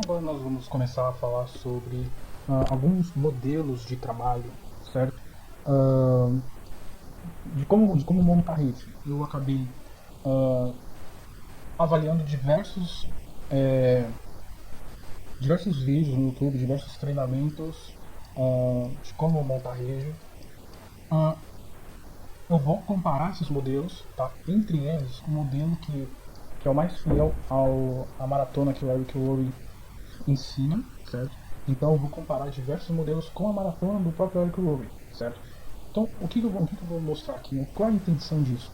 Agora nós vamos começar a falar sobre alguns modelos de trabalho, certo? Ah, de como montar rede. Eu acabei ah, avaliando diversos vídeos no YouTube, diversos treinamentos de como montar rede. Ah, eu vou comparar esses modelos, tá? Entre eles, o modelo que é o mais fiel à maratona que o Eric Worre ensina, certo? Então eu vou comparar diversos modelos com a maratona do próprio Eric Rowe, certo? Então o que eu vou mostrar aqui? Qual é a intenção disso?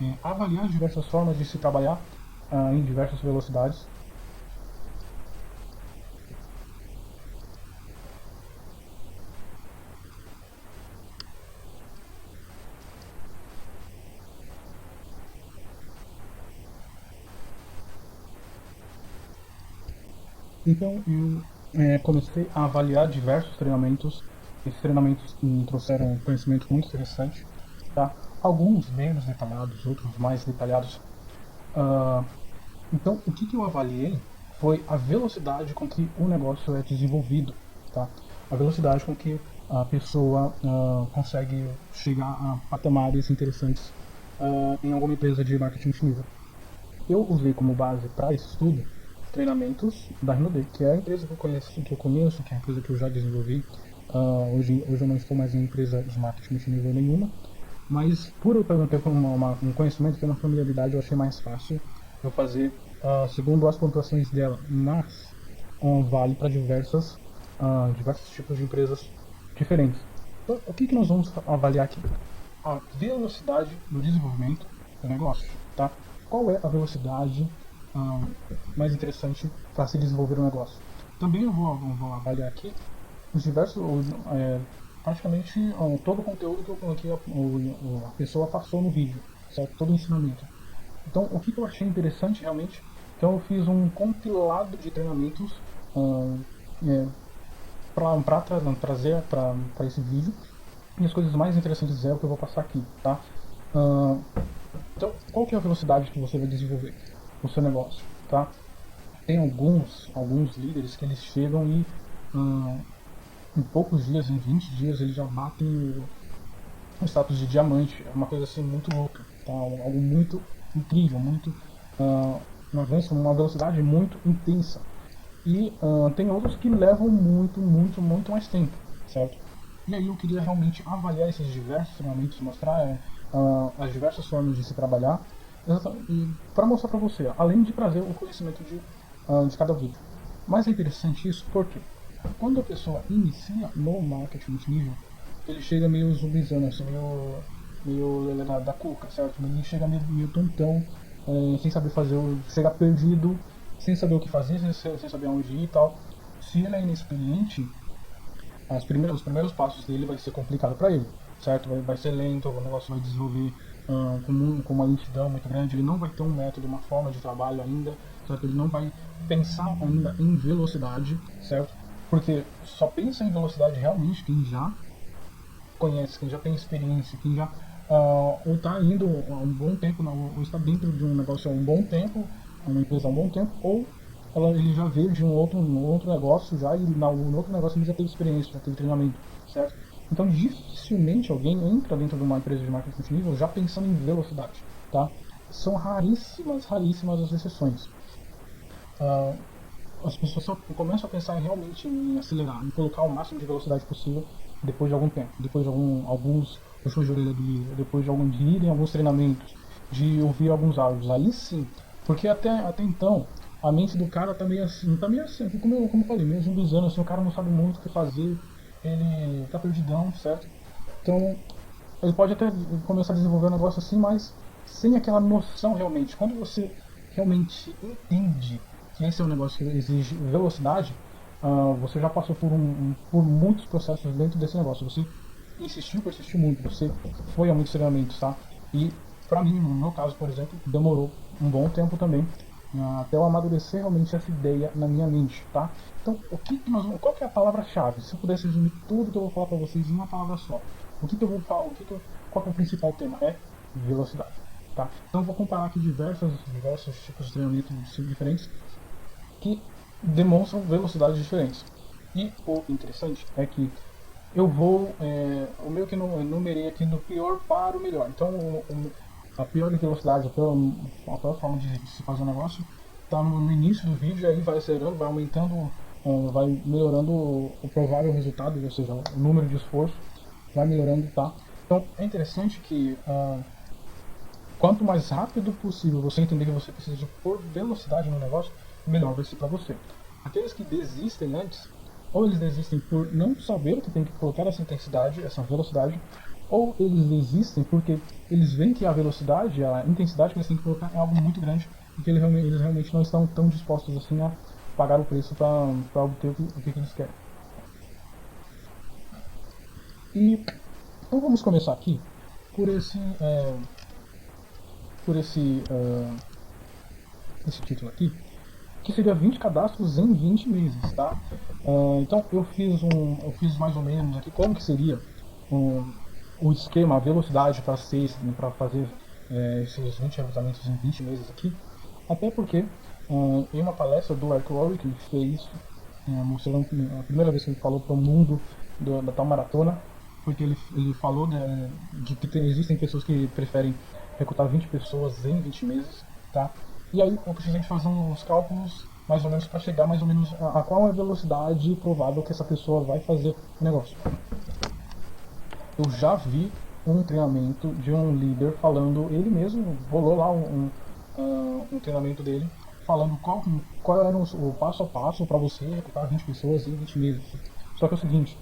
É avaliar diversas formas de se trabalhar em diversas velocidades. Então eu comecei a avaliar diversos treinamentos. Esses treinamentos me trouxeram um conhecimento muito interessante, tá? Alguns menos detalhados, outros mais detalhados. Ah, Então, o que eu avaliei foi a velocidade com que o negócio é desenvolvido, tá? A velocidade com que a pessoa consegue chegar a patamares interessantes em alguma empresa de marketing multinível. Eu usei como base para esse estudo treinamentos da Rinode, que é a empresa que eu conheço, que é a empresa que eu já desenvolvi. Hoje eu não estou mais em empresa de marketing multinível nenhuma, mas por eu ter um conhecimento, ter uma familiaridade, eu achei mais fácil eu fazer segundo as pontuações dela. Mas vale para diversos tipos de empresas diferentes. Então, o que nós vamos avaliar aqui? A velocidade do desenvolvimento do negócio, tá? Qual é a velocidade ah, mais interessante para se desenvolver um negócio? Também eu vou avaliar aqui os diversos, praticamente todo o conteúdo que a pessoa passou no vídeo, certo? Todo o ensinamento. Então, o que eu achei interessante realmente, então eu fiz um compilado de treinamentos para trazer para esse vídeo. E as coisas mais interessantes é o que eu vou passar aqui, tá? Ah, então, qual que é a velocidade que você vai desenvolver o seu negócio, tá? Tem alguns líderes que eles chegam e ah, em poucos dias, em 20 dias, eles já batem o status de diamante. É uma coisa assim muito louca, tá? Algo muito incrível, muito uh, um avanço, uma velocidade muito intensa. E tem outros que levam muito, muito, muito mais tempo, certo? E aí eu queria realmente avaliar esses diversos treinamentos, mostrar as diversas formas de se trabalhar, e para mostrar para você, além de trazer o conhecimento de cada vídeo. Mas é interessante isso porque quando a pessoa inicia no marketing multinível, ele chega meio zumbizando, assim, meio lelé da cuca, certo? Ele chega meio tontão, sem saber fazer, chega perdido, sem saber o que fazer, sem saber aonde ir e tal. Se ele é inexperiente, os primeiros passos dele vai ser complicado para ele, certo? Vai ser lento, o negócio vai desenvolver com uma lentidão muito grande, ele não vai ter um método, uma forma de trabalho ainda, certo? Ele não vai pensar ainda em velocidade, certo? Porque só pensa em velocidade realmente quem já conhece, quem já tem experiência, quem já ou está indo há um bom tempo, ou está dentro de um negócio há um bom tempo, uma empresa há um bom tempo, ou ele já veio de um outro negócio já e no outro negócio ele já teve experiência, já teve treinamento, certo? Então dificilmente alguém entra dentro de uma empresa de marketing multinível já pensando em velocidade, tá? São raríssimas, raríssimas as exceções. Ah, as pessoas só começam a pensar realmente em acelerar, em colocar o máximo de velocidade possível depois de algum tempo, depois de alguns puxões de orelha do líder, depois de ir em alguns treinamentos, de ouvir alguns áudios. Aí sim, porque até então a mente do cara tá meio assim, como eu falei, meio zumbizando, assim, o cara não sabe muito o que fazer, ele tá perdidão, certo? Então ele pode até começar a desenvolver um negócio assim, mas sem aquela noção realmente. Quando você realmente entende que esse é um negócio que exige velocidade, você já passou por muitos processos dentro desse negócio. Você insistiu, persistiu muito, você foi a muitos treinamentos, tá? E pra mim, no meu caso, por exemplo, demorou um bom tempo também até eu amadurecer realmente essa ideia na minha mente, tá? Então, qual que é a palavra-chave? Se eu pudesse resumir tudo que eu vou falar para vocês em uma palavra só, o que eu vou falar, qual que é o principal tema? É velocidade, tá? Então, eu vou comparar aqui diversos tipos de treinamento diferentes que demonstram velocidades diferentes. E o interessante é que eu vou, o meu que eu numerei aqui no pior para o melhor. Então a pior velocidade, a pior forma de se fazer um negócio está no início do vídeo, e aí vai acelerando, vai aumentando, vai melhorando o provável resultado, ou seja, o número de esforço vai melhorando, tá? Então é interessante que quanto mais rápido possível você entender que você precisa de pôr velocidade no negócio, melhor vai ser para você. Aqueles que desistem antes, ou eles desistem por não saber que tem que colocar essa intensidade, essa velocidade, ou eles desistem porque eles veem que a velocidade, a intensidade que eles têm que colocar é algo muito grande e que eles realmente não estão tão dispostos assim a pagar o preço para obter o que eles querem. E então vamos começar aqui por esse título aqui, que seria 20 cadastros em 20 meses, tá? Então eu fiz mais ou menos aqui como que seria o esquema, a velocidade para fazer esses 20 recrutamentos em 20 meses aqui, até porque em uma palestra do Eric Rowe que ele fez, mostrando a primeira vez que ele falou para o mundo da tal maratona, porque ele falou de que existem pessoas que preferem recrutar 20 pessoas em 20 meses, tá? E aí eu precisei fazer uns cálculos mais ou menos para chegar mais ou menos a qual é a velocidade provável que essa pessoa vai fazer o negócio. Eu já vi um treinamento de um líder falando, ele mesmo rolou lá um treinamento dele falando qual era o passo a passo para você recrutar 20 pessoas em 20 meses. Só que é o seguinte,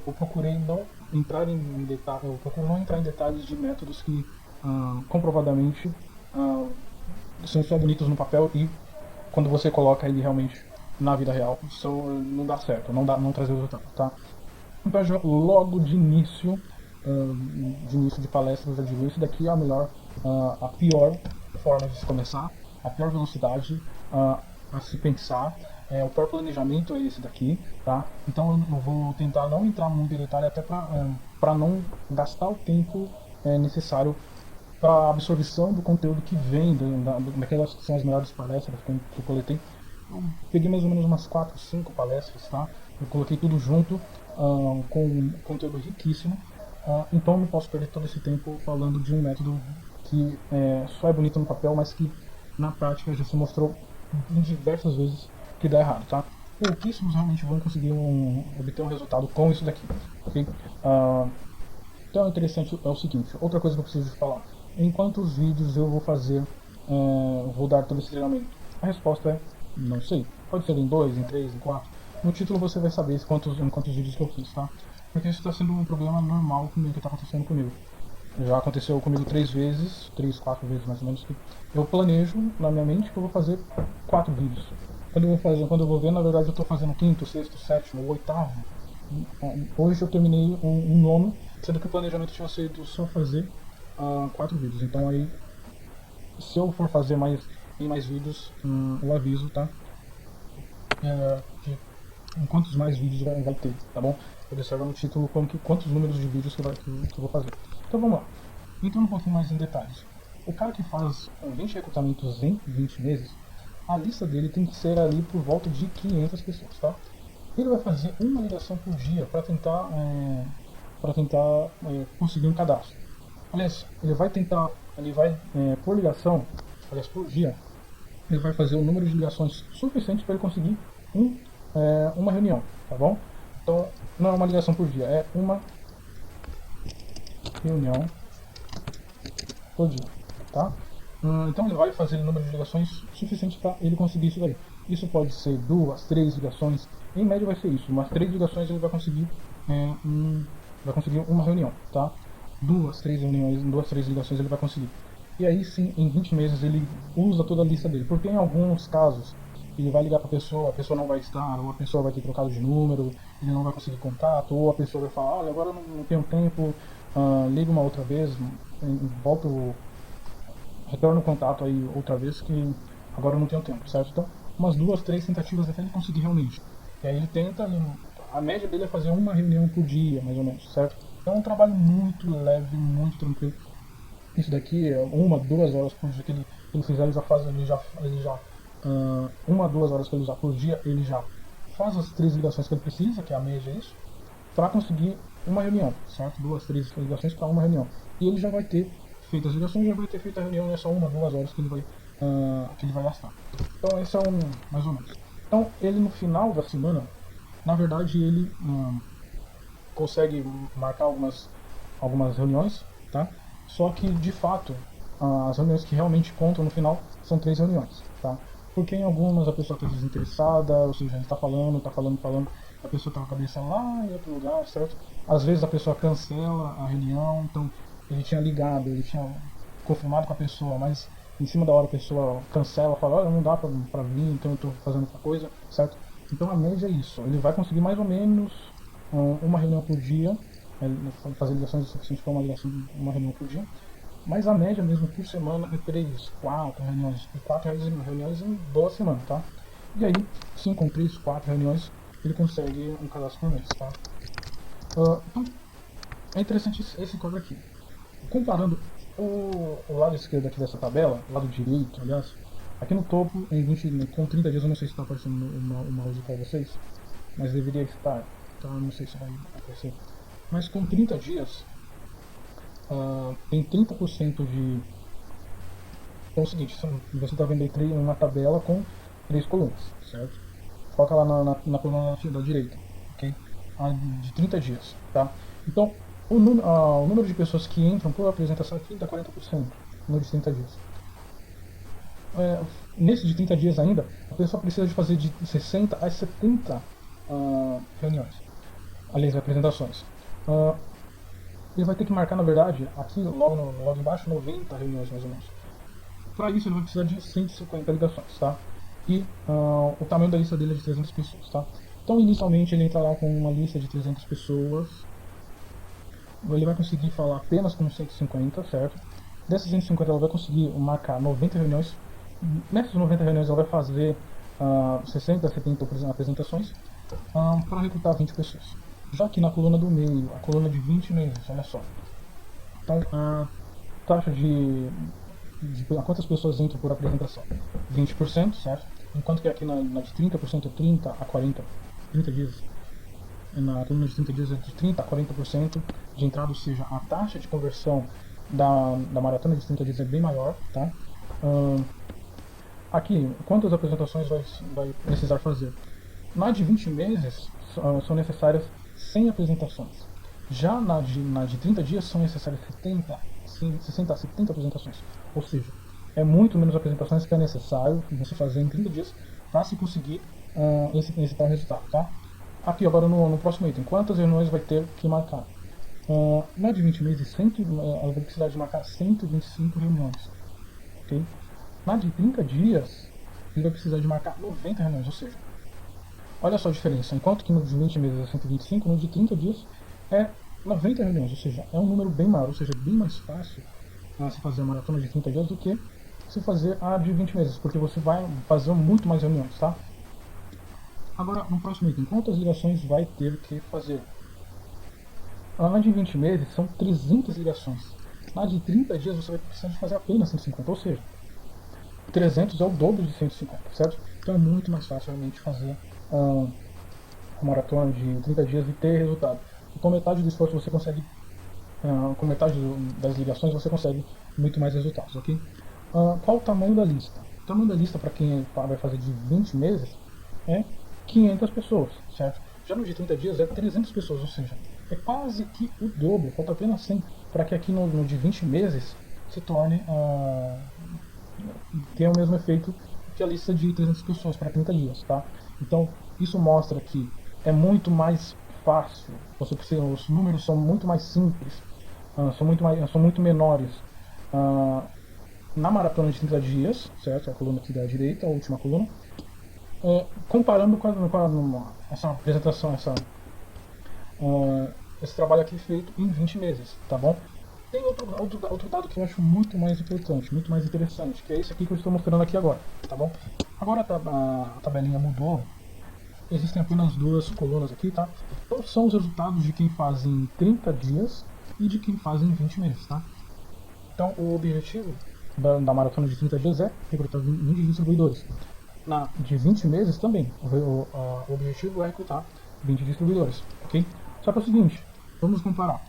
eu procurei não entrar em detalhes, eu procuro não entrar em detalhes de métodos que comprovadamente são só bonitos no papel e quando você coloca ele realmente na vida real, isso não dá certo, não traz resultado, tá? Então logo de início de palestra eu já digo, isso daqui é a pior forma de se começar, a pior velocidade a se pensar, o pior planejamento é esse daqui, tá? Então eu vou tentar não entrar muito em detalhe até para não gastar o tempo necessário para a absorção do conteúdo que vem daquelas que são as melhores palestras que eu coletei. Eu peguei mais ou menos umas 4, 5 palestras, tá? Eu coloquei tudo junto com conteúdo riquíssimo. Então eu não posso perder todo esse tempo falando de um método que só é bonito no papel, mas que na prática já se mostrou em diversas vezes que dá errado, tá? Pouquíssimos realmente vão conseguir obter um resultado com isso daqui, ok? Então é interessante, é o seguinte, outra coisa que eu preciso falar. Em quantos vídeos eu vou fazer, vou dar todo esse treinamento? A resposta é, não sei. Pode ser em 2, em 3, em 4. No título você vai saber em quantos vídeos que eu fiz, tá? Porque isso está sendo um problema normal comigo, que está acontecendo comigo. Já aconteceu comigo 3 vezes, 3, 4 vezes mais ou menos, que eu planejo na minha mente que eu vou fazer 4 vídeos. Quando eu vou ver, na verdade eu estou fazendo o quinto, sexto, sétimo, o oitavo. Hoje eu terminei um nono, sendo que o planejamento tinha sido só fazer 4 vídeos. Então aí, se eu for fazer mais vídeos, eu aviso, tá? Em quantos mais vídeos vai ter, tá bom? Observa no título quantos números de vídeos que eu vou fazer. Então vamos lá. Entrando um pouquinho mais em detalhes. O cara que faz 20 recrutamentos em 20 meses, a lista dele tem que ser ali por volta de 500 pessoas, tá? Ele vai fazer uma ligação por dia para tentar conseguir um cadastro. Aliás, por ligação, aliás, por dia, ele vai fazer o número de ligações suficiente para ele conseguir uma reunião, tá bom? Então, não é uma ligação por dia, é uma reunião por dia, tá? Então ele vai fazer o número de ligações suficiente para ele conseguir isso daí. Isso pode ser 2, 3 ligações, em média vai ser isso, umas 3 ligações ele vai conseguir uma reunião, tá? 2, 3 reuniões, 2, 3 ligações ele vai conseguir. E aí sim, em 20 meses ele usa toda a lista dele, porque em alguns casos ele vai ligar para a pessoa não vai estar, ou a pessoa vai ter trocado de número, ele não vai conseguir contato, ou a pessoa vai falar, olha, agora eu não tenho tempo, liga uma outra vez, retorna o contato aí outra vez que agora eu não tenho tempo, certo? Então, umas 2, 3 tentativas até ele conseguir realmente. E aí ele tenta, a média dele é fazer uma reunião por dia, mais ou menos, certo? Então é um trabalho muito leve, muito tranquilo. Isso daqui é 1, 2 horas por dia que ele fizer, ele já 1 a 2 horas que ele usar por dia, ele já faz as 3 ligações que ele precisa, que é a média é isso, para conseguir uma reunião, certo? 2, 3 ligações para uma reunião. E ele já vai ter feito as ligações, já vai ter feito a reunião, não é só 1, 2 horas que ele vai gastar. Então esse é mais ou menos. Então ele no final da semana, na verdade ele consegue marcar algumas reuniões, tá? Só que de fato as reuniões que realmente contam no final são 3 reuniões, tá? Porque em algumas a pessoa está desinteressada, ou seja, a gente está falando, a pessoa está com a cabeça lá em outro lugar, certo? Às vezes a pessoa cancela a reunião, então ele tinha ligado, ele tinha confirmado com a pessoa, mas em cima da hora a pessoa cancela, fala, olha, não dá pra vir, então eu estou fazendo outra coisa, certo? Então a média é isso, ele vai conseguir mais ou menos uma reunião por dia, fazer ligações o suficiente para uma reunião por dia, mas a média mesmo por semana é 3, 4 reuniões, e 4 reuniões em 2 semanas, tá? E aí, sim, com 3, 4 reuniões, ele consegue um cadastro por mês, tá? Então, é interessante esse quadro aqui. Comparando o lado esquerdo aqui dessa tabela, o lado direito, aliás, aqui no topo, com 30 dias, eu não sei se está aparecendo o mouse para vocês, mas deveria estar, então eu não sei se vai aparecer. Mas com 30 dias, tem 30% de... Então é o seguinte, você está vendo aí uma tabela com 3 colunas, certo? Foca lá na coluna da direita, ok? De 30 dias, tá? Então, o número de pessoas que entram por apresentação é 30 a 40% no de 30 dias. Nesse de 30 dias ainda, a pessoa precisa de fazer de 60 a 70 reuniões, aliás, apresentações. Ele vai ter que marcar, na verdade, aqui logo embaixo, 90 reuniões mais ou menos. Para isso ele vai precisar de 150 ligações, tá? E o tamanho da lista dele é de 300 pessoas, tá? Então inicialmente ele entra lá com uma lista de 300 pessoas, ele vai conseguir falar apenas com 150, certo? Dessas 150 ela vai conseguir marcar 90 reuniões, nessas 90 reuniões ela vai fazer 60 a 70 apresentações para recrutar 20 pessoas. Já aqui na coluna do meio, a coluna de 20 meses, olha só. Então a taxa de quantas pessoas entram por apresentação? 20%, certo? Enquanto que aqui na de 30% é 30 a 40, 30 dias. Na coluna de 30 dias é de 30 a 40% de entrada, ou seja, a taxa de conversão da maratona de 30 dias é bem maior, tá? Aqui, quantas apresentações vai precisar fazer? Na de 20 meses são necessárias 100 apresentações. Já na de 30 dias são necessárias 60 a 70 apresentações. Ou seja, é muito menos apresentações que é necessário você fazer em 30 dias para se conseguir esse tal resultado, tá? Aqui agora no próximo item, quantas reuniões vai ter que marcar? Na de 20 meses, ela vai precisar de marcar 125 reuniões. Okay? Na de 30 dias, ele vai precisar de marcar 90 reuniões, ou seja, olha só a diferença. Enquanto que no de 20 meses é 125, no de 30 dias é 90 reuniões, ou seja, é um número bem maior, ou seja, bem mais fácil se fazer a maratona de 30 dias do que se fazer a de 20 meses, porque você vai fazer muito mais reuniões, tá? Agora, no próximo item, quantas ligações vai ter que fazer? Na de 20 meses são 300 ligações. Na de 30 dias você vai precisar de fazer apenas 150, ou seja, 300 é o dobro de 150, certo? Então é muito mais fácil realmente fazer a maratona de 30 dias e ter resultado. E com metade do esforço você consegue, com metade das ligações você consegue muito mais resultados, ok? Qual o tamanho da lista? O tamanho da lista para quem vai fazer de 20 meses é 500 pessoas, certo? Já no de 30 dias é 300 pessoas, ou seja, é quase que o dobro, falta apenas 100 para que aqui no de 20 meses se torne, tenha o mesmo efeito que a lista de 300 pessoas para 30 dias, tá? Então, isso mostra que é muito mais fácil, os números são muito mais simples, são muito menores na maratona de 30 dias, certo? A coluna aqui da direita, a última coluna, comparando com essa apresentação, esse trabalho aqui feito em 20 meses, tá bom? Tem outro dado que eu acho muito mais importante, muito mais interessante, que é esse aqui que eu estou mostrando aqui agora, tá bom? Agora a tabelinha mudou, existem apenas 2 colunas aqui, tá? Então são os resultados de quem faz em 30 dias e de quem faz em 20 meses, tá? Então o objetivo da maratona de 30 dias é recrutar 20 distribuidores. Na de 20 meses também. O objetivo é recrutar 20 distribuidores, ok? Só que é o seguinte, vamos comparar.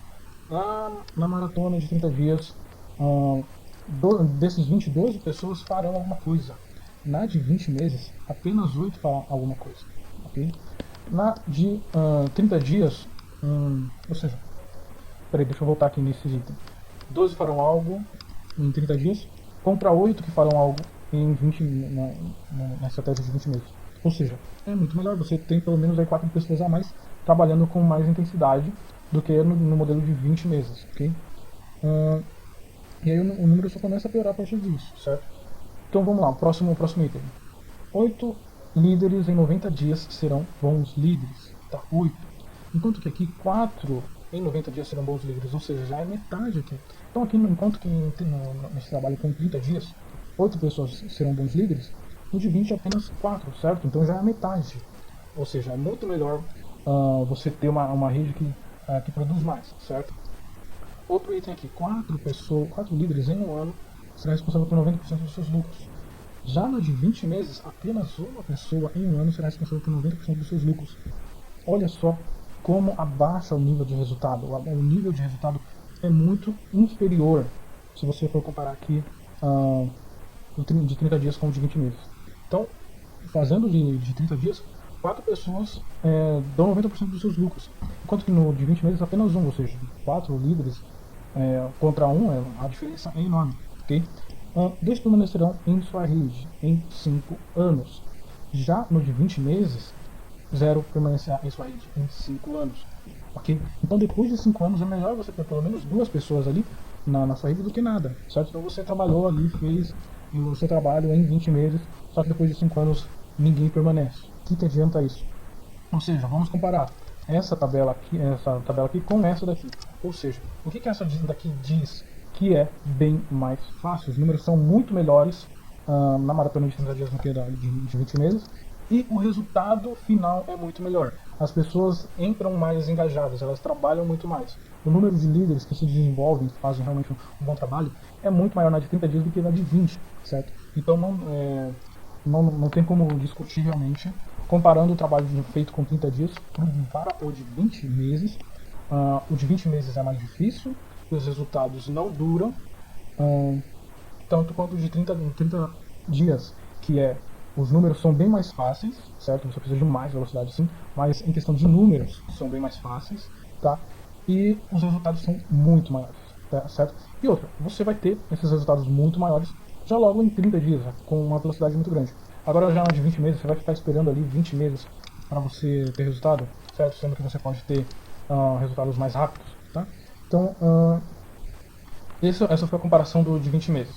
Na maratona de 30 dias, desses 20, 12 pessoas farão alguma coisa. Na de 20 meses, apenas 8 farão alguma coisa, ok? Na de 30 dias, ou seja, peraí, deixa eu voltar aqui nesse item. 12 farão algo em 30 dias, contra 8 que farão algo em 20, na estratégia de 20 meses. Ou seja, é muito melhor, você tem pelo menos aí 4 pessoas a mais trabalhando com mais intensidade do que no modelo de 20 meses, ok? E aí o número só começa a piorar a partir disso, certo? Então vamos lá, próximo item. 8 líderes em 90 dias serão bons líderes, tá? 8. Enquanto que aqui 4 em 90 dias serão bons líderes, ou seja, já é metade aqui. Então aqui, enquanto que nesse trabalho com 30 dias, 8 pessoas serão bons líderes, no de 20 apenas 4, certo? Então já é a metade. Ou seja, é muito melhor você ter uma rede que produz mais, certo? Outro item aqui, 4 líderes em um ano será responsável por 90% dos seus lucros. Já no de 20 meses, apenas uma pessoa em um ano será responsável por 90% dos seus lucros. Olha só como abaixa o nível de resultado. O nível de resultado é muito inferior se você for comparar aqui de 30 dias com o de 20 meses. Então, fazendo de 30 dias, 4 pessoas dão 90% dos seus lucros. Enquanto que no de 20 meses apenas um, ou seja, 4 líderes contra um, a diferença é enorme. Okay? 2 permanecerão em sua rede em 5 anos. Já no de 20 meses, 0 permanecerá em sua rede em 5 anos. Okay? Então depois de 5 anos é melhor você ter pelo menos 2 pessoas ali na sua rede do que nada. Certo? Então você trabalhou ali, fez o seu trabalho em 20 meses, só que depois de 5 anos ninguém permanece. O que adianta isso? Ou seja, vamos comparar essa tabela aqui com essa daqui. Ou seja, o que essa daqui diz? Que é bem mais fácil. Os números são muito melhores na maratona de 30 dias do que de 20 meses. E o resultado final é muito melhor. As pessoas entram mais engajadas, elas trabalham muito mais. O número de líderes que se desenvolvem, que fazem realmente um bom trabalho, é muito maior na de 30 dias do que na de 20, certo? Então não tem como discutir realmente, comparando o trabalho feito com 30 dias para o de 20 meses. O de 20 meses é mais difícil, os resultados não duram, tanto quanto o de 30 dias, que os números são bem mais fáceis, certo? Você precisa de mais velocidade sim, mas em questão de números são bem mais fáceis, tá? E os resultados são muito maiores, tá? Certo? E outra, você vai ter esses resultados muito maiores já logo em 30 dias, com uma velocidade muito grande. Agora já na de 20 meses, você vai ficar esperando ali 20 meses para você ter resultado, certo? Sendo que você pode ter resultados mais rápidos, tá? Então, essa foi a comparação de 20 meses.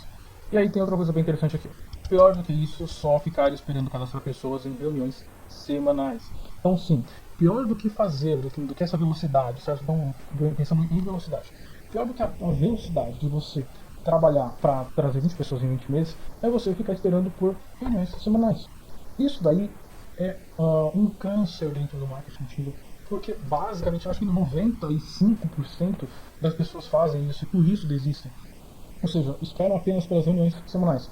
E aí tem outra coisa bem interessante aqui. Pior do que isso, só ficar esperando cadastrar pessoas em reuniões semanais. Então sim, pior do que fazer, do que essa velocidade, certo? Então, pensando em velocidade. Pior do que a velocidade de você trabalhar para trazer 20 pessoas em 20 meses, é você ficar esperando por reuniões semanais. Isso daí é um câncer dentro do marketing, porque basicamente eu acho que 95% das pessoas fazem isso e por isso desistem. Ou seja, esperam apenas pelas reuniões semanais.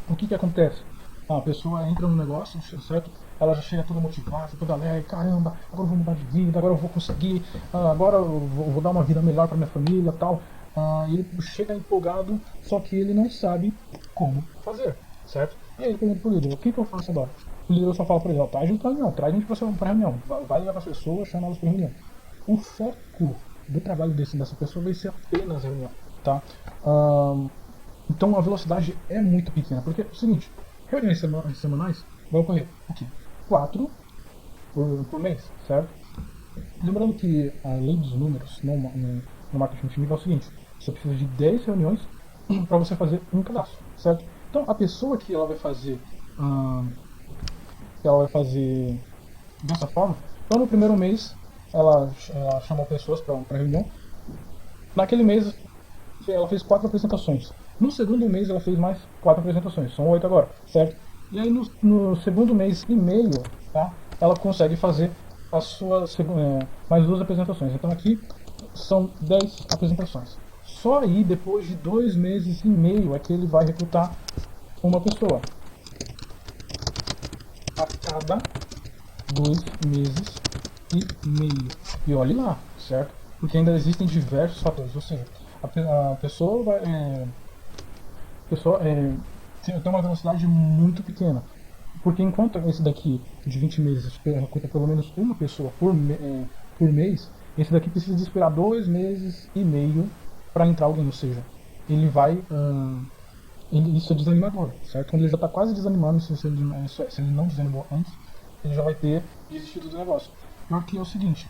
O que acontece? A pessoa entra no negócio, certo? Ela já chega toda motivada, toda alegre, caramba, agora eu vou mudar de vida, agora eu vou conseguir, agora eu vou dar uma vida melhor para minha família, tal. E ele chega empolgado, só que ele não sabe como fazer, certo? E aí ele pergunta pro líder, o que eu faço agora? O líder só fala para ele, traz a gente pra reunião, traz a gente pra reunião, vai ligar para as pessoas, chama elas para reunião. O foco do trabalho dessa pessoa vai ser apenas reunião, tá? Então a velocidade é muito pequena, porque é o seguinte, reuniões semanais vai ocorrer o quê? 4 por mês, certo? Lembrando que a lei dos números no marketing multinível é o seguinte, você precisa de 10 reuniões para você fazer um cadastro, certo? Então a pessoa que ela vai fazer dessa forma, então no primeiro mês ela chamou pessoas para reunião, naquele mês ela fez 4 apresentações. No segundo mês ela fez mais 4 apresentações, são 8 agora, certo? E aí no segundo mês e meio, tá? Ela consegue fazer as suas mais 2 apresentações. Então aqui são 10 apresentações. Só aí depois de 2 meses e meio é que ele vai recrutar uma pessoa. cada 2 meses e meio. E olhe lá, certo? Porque ainda existem diversos fatores. Ou seja, a pessoa vai. A pessoa tem uma velocidade muito pequena. Porque enquanto esse daqui de 20 meses recruta pelo menos uma pessoa por mês, esse daqui precisa de esperar 2 meses e meio para entrar alguém. Ou seja, ele vai. Isso é desanimador, certo? Quando ele já está quase desanimando, se ele não desanimou antes, ele já vai ter desistido do negócio. Pior que é o seguinte: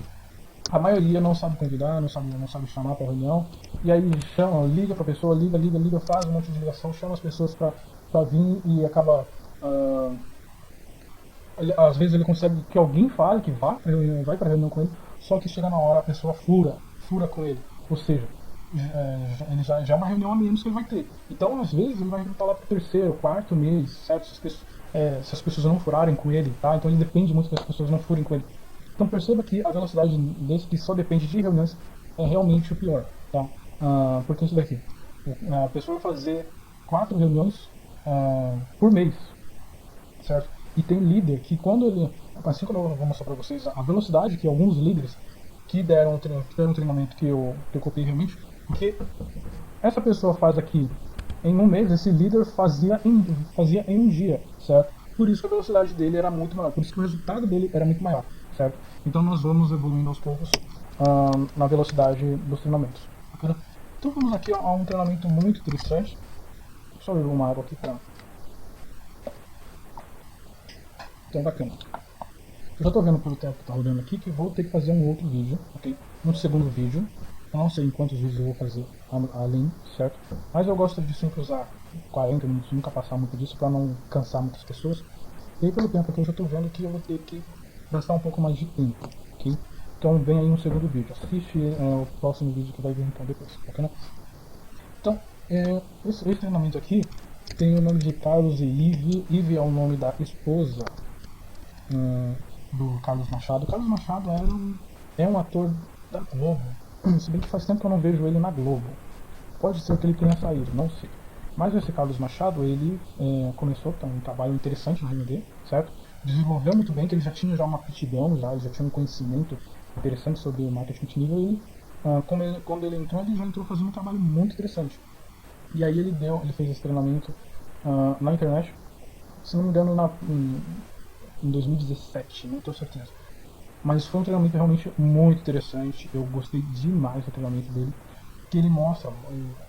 a maioria não sabe convidar, não sabe chamar para reunião, e aí chama, liga para a pessoa, liga, faz um monte de ligação, chama as pessoas para vir e acaba. Às vezes ele consegue que alguém fale, que vá para reunião, vai para reunião com ele, só que chega na hora a pessoa fura com ele. Ou seja, ele já é uma reunião a menos que ele vai ter. Então, às vezes, ele vai estar lá pro terceiro, quarto mês, certo? Se as pessoas não furarem com ele, tá? Então ele depende muito que as pessoas não furem com ele. Então perceba que a velocidade desse que só depende de reuniões é realmente o pior, tá? Porque isso daqui, a pessoa vai fazer 4 reuniões por mês, certo? E tem líder que quando ele, assim como eu vou mostrar para vocês, a velocidade que alguns líderes que deram um treinamento que eu copiei realmente, porque essa pessoa faz aqui em um mês, esse líder fazia em um dia, certo? Por isso que a velocidade dele era muito maior, por isso que o resultado dele era muito maior, certo? Então nós vamos evoluindo aos poucos na velocidade dos treinamentos, bacana? Então vamos aqui a um treinamento muito interessante. Deixa eu beber uma água aqui para. Então bacana. Eu já tô vendo pelo tempo que tá rodando aqui que vou ter que fazer um outro vídeo, ok? Um segundo vídeo. Eu não sei em quantos vídeos eu vou fazer além, certo? Mas eu gosto de sempre usar 40 minutos, nunca passar muito disso para não cansar muitas pessoas. E aí pelo tempo que eu já tô vendo que eu vou ter que gastar um pouco mais de tempo, ok? Então vem aí um segundo vídeo. Assiste o próximo vídeo que vai vir então depois, bacana? Então, esse treinamento aqui tem o nome de Carlos e Ive. Ive é o nome da esposa do Carlos Machado. O Carlos Machado é um ator da Globo, se bem que faz tempo que eu não vejo ele na Globo. Pode ser que ele tenha saído, não sei. Mas esse Carlos Machado, ele começou um trabalho interessante na RMD, certo? Desenvolveu muito bem, que ele já tinha uma aptidão, ele já tinha um conhecimento interessante sobre o marketing multinível, e quando ele entrou, ele já entrou fazendo um trabalho muito interessante. E aí ele fez esse treinamento na internet, se não me engano, em 2017, não tenho certeza. Mas foi um treinamento realmente muito interessante, eu gostei demais do treinamento dele, que ele mostra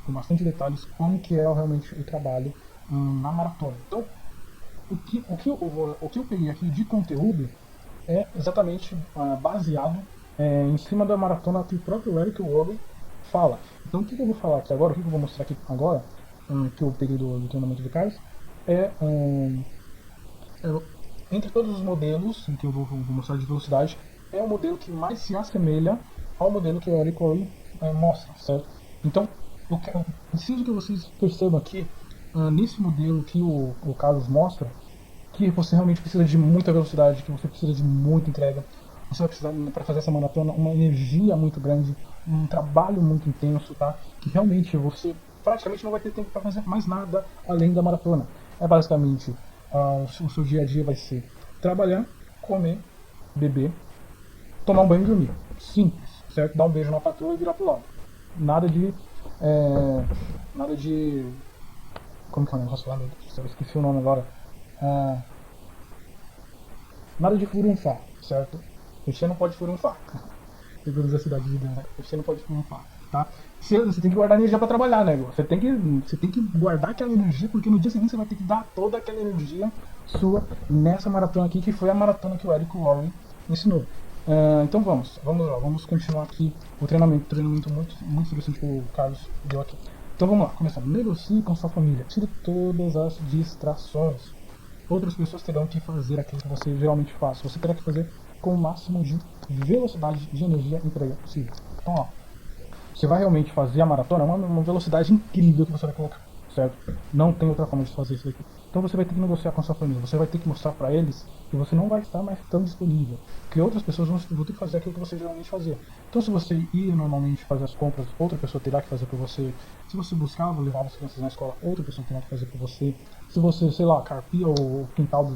com bastante detalhes como que é realmente o trabalho na maratona. Então, o que eu peguei aqui de conteúdo é exatamente baseado em cima da maratona que o próprio Eric Worre fala. Então, o que eu vou falar aqui agora, o que eu vou mostrar aqui agora, que eu peguei do treinamento do Carlos, entre todos os modelos que eu vou mostrar de velocidade, é o modelo que mais se assemelha ao modelo que o Eric Worre mostra, certo? Então, eu preciso que vocês percebam aqui, nesse modelo que o Carlos mostra, que você realmente precisa de muita velocidade, que você precisa de muita entrega. Você vai precisar, para fazer essa maratona, uma energia muito grande, um trabalho muito intenso, tá? Que realmente você praticamente não vai ter tempo para fazer mais nada além da maratona. É basicamente, o seu dia a dia vai ser trabalhar, comer, beber, tomar um banho e dormir. Simples, certo? Dar um beijo na patroa e virar pro lado. Nada de... Como que é o negócio lá, meu Deus? Eu esqueci o nome agora. Nada de furunfar, certo? Você não pode furunfar. Segundo a cidade de Deus, né? Você não pode furunfar, tá? Você tem que guardar energia para trabalhar, né? Você tem que guardar aquela energia, porque no dia seguinte você vai ter que dar toda aquela energia sua nessa maratona aqui, que foi a maratona que o Eric Worre ensinou. Então vamos continuar aqui o treinamento muito, muito interessante que o Carlos deu aqui. Então vamos lá, começando. Negocie com sua família, tire todas as distrações. Outras pessoas terão que fazer aquilo que você geralmente faz. Você terá que fazer com o máximo de velocidade de energia e entrega possível. Então, ó, você vai realmente fazer a maratona, é uma velocidade incrível que você vai colocar, certo? Não tem outra forma de fazer isso daqui. Então você vai ter que negociar com a sua família, você vai ter que mostrar para eles que você não vai estar mais tão disponível, que outras pessoas vão ter que fazer aquilo que você geralmente fazia. Então se você ia normalmente fazer as compras, outra pessoa terá que fazer por você. Se você buscava levar as crianças na escola, outra pessoa terá que fazer por você. Se você, sei lá, carpia o quintal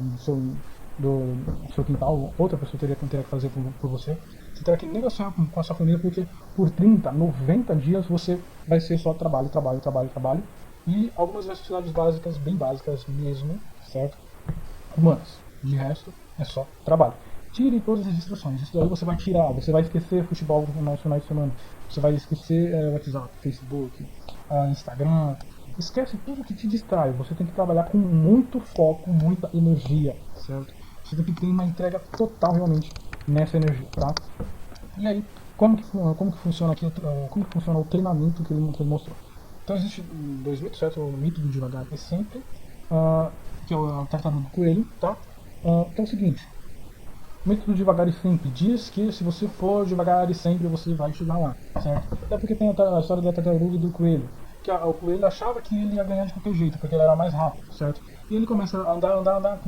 do seu quintal, outra pessoa teria que fazer por você. Você terá que negociar com a sua família, porque por 30, 90 dias você vai ser só trabalho, trabalho, trabalho, trabalho. E algumas necessidades básicas, bem básicas mesmo, certo? Humanas. De resto, é só trabalho. Tire todas as distrações. Isso daí você vai tirar. Você vai esquecer futebol nos finais de semana. Você vai esquecer WhatsApp, Facebook, Instagram. Esquece tudo que te distrai. Você tem que trabalhar com muito foco, muita energia, certo? Você tem que ter uma entrega total realmente nessa energia, tá? E aí, como que funciona aqui, como que funciona o treinamento que ele mostrou? Então existe dois mitos, certo? O mito do devagar e sempre, que é o tartaruga do coelho, tá? Que é o seguinte: o mito do devagar e sempre diz que se você for devagar e sempre você vai chegar lá, certo? Até porque tem a história da tartaruga e do coelho, que o coelho achava que ele ia ganhar de qualquer jeito, porque ele era mais rápido, certo? E ele começa a andar,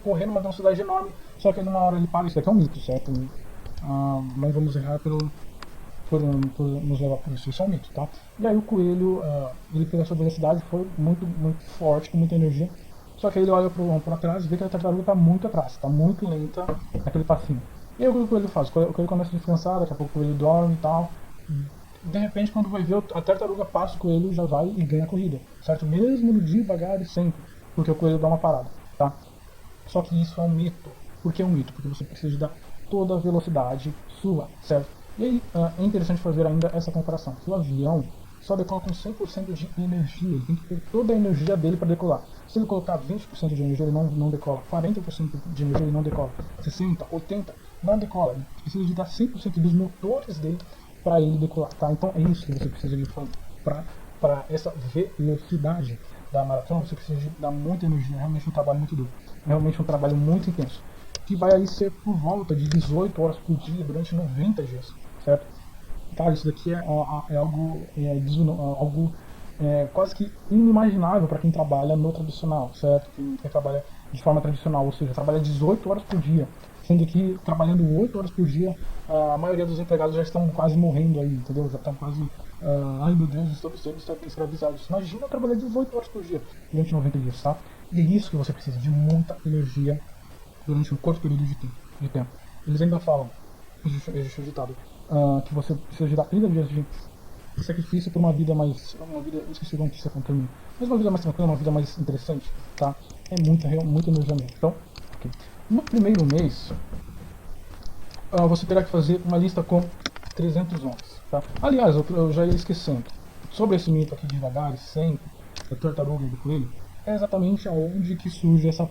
correndo uma velocidade enorme, só que numa hora ele para. Isso aqui é um mito, certo? Não vamos errar por nos levar por isso. Isso é um mito, tá? E aí o coelho, ele pela sua velocidade, foi muito, muito forte, com muita energia. Só que aí ele olha para trás e vê que a tartaruga está muito atrás, está muito lenta naquele passinho. E aí o que o coelho faz? O coelho começa a descansar, daqui a pouco o coelho dorme e tal. De repente, quando vai ver, a tartaruga passa o coelho, já vai e ganha a corrida, certo? Mesmo no devagar e sempre, porque o coelho dá uma parada, tá? Só que isso é um mito. Por que é um mito? Porque você precisa de dar toda a velocidade sua, certo? E aí é interessante fazer ainda essa comparação, que o avião só decola com 100% de energia, ele tem que ter toda a energia dele para decolar. Se ele colocar 20% de energia, ele não decola, 40% de energia, ele não decola, 60%, 80%, não decola. Ele precisa de dar 100% dos motores dele para ele decolar, tá? Então é isso que você precisa de fazer para essa velocidade da maratona. Você precisa de dar muita energia, realmente um trabalho muito duro, realmente um trabalho muito intenso, que vai aí ser por volta de 18 horas por dia durante 90 dias, certo? Tá, isso daqui é algo quase que inimaginável para quem trabalha no tradicional, certo? Quem trabalha de forma tradicional, ou seja, trabalha 18 horas por dia, sendo que trabalhando 8 horas por dia, a maioria dos empregados já estão quase morrendo aí, entendeu? Já estão quase, ai meu Deus, estou sendo escravizados. Imagina trabalhar 18 horas por dia durante 90 dias, tá? E é isso que você precisa, de muita energia durante um curto período de tempo. Eles ainda falam, existe o ditado, que você precisa de dar 30 dias de sacrifício por uma vida mais. Eu esqueci como que você termina. Mas uma vida mais tranquila, uma vida mais interessante, tá? É muita energia mesmo. Então, okay. No primeiro mês, você terá que fazer uma lista com 300 nomes, tá? Aliás, eu já ia esquecendo. Sobre esse mito aqui devagar e sempre, da tartaruga e do coelho, é exatamente aonde que surge essa.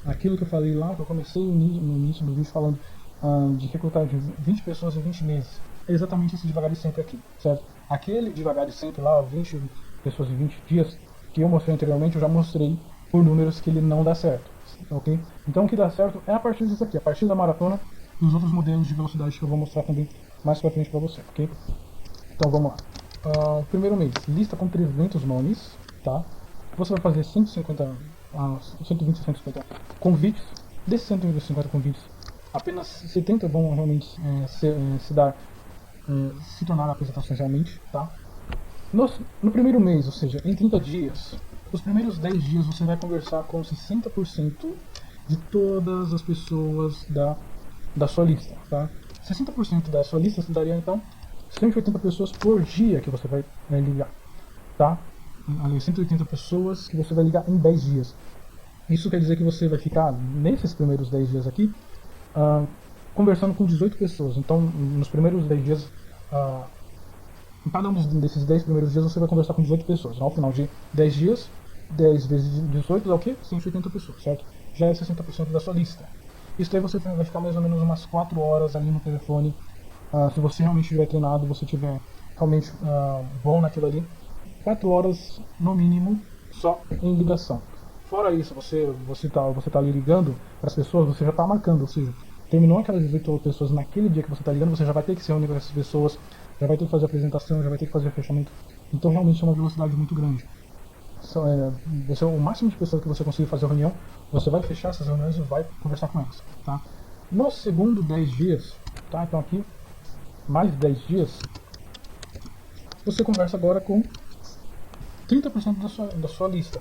Aquilo que eu falei lá, que eu comecei no início do vídeo falando de recrutar de 20 pessoas em 20 meses. É exatamente esse devagar e sempre aqui, certo? Aquele devagar e sempre lá, 20 pessoas em 20 dias, que eu mostrei anteriormente, eu já mostrei por números que ele não dá certo, ok? Então o que dá certo é a partir disso aqui, a partir da maratona e os outros modelos de velocidade que eu vou mostrar também mais pra frente pra você, ok? Então vamos lá. Primeiro mês, lista com 300 nomes, tá? Você vai fazer 150 120 a 150 convites. Desses 150 convites, apenas 70 vão realmente se tornar apresentações realmente, tá? No primeiro mês, ou seja, em 30 dias, os primeiros 10 dias você vai conversar com 60% de todas as pessoas da sua lista, tá? 60% da sua lista se daria então 180 pessoas por dia que você vai ligar, tá? Ali, 180 pessoas que você vai ligar em 10 dias. Isso quer dizer que você vai ficar, nesses primeiros 10 dias aqui, conversando com 18 pessoas. Então, nos primeiros 10 dias, em cada um desses 10 primeiros dias, você vai conversar com 18 pessoas. Ao final de 10 dias, 10 vezes 18 é o quê? 180 pessoas, certo? Já é 60% da sua lista. Isso aí você vai ficar mais ou menos umas 4 horas ali no telefone. Se você realmente estiver treinado, você estiver realmente bom naquilo ali, 4 horas no mínimo só em ligação. Fora isso, você tá ali ligando para as pessoas, você já está marcando, ou seja, terminou aquelas 18 pessoas naquele dia que você está ligando, você já vai ter que se reunir com essas pessoas, já vai ter que fazer a apresentação, já vai ter que fazer o fechamento. Então realmente é uma velocidade muito grande. O máximo de pessoas que você conseguir fazer a reunião, você vai fechar essas reuniões e vai conversar com elas, tá? No segundo 10 dias, tá? Então aqui, mais 10 dias, você conversa agora com 30% da sua lista.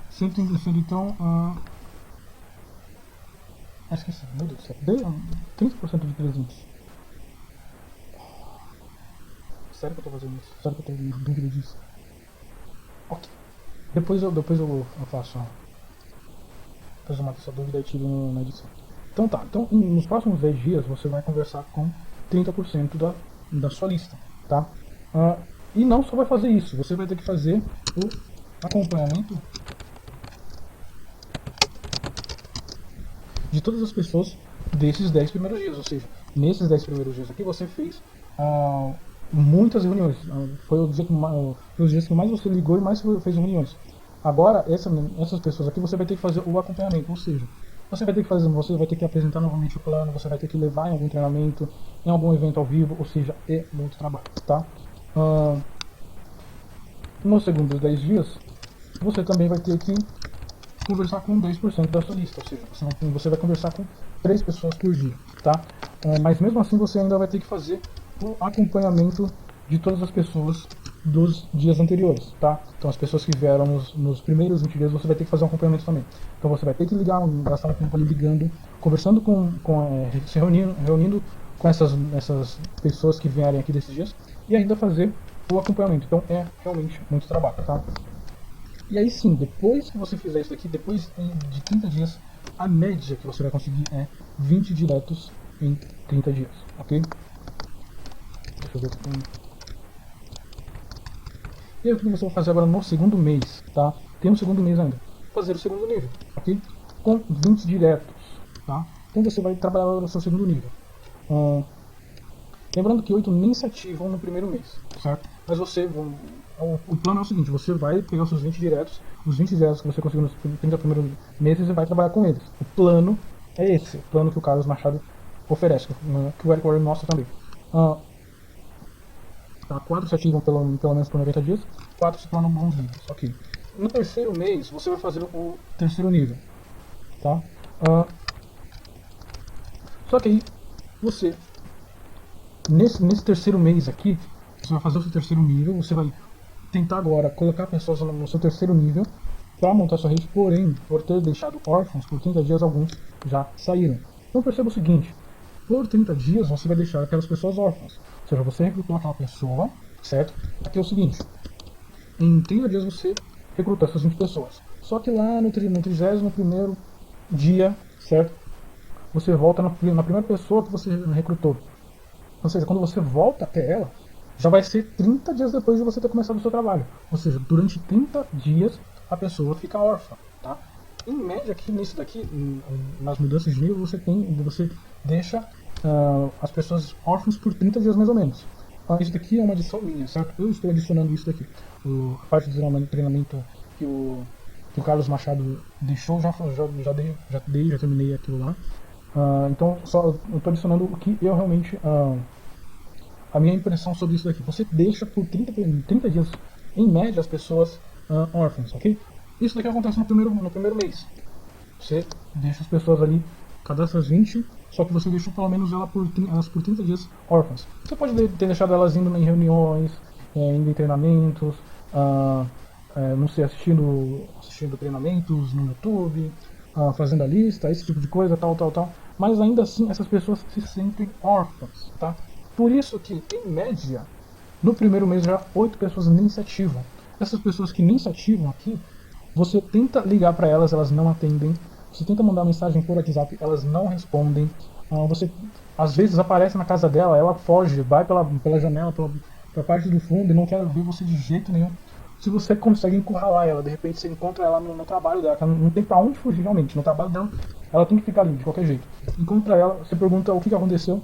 Sendo então esqueci, meu Deus do céu. Dei 30% de 300. Sério que eu tô fazendo isso? Sério que eu tô em dúvida disso? Ok. Depois eu faço. Depois eu mato essa dúvida e tiro na edição. Então tá. Então nos próximos 10 dias você vai conversar com 30% da sua lista. Tá? E não só vai fazer isso. Você vai ter que fazer o acompanhamento de todas as pessoas desses 10 primeiros dias. Ou seja, nesses 10 primeiros dias aqui você fez muitas reuniões. Foi os dias que mais você ligou e mais fez reuniões. Agora, essas pessoas aqui você vai ter que fazer o acompanhamento. Ou seja, você vai ter que apresentar novamente o plano, você vai ter que levar em algum treinamento, em algum evento ao vivo. Ou seja, é muito trabalho. Tá? Nos segundos 10 dias, você também vai ter que conversar com 10% da sua lista, ou seja, você vai conversar com 3 pessoas por dia, tá? Mas mesmo assim você ainda vai ter que fazer o acompanhamento de todas as pessoas dos dias anteriores, tá? Então as pessoas que vieram nos primeiros 20 dias você vai ter que fazer um acompanhamento também. Então você vai ter que ligar, gastar um tempo ali ligando, conversando se reunindo com essas pessoas que vierem aqui desses dias e ainda fazer o acompanhamento. Então é realmente muito trabalho, tá? E aí sim, depois que você fizer isso aqui, depois de 30 dias, a média que você vai conseguir é 20 diretos em 30 dias, ok? Deixa eu ver aqui. E aí o que você vai fazer agora no segundo mês, tá? Tem um segundo mês ainda. Fazer o segundo nível, ok? Com 20 diretos, tá? Então você vai trabalhar no seu segundo nível. Lembrando que 8 nem se ativam no primeiro mês, certo? Mas o plano é o seguinte, você vai pegar os seus 20 diretos, os 20 diretos que você conseguiu nos 30 primeiros meses e vai trabalhar com eles. O plano é esse, o plano que o Carlos Machado oferece, que o Eric Warren mostra também. 4 se ativam pelo menos por 90 dias, 4 se tornam bons níveis, ok. No terceiro mês, você vai fazer o terceiro nível, tá? Só que aí, você, nesse terceiro mês aqui, você vai fazer o seu terceiro nível, você vai tentar agora colocar pessoas no seu terceiro nível para montar sua rede, porém, por ter deixado órfãos por 30 dias, alguns já saíram. Então perceba o seguinte, por 30 dias você vai deixar aquelas pessoas órfãs, ou seja, você recrutou aquela pessoa, certo? Aqui é o seguinte, em 30 dias você recrutou essas 20 pessoas, só que lá no 31º dia, certo? Você volta na primeira pessoa que você recrutou, ou seja, quando você volta até ela, já vai ser 30 dias depois de você ter começado o seu trabalho. Ou seja, durante 30 dias a pessoa fica órfã, tá? Em média, aqui nisso daqui, nas mudanças de nível, você deixa as pessoas órfãs por 30 dias mais ou menos. Isso daqui é uma adição minha, certo? Eu estou adicionando isso daqui. A parte do treinamento que o Carlos Machado deixou, já terminei aquilo lá. Então, eu estou adicionando o que eu realmente... a minha impressão sobre isso daqui. Você deixa por 30 dias, em média, as pessoas órfãs, ok? Isso daqui acontece no primeiro mês. Você deixa as pessoas ali, cadastra as 20, só que você deixou pelo menos elas por 30 dias órfãs. Você pode ter deixado elas indo em reuniões, indo em treinamentos, não sei, assistindo treinamentos no YouTube, fazendo a lista, esse tipo de coisa, tal. Mas ainda assim, essas pessoas se sentem órfãs, tá? Por isso que, em média, no primeiro mês já 8 pessoas nem se ativam. Essas pessoas que nem se ativam aqui, você tenta ligar para elas, elas não atendem. Você tenta mandar mensagem por WhatsApp, elas não respondem. Você, às vezes, aparece na casa dela, ela foge, vai pela janela, pela parte do fundo e não quer ver você de jeito nenhum. Se você consegue encurralar ela, de repente você encontra ela no trabalho dela, ela não tem pra onde fugir realmente. No trabalho dela, ela tem que ficar ali, de qualquer jeito. Encontra ela, você pergunta o que aconteceu,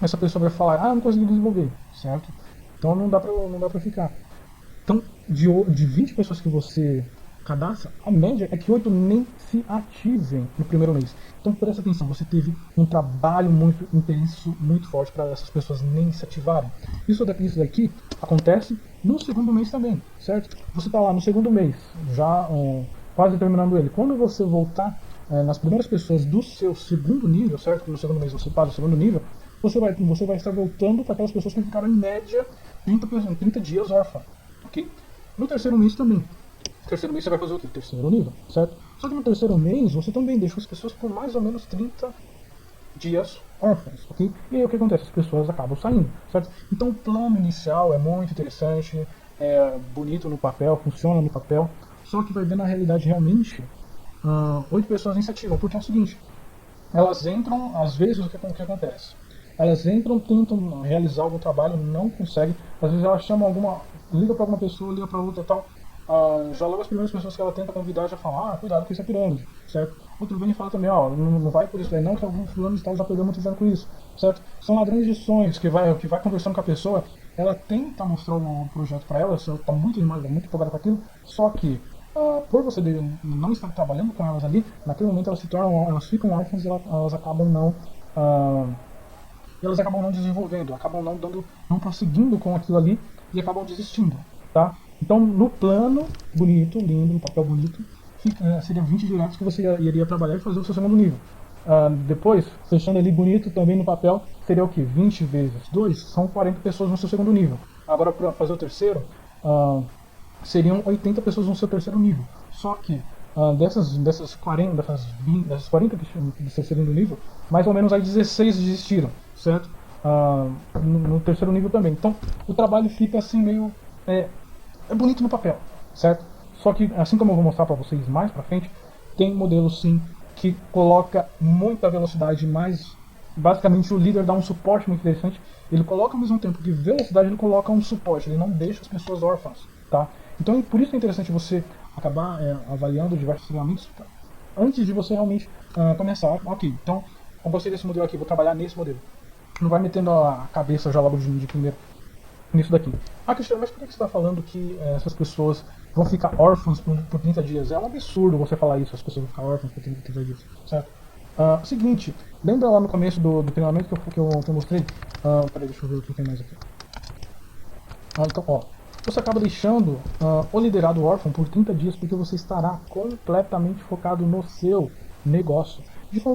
essa pessoa vai falar, não consegui desenvolver, certo? Então não dá pra ficar. Então, de 20 pessoas que você cadastra, a média é que 8 nem se ativem no primeiro mês. Então presta atenção, você teve um trabalho muito intenso, muito forte para essas pessoas nem se ativarem. Isso daqui acontece no segundo mês também, certo? Você está lá no segundo mês, já quase terminando ele. Quando você voltar nas primeiras pessoas do seu segundo nível, certo? No segundo mês você passa o segundo nível, você vai estar voltando para aquelas pessoas que ficaram em média 30 dias órfã, ok? No terceiro mês também. Terceiro mês você vai fazer o quê? Terceiro nível, certo? Só que no terceiro mês você também deixa as pessoas por mais ou menos 30 dias órfãos, ok? E aí o que acontece? As pessoas acabam saindo, certo? Então o plano inicial é muito interessante, é bonito no papel, funciona no papel, só que vai ver na realidade realmente 8 pessoas nem se ativam, porque é o seguinte, elas entram, às vezes o que acontece? Elas entram, tentam realizar algum trabalho, não conseguem, às vezes elas chamam alguma, liga para alguma pessoa, liga para outra e tal, já logo as primeiras pessoas que ela tenta convidar já falam, cuidado que isso é pirâmide, certo? Outro vem e fala também, não vai por isso aí não, que alguns fulanos e tal já perdeu muito dinheiro com isso, certo? São ladrões de sonhos, que vai conversando com a pessoa, ela tenta mostrar um projeto para ela está muito animada, muito empolgada com aquilo, só que por você não estar trabalhando com elas ali, naquele momento elas ficam órfãs e elas acabam não desenvolvendo, acabam não prosseguindo com aquilo ali e acabam desistindo, tá? Então, no plano bonito, lindo, no papel bonito, seria 20 diretos que você iria trabalhar e fazer o seu segundo nível. Depois, fechando ali bonito também no papel, seria o que? 20 vezes 2 são 40 pessoas no seu segundo nível. Agora, para fazer o terceiro, seriam 80 pessoas no seu terceiro nível. Só que dessas 40 do seu segundo nível, mais ou menos aí 16 desistiram, certo? No terceiro nível também. Então o trabalho fica assim meio é bonito no papel, certo? Só que assim como eu vou mostrar para vocês mais para frente, tem modelo sim que coloca muita velocidade, mas basicamente o líder dá um suporte muito interessante. Ele coloca ao mesmo tempo que velocidade, ele coloca um suporte, ele não deixa as pessoas órfãs, tá? Então por isso é interessante você acabar avaliando diversos treinamentos antes de você realmente começar. Ok, então eu gostei desse modelo aqui, vou trabalhar nesse modelo. Não vai metendo a cabeça já logo de primeiro nisso daqui. Cristiano, mas por que você está falando que essas pessoas vão ficar órfãs por 30 dias? É um absurdo você falar isso, as pessoas vão ficar órfãs por 30 dias, certo? Seguinte, lembra lá no começo do treinamento que eu mostrei? Peraí, deixa eu ver o que tem mais aqui. Então, você acaba deixando o liderado órfão por 30 dias porque você estará completamente focado no seu negócio.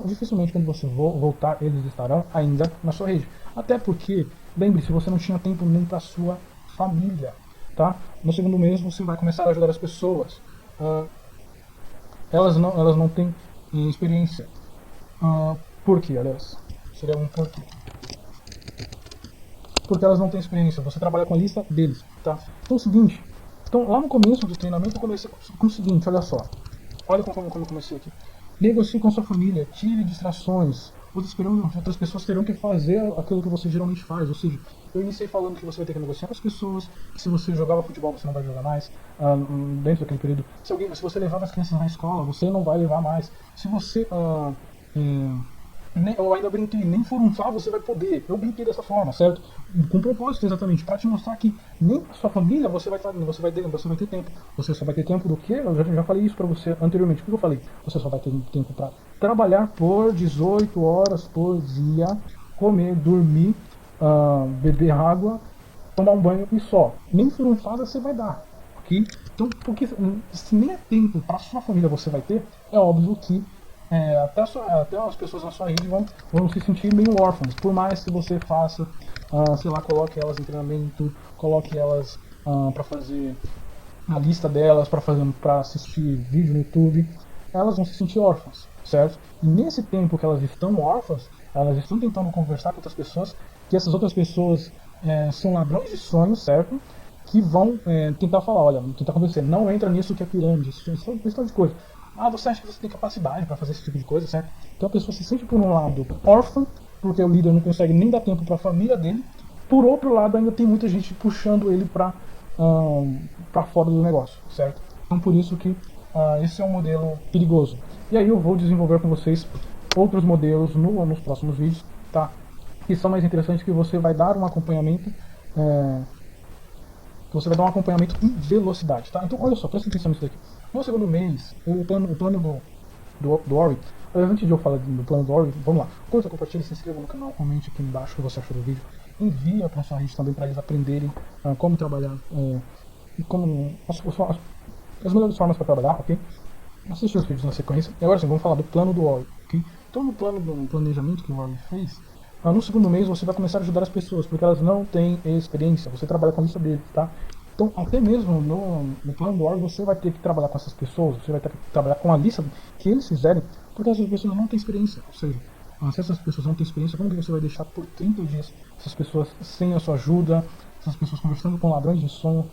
Dificilmente quando você voltar, eles estarão ainda na sua rede. Até porque, lembre-se, você não tinha tempo nem para sua família, tá? No segundo mês você vai começar a ajudar as pessoas. Elas não têm experiência. Por quê, aliás? Seria um porquê. Porque elas não têm experiência. Você trabalha com a lista deles, tá? Então é o seguinte. Então lá no começo do treinamento eu comecei com o seguinte, olha só. Olha como eu comecei aqui. Negocie com a sua família, tire distrações. Outras pessoas terão que fazer aquilo que você geralmente faz. Ou seja, eu iniciei falando que você vai ter que negociar com as pessoas, que se você jogava futebol você não vai jogar mais dentro daquele período. Se você levava as crianças na escola, você não vai levar mais. Se você eu ainda brinquei, nem furunfar você vai poder. Eu brinquei dessa forma, certo? Com propósito, exatamente, para te mostrar que nem a sua família você vai ter tempo. Você só vai ter tempo do quê? Eu já falei isso para você anteriormente. O que eu falei? Você só vai ter tempo para trabalhar por 18 horas por dia, comer, dormir, beber água, tomar um banho e só. Nem furunfada você vai dar, ok? Então, porque se nem é tempo para sua família você vai ter, é óbvio que até as pessoas na sua rede vão se sentir meio órfãs, por mais que você faça, sei lá, coloque elas em treinamento, coloque elas para fazer a lista delas, para assistir vídeo no YouTube, elas vão se sentir órfãs, certo? E nesse tempo que elas estão órfãs, elas estão tentando conversar com outras pessoas, que essas outras pessoas são ladrões de sonhos, certo? Que vão tentar falar, olha, tentar convencer, não entra nisso que é pirâmide, isso é questão de coisa. Você acha que você tem capacidade para fazer esse tipo de coisa, certo? Então a pessoa se sente, por um lado, órfã, porque o líder não consegue nem dar tempo para a família dele. Por outro lado, ainda tem muita gente puxando ele para fora do negócio, certo? Então por isso que esse é um modelo perigoso. E aí eu vou desenvolver com vocês outros modelos nos próximos vídeos, tá? Que são mais interessantes, que você vai dar um acompanhamento em velocidade, tá? Então olha só, presta atenção nisso daqui. No segundo mês, o plano do Ori, antes de eu falar do plano do Ori, vamos lá. Curta, compartilhe, se inscreva no canal, comente aqui embaixo o que você achou do vídeo. Envia para sua rede também para eles aprenderem como trabalhar e como as melhores formas para trabalhar, ok? Assiste os vídeos na sequência. E agora sim, vamos falar do plano do Ori, ok? Então no plano do planejamento que o Ori fez, no segundo mês você vai começar a ajudar as pessoas, porque elas não têm experiência. Você trabalha com a lista deles, tá? Então, até mesmo no plano do org, você vai ter que trabalhar com essas pessoas, você vai ter que trabalhar com a lista que eles fizerem, porque essas pessoas não têm experiência. Ou seja, se essas pessoas não têm experiência, como que você vai deixar por 30 dias essas pessoas sem a sua ajuda, essas pessoas conversando com ladrões de som,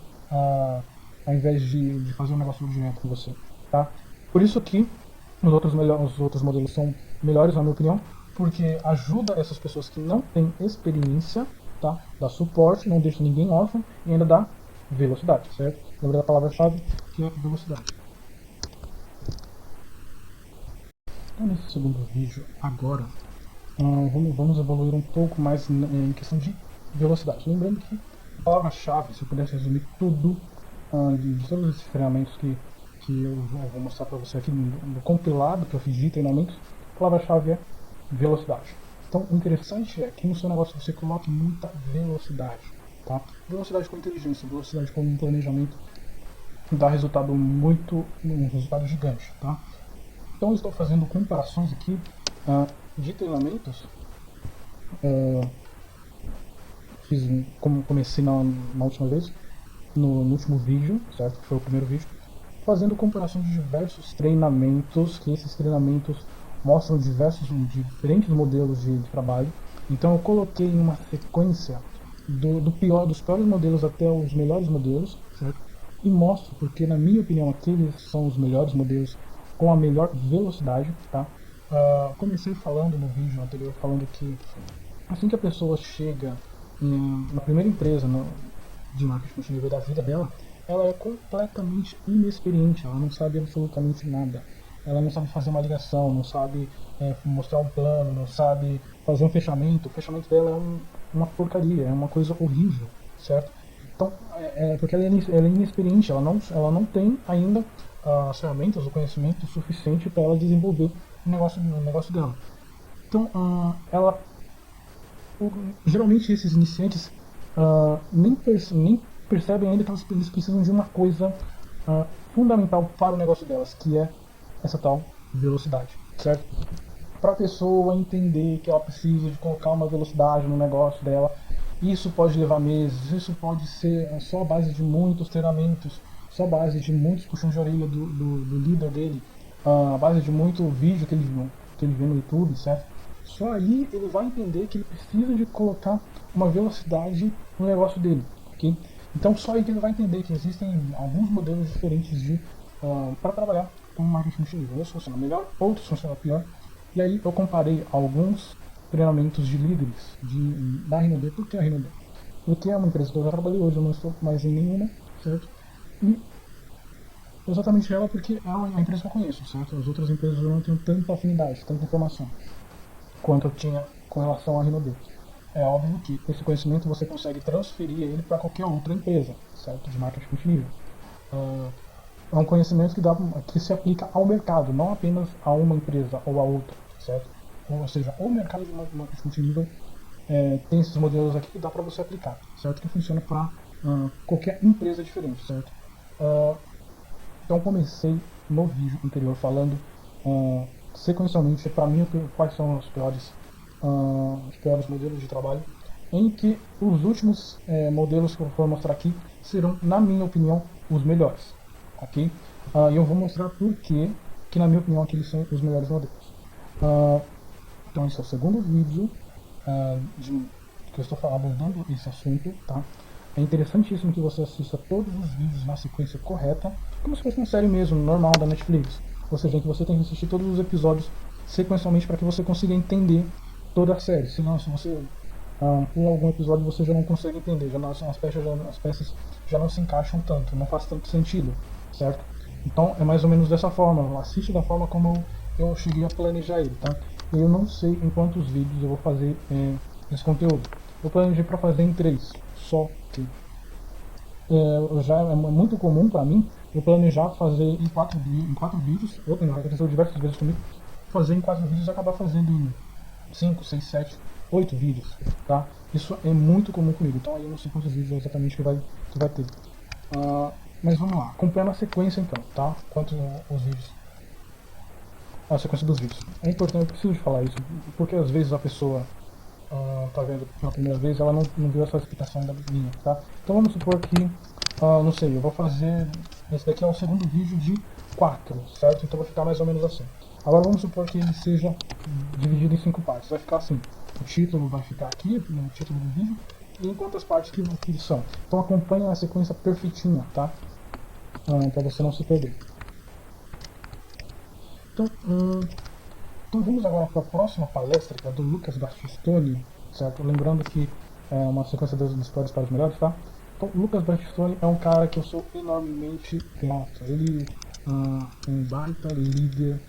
ao invés de fazer um negócio direto com você, tá? Por isso que os outros modelos são melhores, na minha opinião, porque ajuda essas pessoas que não têm experiência, tá? Dá suporte, não deixa ninguém órfão e ainda dá velocidade, certo? Lembra da palavra-chave, que é velocidade. Então, nesse segundo vídeo, agora, vamos evoluir um pouco mais em questão de velocidade. Lembrando que a palavra-chave, se eu pudesse resumir tudo, de todos esses treinamentos que eu vou mostrar para você aqui no compilado que eu fiz de treinamentos, a palavra-chave é velocidade. Então, o interessante é que no seu negócio você coloque muita velocidade, tá? Velocidade com inteligência, velocidade com um planejamento dá resultado um resultado gigante, tá? Então, eu estou fazendo comparações aqui de treinamentos. Como comecei na última vez, no último vídeo, certo? Que foi o primeiro vídeo, fazendo comparação de diversos treinamentos, que esses treinamentos mostram diferentes modelos de trabalho. Então eu coloquei uma sequência dos piores modelos até os melhores modelos, certo? E mostro porque, na minha opinião, aqueles são os melhores modelos com a melhor velocidade, tá? Comecei falando no vídeo anterior, falando que assim que a pessoa chega na primeira empresa de marketing multinível da vida dela, ela é completamente inexperiente, ela não sabe absolutamente nada. Ela não sabe fazer uma ligação, não sabe mostrar um plano, não sabe fazer um fechamento. O fechamento dela é uma porcaria, é uma coisa horrível, certo? Então, porque ela é inexperiente, ela não tem ainda as ferramentas, o conhecimento suficiente para ela desenvolver o negócio dela. Então, geralmente esses iniciantes nem percebem ainda que eles precisam de uma coisa fundamental para o negócio delas, que é essa tal velocidade, certo? Para a pessoa entender que ela precisa de colocar uma velocidade no negócio dela, isso pode levar meses, isso pode ser só a base de muitos treinamentos, só a base de muitos puxões de orelha do líder dele, a base de muito vídeo que ele vê no YouTube, certo? Só aí ele vai entender que ele precisa de colocar uma velocidade no negócio dele, ok? Então só aí que ele vai entender que existem alguns modelos diferentes para trabalhar com marketing multinível. Uns funcionam melhor, outros funcionam pior. E aí eu comparei alguns treinamentos de líderes da Rinode. Por que a Rinode? Porque é uma empresa que eu já trabalhei, hoje eu não estou mais em nenhuma, certo? E exatamente ela porque é a empresa que eu conheço, certo? As outras empresas eu não tenho tanta afinidade, tanta informação quanto eu tinha com relação à Rinode. É óbvio que esse conhecimento você consegue transferir ele para qualquer outra empresa, certo? De marketing multinível. É um conhecimento que se aplica ao mercado, não apenas a uma empresa ou a outra, certo? Ou seja, o mercado de marketing multinível tem esses modelos aqui que dá para você aplicar, certo? Que funciona para qualquer empresa diferente, certo? Então comecei no vídeo anterior falando sequencialmente para mim quais são os piores modelos de trabalho, em que os últimos modelos que eu vou mostrar aqui serão, na minha opinião, os melhores, ok? E eu vou mostrar por que na minha opinião aqueles são os melhores modelos. Então esse é o segundo vídeo que eu estou abordando esse assunto, tá? É interessantíssimo que você assista todos os vídeos na sequência correta, como se fosse uma série mesmo, normal da Netflix. Ou seja, que você tem que assistir todos os episódios sequencialmente para que você consiga entender toda a série. Senão, se você pula algum episódio, você já não consegue entender, as peças já não se encaixam tanto, não faz tanto sentido, certo? Então é mais ou menos dessa forma, assiste da forma como eu cheguei a planejar ele, tá? Eu não sei em quantos vídeos eu vou fazer esse conteúdo. Eu planejei para fazer em 3 só. Já é muito comum para mim eu planejar fazer em 4 vídeos, aconteceu diversas vezes comigo, fazer em 4 vídeos e acabar fazendo em 5, 6, 7, 8 vídeos, tá? Isso é muito comum comigo, então aí eu não sei quantos vídeos exatamente que vai ter. Mas vamos lá, acompanhando a sequência então, tá? Quanto os vídeos. A sequência dos vídeos. É importante, eu preciso de falar isso, porque às vezes a pessoa tá vendo pela primeira vez, ela não viu essa explicação da minha, tá? Então vamos supor que Não sei, eu vou fazer. Esse daqui é o segundo vídeo de 4, certo? Então vai ficar mais ou menos assim. Agora vamos supor que ele seja dividido em 5 partes. Vai ficar assim: o título vai ficar aqui, no título do vídeo, e em quantas partes que são. Então acompanha a sequência perfeitinha, tá? Para você não se perder. Então vamos agora para a próxima palestra, que é do Lucas Battistoni, certo? Lembrando que é uma sequência dos piores para os melhores, tá? Então, o Lucas Battistoni é um cara que eu sou enormemente grato. Ele é um baita líder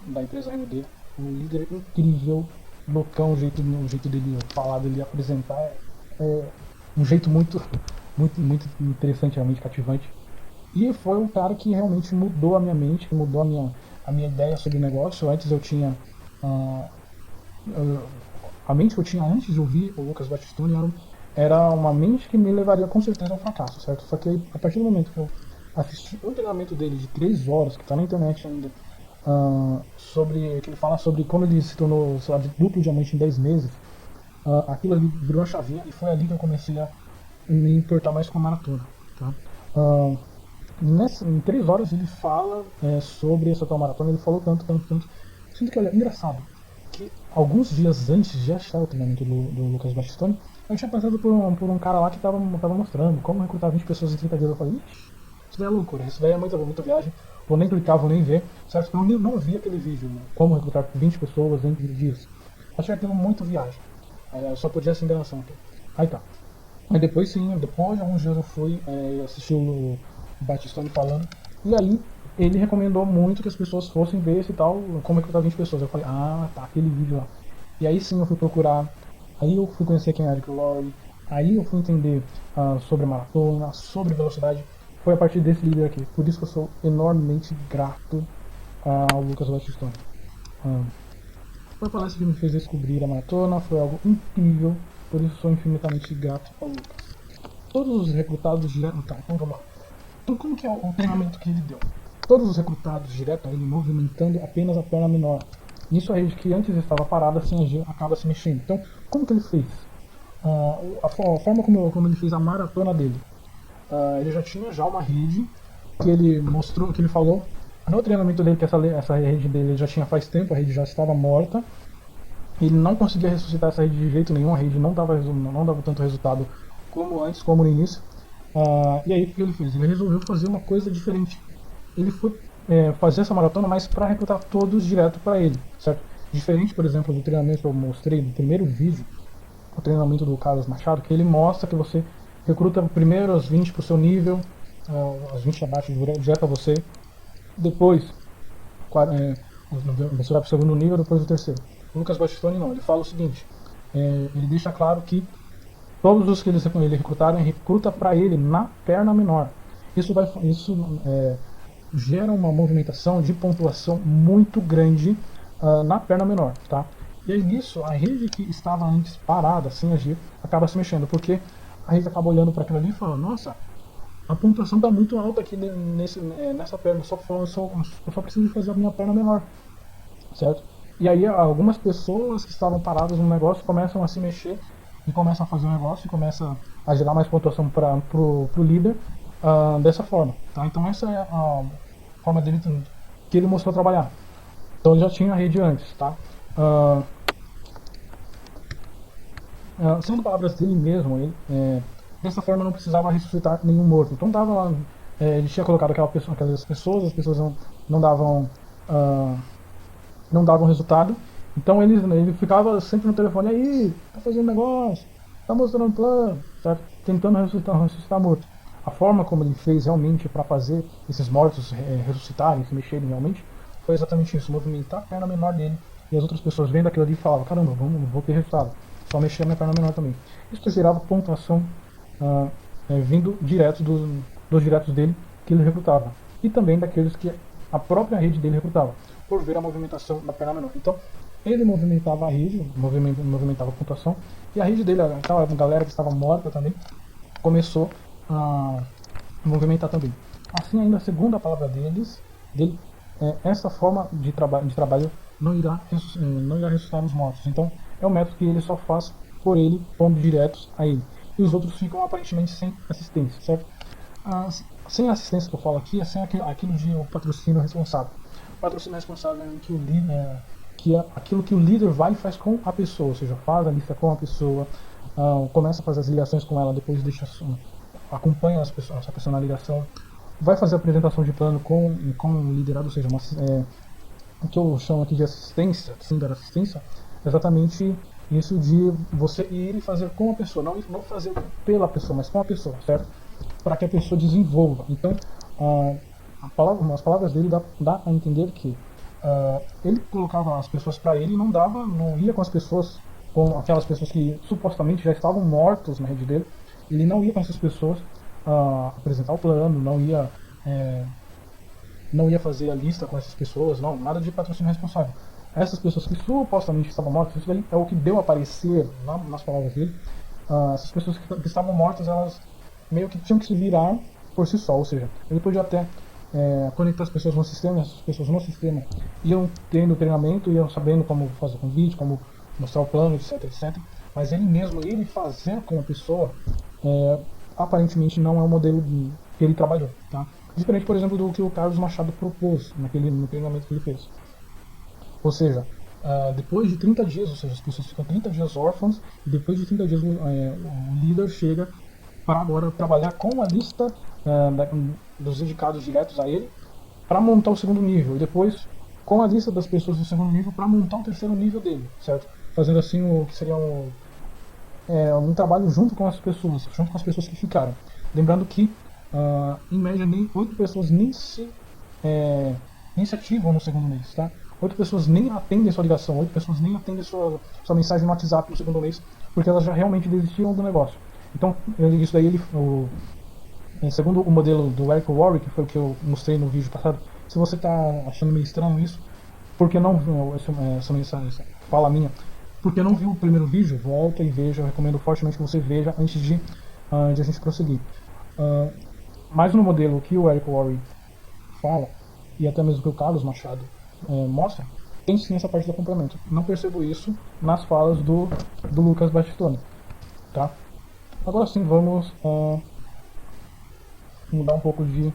da empresa MD, um líder incrível, loucão, o jeito dele falar, dele apresentar, é um jeito muito interessante, realmente cativante. E foi um cara que realmente mudou a minha mente, mudou a minha ideia sobre o negócio. Antes eu tinha ah, a mente que eu tinha antes de ouvir o Lucas Battistoni era uma mente que me levaria com certeza ao fracasso, certo? Só que a partir do momento que eu assisti um treinamento dele de 3 horas, que está na internet ainda, que ele fala sobre como ele se tornou, sei lá, duplo diamante em 10 meses, aquilo ali virou a chavinha e foi ali que eu comecei a me importar mais com a maratona, tá? Em 3 horas ele fala sobre essa tal maratona, ele falou tanto. Sendo que, olha, engraçado, que alguns dias antes de achar o treinamento do Lucas Battistoni, eu tinha passado por um cara lá que tava mostrando como recrutar 20 pessoas em 30 dias. Eu falei, ixi, isso daí é loucura, isso daí é muita viagem, vou nem clicar, vou nem ver, certo? Eu não vi aquele vídeo, né? Como recrutar 20 pessoas em 30 dias. Achei aquilo muito viagem, só podia ser enganação aqui. Aí tá. Aí depois de alguns dias eu fui assistir o Battistoni falando, e aí ele recomendou muito que as pessoas fossem ver esse tal, como recrutar 20 pessoas. Eu falei, tá, aquele vídeo lá. E aí sim eu fui procurar, aí eu fui conhecer quem era Rick Lowry, aí eu fui entender sobre maratona, sobre velocidade. Foi a partir desse líder aqui. Por isso que eu sou enormemente grato ao Lucas Battistoni. Foi a palestra que me fez descobrir a maratona, foi algo incrível, por isso sou infinitamente grato ao Lucas. Todos os recrutados direto. Tá, então vamos lá. Então como que é o treinamento que ele deu? Todos os recrutados direto a ele movimentando apenas a perna menor. Nisso a rede que antes estava parada assim agir, acaba se mexendo. Então, como que ele fez? A forma como ele fez a maratona dele. Ele já tinha uma rede que ele mostrou, que ele falou no treinamento dele, que essa rede dele já tinha faz tempo, a rede já estava morta. Ele não conseguia ressuscitar essa rede de jeito nenhum, a rede não dava tanto resultado como antes, como no início. E aí o que ele fez? Ele resolveu fazer uma coisa diferente. Ele foi fazer essa maratona, mas para recrutar todos direto para ele, certo? Diferente, por exemplo, do treinamento que eu mostrei no primeiro vídeo, o treinamento do Carlos Machado, que ele mostra que você recruta primeiro as 20 para o seu nível, as 20 abaixo direto a você, depois você vai para o segundo nível, depois o terceiro. O Lucas Battistoni não, ele fala o seguinte, ele deixa claro que todos os que ele recrutaram, recruta para ele na perna menor. Isso gera uma movimentação de pontuação muito grande na perna menor, tá? E aí nisso, a rede que estava antes parada, sem agir, acaba se mexendo, porque a rede acaba olhando para aquilo ali e fala, nossa, a pontuação está muito alta aqui nessa perna, eu só preciso de fazer a minha perna menor, certo? E aí algumas pessoas que estavam paradas no negócio começam a se mexer e começam a fazer um negócio e começa a gerar mais pontuação pro líder dessa forma, tá? Então essa é a forma dele que ele mostrou trabalhar. Então ele já tinha a rede antes, tá? Sendo palavras dele mesmo, dessa forma não precisava ressuscitar nenhum morto. Então dava lá, ele tinha colocado aquelas pessoas, as pessoas não davam resultado. Então ele ficava sempre no telefone, aí, tá fazendo negócio, tá mostrando um plano, tá tentando ressuscitar morto. A forma como ele fez realmente para fazer esses mortos ressuscitarem, se mexerem realmente, foi exatamente isso, movimentar a perna menor dele. E as outras pessoas vendo aquilo ali e falavam, caramba, vou ter resultado. Só mexer a minha perna menor também. Isso gerava pontuação vindo direto dos diretos dele que ele recrutava. E também daqueles que a própria rede dele recrutava, por ver a movimentação da perna menor. Então, ele movimentava a rede, movimentava a pontuação, e a rede dele, aquela galera que estava morta também, começou a movimentar também. Assim, ainda segundo a palavra dele, essa forma de trabalho não irá ressuscitar os mortos. Então, é um método que ele só faz por ele, pondo diretos a ele. e os outros ficam aparentemente sem assistência, certo? Sem a assistência que eu falo aqui, é sem aquilo de o patrocínio responsável. O patrocínio responsável é que o líder, que é aquilo que o líder vai e faz com a pessoa, ou seja, faz a lista com a pessoa, começa a fazer as ligações com ela, depois deixa acompanha essa pessoa na ligação, vai fazer a apresentação de plano com o liderado, ou seja, o que eu chamo aqui de assistência, sim, dar assistência, é exatamente isso de você ir e fazer com a pessoa, não fazer pela pessoa, mas com a pessoa, certo? Para que a pessoa desenvolva. Então, as palavras dele dá a entender que ele colocava as pessoas para ele e não ia com as pessoas, com aquelas pessoas que supostamente já estavam mortas na rede dele. Ele não ia com essas pessoas apresentar o plano, não ia fazer a lista com essas pessoas, não, nada de patrocínio responsável. Essas pessoas que supostamente estavam mortas, isso daí é o que deu a aparecer nas palavras dele. Essas pessoas que estavam mortas, elas meio que tinham que se virar por si só, ou seja, ele podia até conectar as pessoas no sistema, as pessoas no sistema iam tendo treinamento, iam sabendo como fazer convite, como mostrar o plano, etc, etc. Mas ele fazer com a pessoa, aparentemente não é o modelo que ele trabalhou, tá? Diferente, por exemplo, do que o Carlos Machado propôs no treinamento que ele fez. Ou seja, depois de 30 dias, ou seja, as pessoas ficam 30 dias órfãos, e depois de 30 dias o líder chega para agora trabalhar com a lista dos dedicados diretos a ele para montar o segundo nível, e depois com a lista das pessoas do segundo nível para montar o terceiro nível dele, certo? Fazendo assim o que seria um trabalho junto com as pessoas que ficaram. Lembrando que, em média, nem 8 pessoas nem se ativam no segundo mês, tá? 8 pessoas nem atendem sua ligação, 8 pessoas nem atendem sua mensagem no WhatsApp no segundo mês, porque elas já realmente desistiram do negócio. Então, isso daí, segundo o modelo do Eric Worre, que foi o que eu mostrei no vídeo passado, se você está achando meio estranho isso, porque não essa fala minha, porque não viu o primeiro vídeo, volta e veja, eu recomendo fortemente que você veja antes de a gente prosseguir. Mas no modelo que o Eric Worre fala, e até mesmo que o Carlos Machado mostra, tem sim essa parte do complemento. Não percebo isso nas falas do Lucas Battistoni, tá? Agora sim, vamos mudar um pouco de...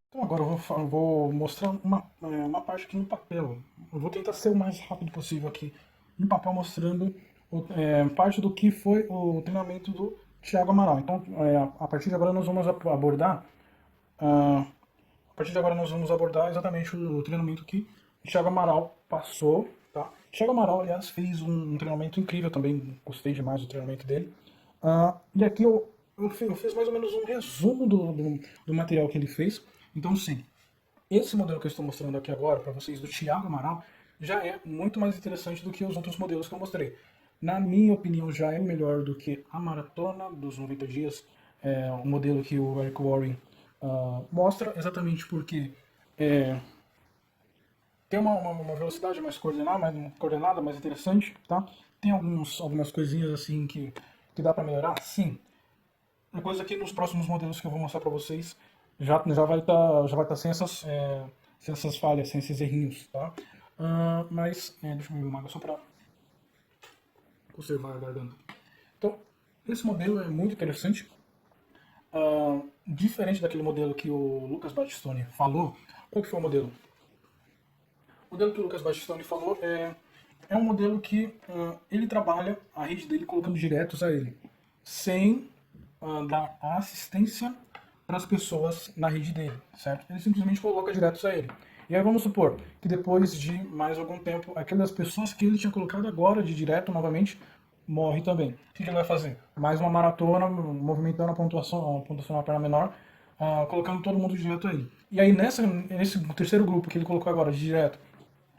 Então agora eu vou mostrar uma parte aqui no papel. Eu vou tentar ser o mais rápido possível aqui no papel, mostrando parte do que foi o treinamento do Thiago Amaral. Então, a partir de agora nós vamos abordar exatamente o treinamento que o Thiago Amaral passou, tá? O Thiago Amaral, aliás, fez um treinamento incrível também, gostei demais do treinamento dele. E aqui eu fiz mais ou menos um resumo do material que ele fez. Então, sim, esse modelo que eu estou mostrando aqui agora para vocês do Thiago Amaral já é muito mais interessante do que os outros modelos que eu mostrei. Na minha opinião, já é melhor do que a maratona dos 90 dias, o modelo que o Eric Worre mostra, exatamente porque tem uma velocidade mais coordenada, mais interessante, tá? Tem algumas coisinhas assim que dá para melhorar, sim. Uma coisa que nos próximos modelos que eu vou mostrar para vocês já vai estar sem essas falhas, sem esses errinhos, tá? Mas deixa eu beber uma água só para conservar a garganta. Então, esse modelo é muito interessante. Diferente daquele modelo que o Lucas Battistoni falou, qual que foi o modelo? O modelo que o Lucas Battistoni falou é um modelo que ele trabalha a rede dele colocando diretos a ele, sem dar assistência para as pessoas na rede dele, certo? Ele simplesmente coloca diretos a ele. E aí vamos supor que depois de mais algum tempo, aquelas pessoas que ele tinha colocado agora de direto novamente, morre também. O que ele vai fazer? Mais uma maratona, movimentando a pontuação na perna menor, colocando todo mundo direto a ele. E aí nesse terceiro grupo que ele colocou agora de direto,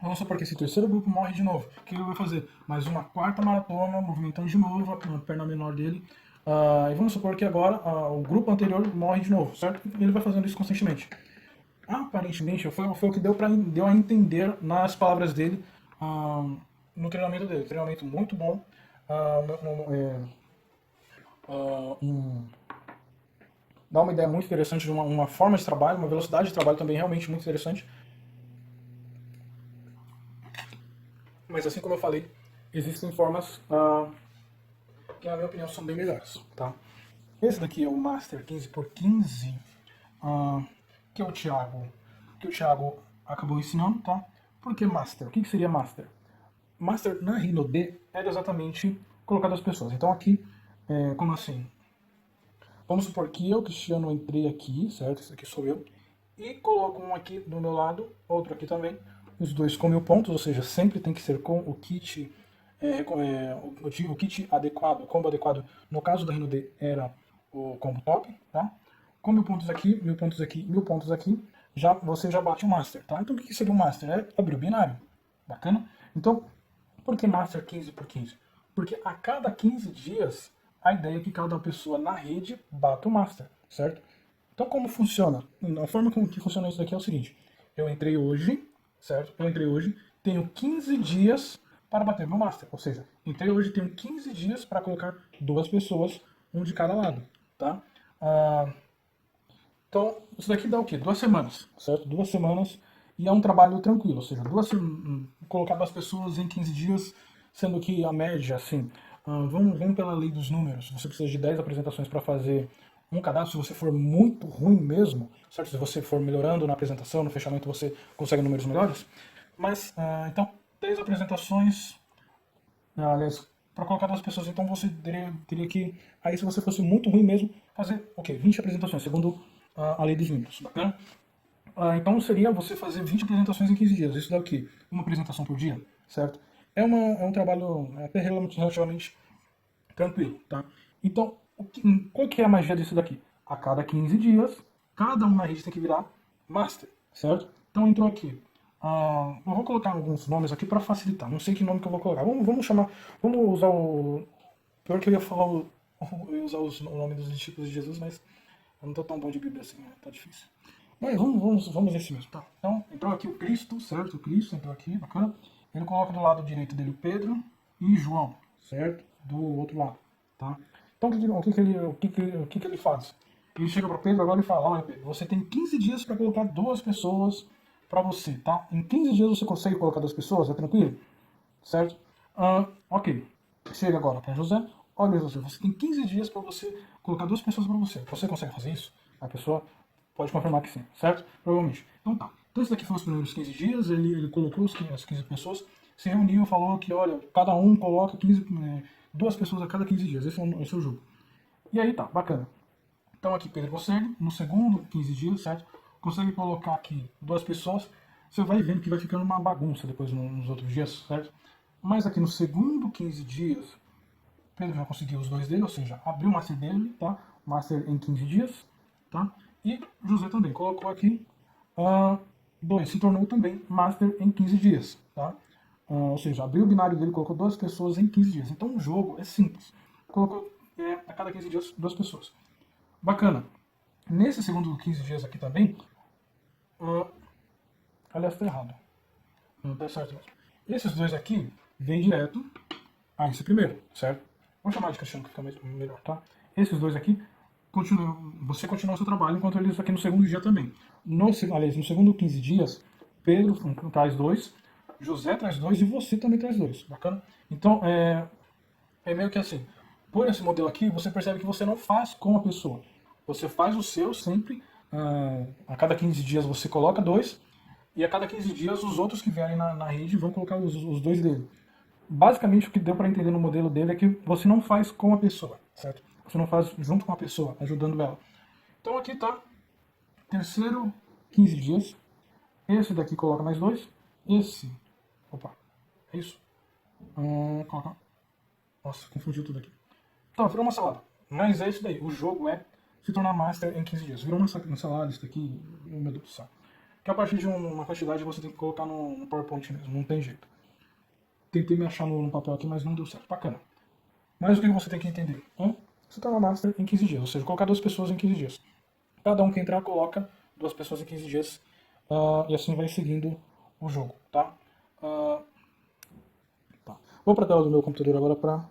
vamos supor que esse terceiro grupo morre de novo. O que ele vai fazer? Mais uma quarta maratona, movimentando de novo a perna menor dele. E vamos supor que agora o grupo anterior morre de novo, certo? Ele vai fazendo isso constantemente. Aparentemente, foi o que deu a entender nas palavras dele no treinamento dele. Treinamento muito bom. Dá uma ideia muito interessante de uma forma de trabalho, uma velocidade de trabalho também realmente muito interessante. Mas assim como eu falei, existem formas que na minha opinião são bem melhores, tá? Esse daqui é o Master 15x15, que o Thiago acabou ensinando, tá? Por que Master? O que seria Master? Master na RhinoD era exatamente colocar as pessoas. Então aqui, como assim? Vamos supor que eu, Cristiano, entrei aqui, certo? Esse aqui sou eu. E coloco um aqui do meu lado, outro aqui também. Os dois com 1000 pontos, ou seja, sempre tem que ser com o kit, o kit adequado, o combo adequado. No caso da RhinoD era o combo top, tá? Com 1000 pontos aqui, 1000 pontos aqui, 1000 pontos aqui, você já bate o Master, tá? Então o que seria o Master? É abrir o binário. Bacana? Então, por que Master 15x15? Porque a cada 15 dias, a ideia é que cada pessoa na rede bata o Master, certo? Então como funciona? A forma como que funciona isso daqui é o seguinte. Eu entrei hoje, certo? Eu entrei hoje, tenho 15 dias para bater meu Master. Ou seja, entrei hoje, tenho 15 dias para colocar 2 pessoas, um de cada lado, tá? Então, isso daqui dá o quê? 2 semanas, certo? 2 semanas e é um trabalho tranquilo, ou seja, colocar 2 pessoas em 15 dias, sendo que a média, assim, vamos pela lei dos números, você precisa de 10 apresentações para fazer um cadastro, se você for muito ruim mesmo, certo? Se você for melhorando na apresentação, no fechamento você consegue números melhores, mas, então, 10 apresentações, aliás, para colocar 2 pessoas, então você teria que, aí se você fosse muito ruim mesmo, fazer, 20 apresentações, segundo a lei dos números, bacana? Então seria você fazer 20 apresentações em 15 dias. Isso dá o quê? Uma apresentação por dia, certo? É um trabalho até relativamente tranquilo, tá? Então, qual que é a magia disso daqui? A cada 15 dias, cada um na rede tem que virar Master, certo? Então entrou aqui. Eu vou colocar alguns nomes aqui para facilitar. Não sei que nome que eu vou colocar. Vamos chamar. Vamos usar o. Pior que eu ia falar eu ia usar o nome dos discípulos de Jesus, mas eu não tô tão bom de Bíblia assim, né? Tá difícil. Mas vamos nesse mesmo, tá? Então, entrou aqui o Cristo, certo? O Cristo entrou aqui, bacana. Ele coloca do lado direito dele o Pedro e João, certo? Do outro lado, tá? Então, o que ele faz? Ele chega para Pedro agora e fala, olha Pedro, você tem 15 dias para colocar 2 pessoas para você, tá? Em 15 dias você consegue colocar 2 pessoas, é tranquilo? Certo? Ok. Chega agora para José. Olha, José, você tem 15 dias para você colocar 2 pessoas para você. Você consegue fazer isso? A pessoa pode confirmar que sim, certo? Provavelmente. Então tá. Então esse daqui foi os primeiros 15 dias, ele colocou as 15 pessoas, se reuniu e falou que, olha, cada um coloca 2 pessoas a cada 15 dias. Esse é o jogo. E aí tá, bacana. Então aqui Pedro consegue, no segundo 15 dias, certo? Consegue colocar aqui 2 pessoas. Você vai vendo que vai ficando uma bagunça depois nos outros dias, certo? Mas aqui no segundo 15 dias, Pedro já conseguiu os 2 dele, ou seja, abriu o Master dele, tá? Master em 15 dias, tá? E José também colocou aqui 2, se tornou também Master em 15 dias, tá? Ou seja, abriu o binário dele, colocou 2 pessoas em 15 dias. Então o jogo é simples. Colocou a cada 15 dias 2 pessoas. Bacana. Nesse segundo 15 dias aqui também, aliás, está errado. Não tá certo mesmo. Esses 2 aqui vêm direto a esse primeiro, certo? Vamos chamar de Cristiano que fica melhor, tá? Esses 2 aqui, você continua o seu trabalho enquanto eles aqui no segundo dia também. Aliás, no segundo 15 dias, Pedro traz 2, José traz 2 e você também traz 2. Bacana? Então, é meio que assim. Por esse modelo aqui, você percebe que você não faz com a pessoa. Você faz o seu sempre. A cada 15 dias você coloca 2. E a cada 15 dias os outros que vierem na rede vão colocar os 2 dele. Basicamente o que deu para entender no modelo dele é que você não faz com a pessoa, certo? Você não faz junto com a pessoa, ajudando ela. Então aqui tá, terceiro 15 dias. Esse daqui coloca mais 2. Esse, opa, é isso? Coloca. Nossa, confundiu tudo aqui. Então, virou uma salada. Mas é isso daí. O jogo é se tornar Master em 15 dias. Virou uma salada isso daqui. Meu Deus do céu. Que a partir de uma quantidade você tem que colocar no PowerPoint mesmo. Não tem jeito. Tentei me achar no papel aqui, mas não deu certo. Bacana. Mas o que você tem que entender? Se tornar Master em 15 dias. Ou seja, colocar 2 pessoas em 15 dias. Cada um que entrar coloca 2 pessoas em 15 dias. E assim vai seguindo o jogo, tá? Tá. Vou para a tela do meu computador agora para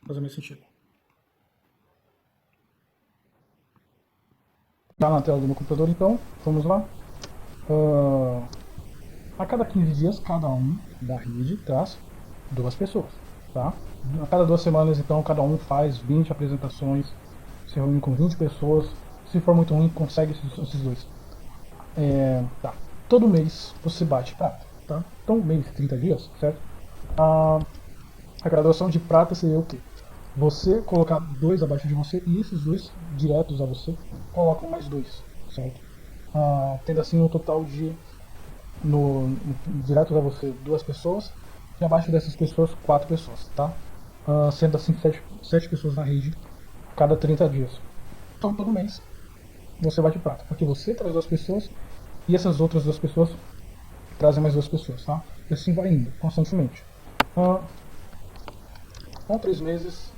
fazer mais sentido. Tá na tela do meu computador, então, vamos lá. A cada 15 dias, cada um da rede traz 2 pessoas, tá? A cada 2 semanas, então, cada um faz 20 apresentações, se reúne com 20 pessoas. Se for muito ruim, consegue esses dois. Tá. Todo mês você bate prata, tá? Então, um mês, 30 dias, certo? A graduação de prata seria o quê? Você colocar dois abaixo de você e esses dois diretos a você colocam mais dois, certo? Tendo assim um total de diretos a você 2 pessoas e abaixo dessas pessoas 4 pessoas, tá? Sendo assim 7 pessoas na rede cada 30 dias. Então todo mês você bate prata, porque você traz 2 pessoas e essas outras 2 pessoas trazem mais 2 pessoas, tá? E assim vai indo constantemente. Com 3 meses,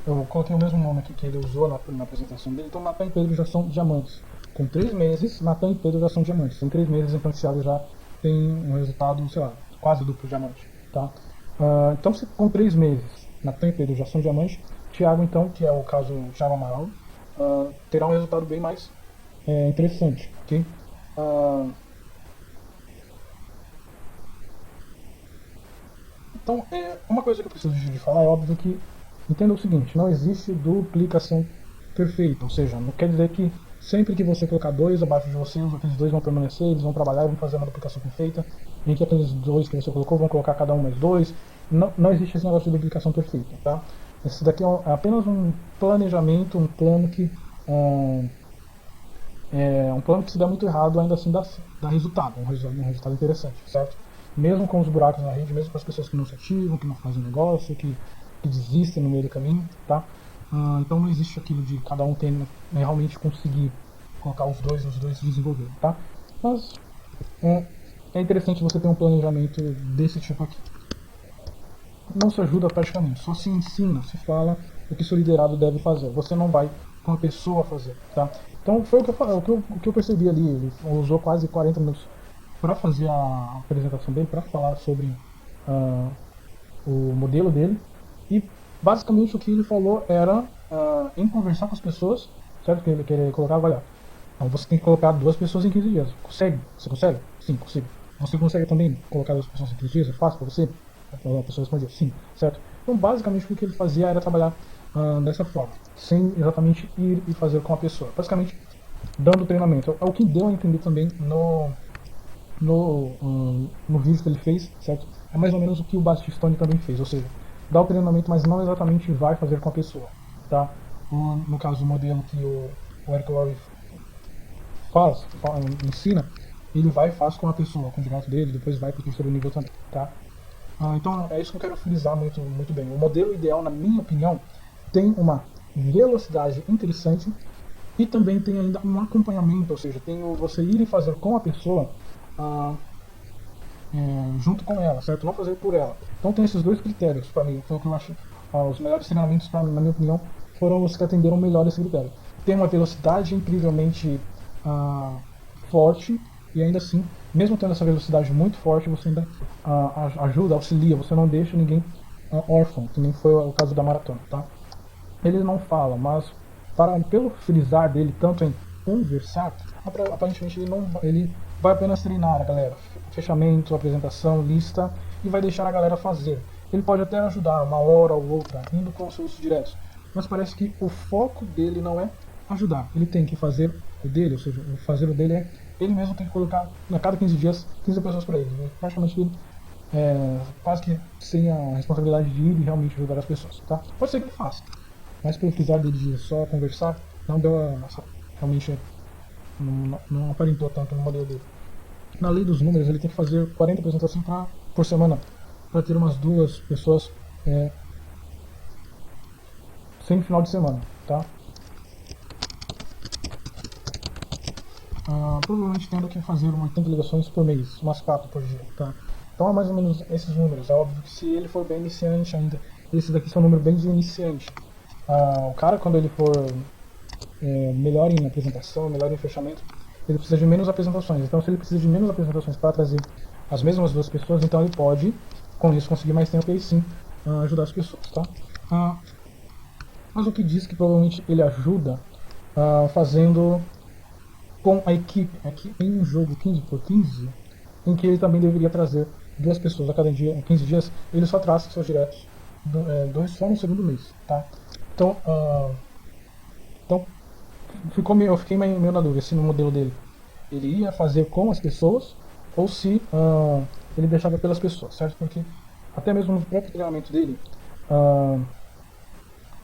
eu coloquei o mesmo nome aqui que ele usou na apresentação dele, então Natan e Pedro já são diamantes. Com 3 meses, Natan e Pedro já são diamantes. Em 3 meses, então, o Thiago já tem um resultado, sei lá, quase duplo diamante, tá? Então, se com 3 meses, Natan e Pedro já são diamantes, Thiago, então, que é o caso Thiago Amaral, terá um resultado bem mais interessante, ok? Então, uma coisa que eu preciso de falar é óbvio que entenda o seguinte: não existe duplicação perfeita, ou seja, não quer dizer que sempre que você colocar dois abaixo de você, os outros dois vão permanecer, eles vão trabalhar e vão fazer uma duplicação perfeita, em que aqueles dois que você colocou vão colocar cada um mais dois. Não existe esse negócio de duplicação perfeita, tá? Esse daqui é apenas um planejamento, um plano que um plano que se der muito errado ainda assim dá resultado, um resultado interessante, certo? Mesmo com os buracos na rede, mesmo com as pessoas que não se ativam, que não fazem negócio, que desistem no meio do caminho, tá? Então não existe aquilo de cada um ter realmente conseguir colocar os dois se desenvolver, tá? Mas é interessante você ter um planejamento desse tipo aqui. Não se ajuda praticamente, só se ensina, se fala o que seu liderado deve fazer. Você não vai com a pessoa fazer, tá? Então foi o que eu percebi ali. Ele usou quase 40 minutos para fazer a apresentação dele, para falar sobre o modelo dele. E basicamente o que ele falou era em conversar com as pessoas, certo? Que ele colocava, olha, então você tem que colocar 2 pessoas em 15 dias. Consegue? Você consegue? Sim, consigo. Você consegue também colocar 2 pessoas em 15 dias? É fácil para você? A pessoa respondia sim, certo? Então basicamente o que ele fazia era trabalhar dessa forma, sem exatamente ir e fazer com a pessoa. Basicamente dando treinamento. É o que deu a entender também no vídeo que ele fez, certo? É mais ou menos o que o Bastistone também fez, ou seja, dá o treinamento, mas não exatamente vai fazer com a pessoa, tá? No caso, o modelo que o Eric Lorre ensina, ele vai e faz com a pessoa, com o direto dele, depois vai para o terceiro nível também, tá? Então é isso que eu quero frisar muito, muito bem. O modelo ideal, na minha opinião, tem uma velocidade interessante e também tem ainda um acompanhamento, ou seja, tem você ir e fazer com a pessoa junto com ela, certo? Não fazer por ela. Então tem esses dois critérios para mim, foi o que eu acho. Os melhores treinamentos, na minha opinião, foram os que atenderam melhor esse critério. Tem uma velocidade incrivelmente forte e ainda assim, mesmo tendo essa velocidade muito forte, você ainda ajuda, auxilia, você não deixa ninguém órfão, que nem foi o caso da maratona, tá? Ele não fala, mas pelo frisar dele tanto em conversar, aparentemente ele vai apenas treinar a galera, fechamento, apresentação, lista, e vai deixar a galera fazer. Ele pode até ajudar uma hora ou outra, indo com os seus diretos, mas parece que o foco dele não é ajudar, ele tem que fazer o dele, ou seja, o fazer o dele ele mesmo tem que colocar a cada 15 dias 15 pessoas para ele, né? Praticamente ele quase que sem a responsabilidade de ir e realmente ajudar as pessoas, tá? Pode ser que ele faça, mas pelo frisar dele de só conversar, não deu realmente não aparentou tanto no modelo dele. Na lei dos números, ele tem que fazer 40 apresentações por semana para ter umas 2 pessoas sem final de semana, tá? Provavelmente tendo que fazer 80 ligações por mês, umas 4 por dia, tá? Então é mais ou menos esses números. É óbvio que se ele for bem iniciante ainda, esse daqui são um número bem de iniciante. O cara, quando ele for melhor em apresentação, melhor em fechamento, ele precisa de menos apresentações. Então, se ele precisa de menos apresentações para trazer as mesmas 2 pessoas, então ele pode, com isso, conseguir mais tempo e aí sim ajudar as pessoas, tá? Mas o que diz que provavelmente ele ajuda fazendo com a equipe aqui em um jogo 15 por 15, em que ele também deveria trazer duas pessoas a cada dia, 15 dias, ele só traz seus diretos, dois só no segundo mês, tá? Então, então eu fiquei meio na dúvida se no modelo dele ele ia fazer com as pessoas ou se ele deixava pelas pessoas, certo? Porque até mesmo no próprio treinamento dele, uh,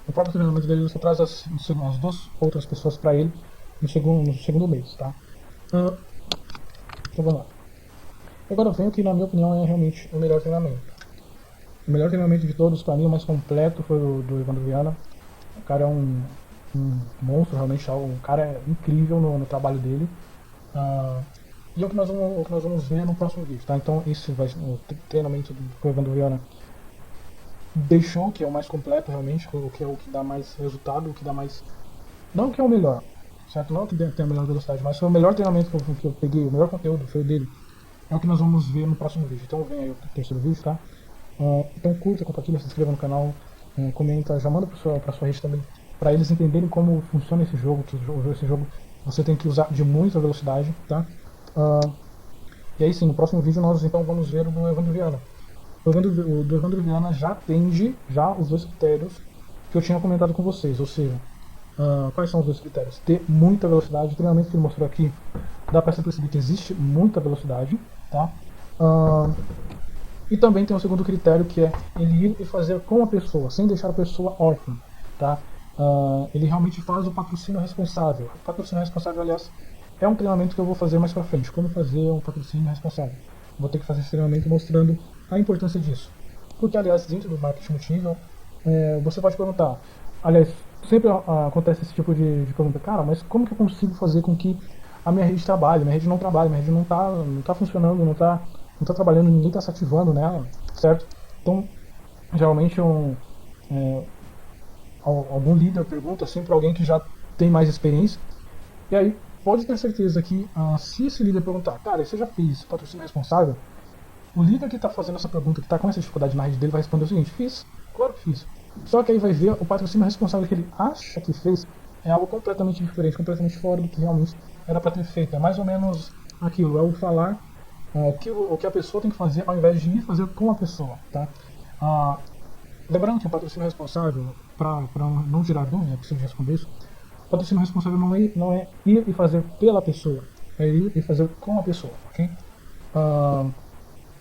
no próprio treinamento dele ele só traz as duas outras pessoas para ele no segundo mês, tá? Uh, então vamos lá. Agora eu venho que na minha opinião é realmente o melhor treinamento. O melhor treinamento de todos, para mim, o mais completo foi o do Evandro Viana. O cara é um monstro, realmente. O cara é incrível no trabalho dele. E é o que nós vamos ver no próximo vídeo, tá? Então, esse vai ser o treinamento do Evandro Viana. Deixou, que é o mais completo, realmente. O que é o que dá mais resultado, o que dá mais... Não que é o melhor, certo? Não que tem a melhor velocidade, mas foi o melhor treinamento que eu peguei, o melhor conteúdo foi o dele. É o que nós vamos ver no próximo vídeo. Então vem aí o terceiro vídeo, tá? Então curta, compartilha, se inscreva no canal, comenta, já manda pra sua rede também, para eles entenderem como funciona esse jogo, que esse jogo você tem que usar de muita velocidade, tá? E aí sim, no próximo vídeo nós então vamos ver o do Evandro Viana. O do Evandro Viana já atende os dois critérios que eu tinha comentado com vocês, ou seja, quais são os dois critérios? Ter muita velocidade, o treinamento que ele mostrou aqui, dá para perceber que existe muita velocidade, tá? E também tem um segundo critério que é ele ir e fazer com a pessoa, sem deixar a pessoa órfã, tá? Ele realmente faz o patrocínio responsável. O patrocínio responsável, aliás, é um treinamento que eu vou fazer mais pra frente. Como fazer um patrocínio responsável? Vou ter que fazer esse treinamento mostrando a importância disso. Porque, aliás, dentro do marketing multinível, você pode perguntar, aliás, sempre acontece esse tipo de pergunta, cara, mas como que eu consigo fazer com que a minha rede trabalhe? Minha rede não trabalha, minha rede não tá funcionando, não tá trabalhando, ninguém tá se ativando nela, certo? Então, geralmente algum líder pergunta sempre alguém que já tem mais experiência, e aí pode ter certeza que se esse líder perguntar, cara, você já fez patrocínio responsável? O líder que está fazendo essa pergunta, que está com essa dificuldade na rede dele, vai responder o seguinte: fiz, claro que fiz. Só que aí vai ver o patrocínio responsável que ele acha que fez é algo completamente diferente, completamente fora do que realmente era para ter feito. É mais ou menos aquilo, é o falar o que a pessoa tem que fazer ao invés de ir fazer com a pessoa, tá? Lembrando que o patrocínio responsável, para não gerar dúvida, é preciso responder isso, o patrocínio responsável não é ir e fazer pela pessoa, é ir e fazer com a pessoa, ok?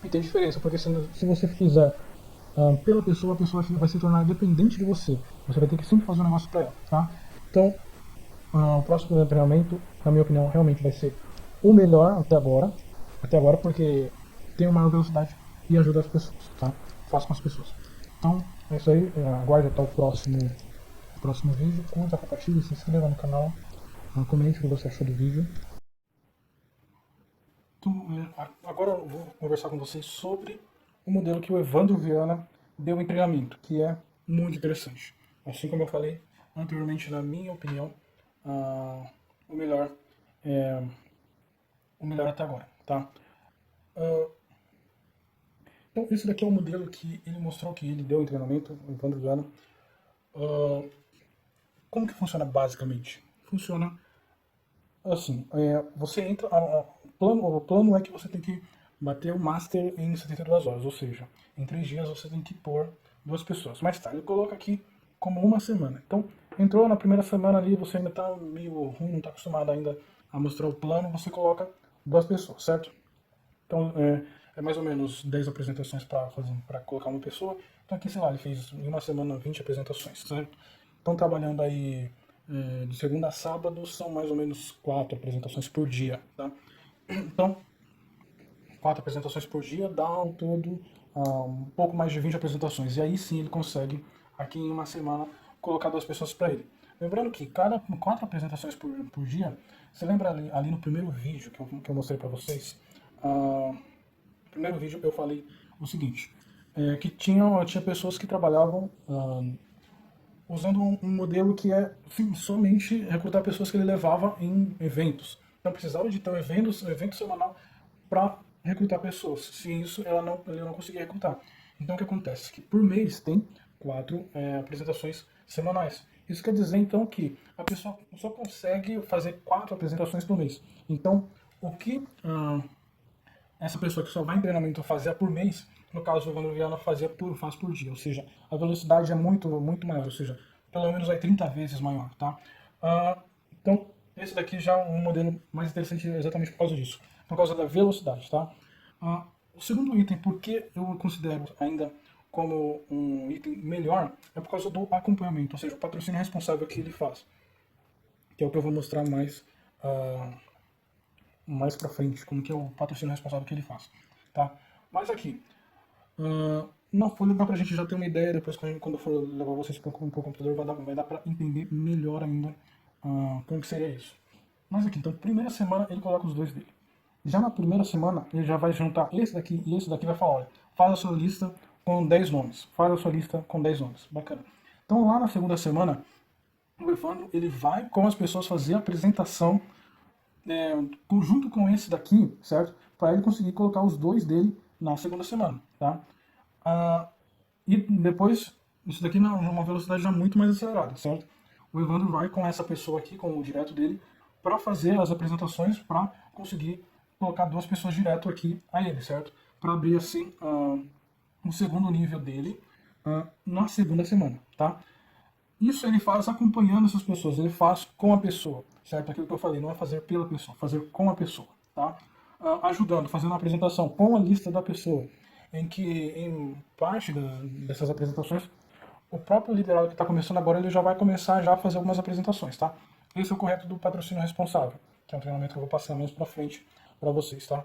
E tem diferença, porque se você fizer pela pessoa, a pessoa vai se tornar dependente de você. Você vai ter que sempre fazer um negócio para ela, tá? Então, o próximo treinamento, na minha opinião, realmente vai ser o melhor até agora porque tem uma maior velocidade e ajuda as pessoas, tá? Faz com as pessoas. Então, é isso aí. Aguarde até o próximo vídeo. Curta, compartilhe, se inscreva no canal. Comente o que você achou do vídeo. Então, agora eu vou conversar com vocês sobre o modelo que o Evandro Viana deu em treinamento, que é muito interessante. Assim como eu falei anteriormente, na minha opinião, o melhor até agora, tá? Então, esse daqui é o modelo que ele mostrou que ele deu em treinamento, o Evandro Viana. Como que funciona basicamente? Funciona assim, você entra, o plano é que você tem que bater o Master em 72 horas, ou seja, em 3 dias você tem que pôr 2 pessoas. Mas tá, ele coloca aqui como uma semana. Então, entrou na primeira semana ali, você ainda tá meio ruim, não tá acostumado ainda a mostrar o plano, você coloca 2 pessoas, certo? Então, é mais ou menos 10 apresentações para colocar uma pessoa. Então aqui, sei lá, ele fez em uma semana 20 apresentações, certo? Então, trabalhando aí de segunda a sábado, são mais ou menos 4 apresentações por dia, tá? Então, 4 apresentações por dia dá ao todo um pouco mais de 20 apresentações. E aí sim ele consegue, aqui em uma semana, colocar 2 pessoas para ele. Lembrando que cada 4 apresentações por dia, você lembra ali no primeiro vídeo que eu mostrei para vocês? No primeiro vídeo eu falei o seguinte, que tinha pessoas que trabalhavam usando um modelo que é somente recrutar pessoas que ele levava em eventos. Então precisava de ter um evento semanal para recrutar pessoas. Sem isso, ele não conseguia recrutar. Então o que acontece? Que por mês tem 4 apresentações semanais. Isso quer dizer então que a pessoa só consegue fazer 4 apresentações por mês. Então o que essa pessoa que só vai em treinamento fazia por mês, no caso o Evandro Viana faz por dia, ou seja, a velocidade é muito maior, ou seja, pelo menos é 30 vezes maior, tá? Então, esse daqui já é um modelo mais interessante exatamente por causa disso, por causa da velocidade, tá? O segundo item, por que eu considero ainda como um item melhor, é por causa do acompanhamento, ou seja, o patrocínio responsável que ele faz, que é o que eu vou mostrar mais pra frente, como que é o patrocínio responsável que ele faz, tá? Mas aqui, na Folha dá pra gente já ter uma ideia, depois quando eu for levar vocês pro computador vai dar pra entender melhor ainda como que seria isso. Mas aqui, então, primeira semana ele coloca os dois dele. Já na primeira semana, ele já vai juntar esse daqui e esse daqui vai falar, olha, faz a sua lista com 10 nomes. Faz a sua lista com 10 nomes. Bacana. Então lá na segunda semana, o Evandro, ele vai com as pessoas fazer a apresentação junto com esse daqui, certo? Para ele conseguir colocar os dois dele na segunda semana, tá? E depois, isso daqui numa velocidade já muito mais acelerada, certo? O Evandro vai com essa pessoa aqui, com o direto dele, para fazer as apresentações, para conseguir colocar duas pessoas direto aqui a ele, certo? Para abrir assim um segundo nível dele na segunda semana, tá? Isso ele faz acompanhando essas pessoas, ele faz com a pessoa, certo? Aquilo que eu falei, não é fazer pela pessoa, fazer com a pessoa, tá? Ajudando, fazendo a apresentação com a lista da pessoa, em que em parte dessas apresentações, o próprio liderado que está começando agora, ele já vai começar já a fazer algumas apresentações, tá? Esse é o correto do patrocínio responsável, que é um treinamento que eu vou passar mais pra frente para vocês, tá?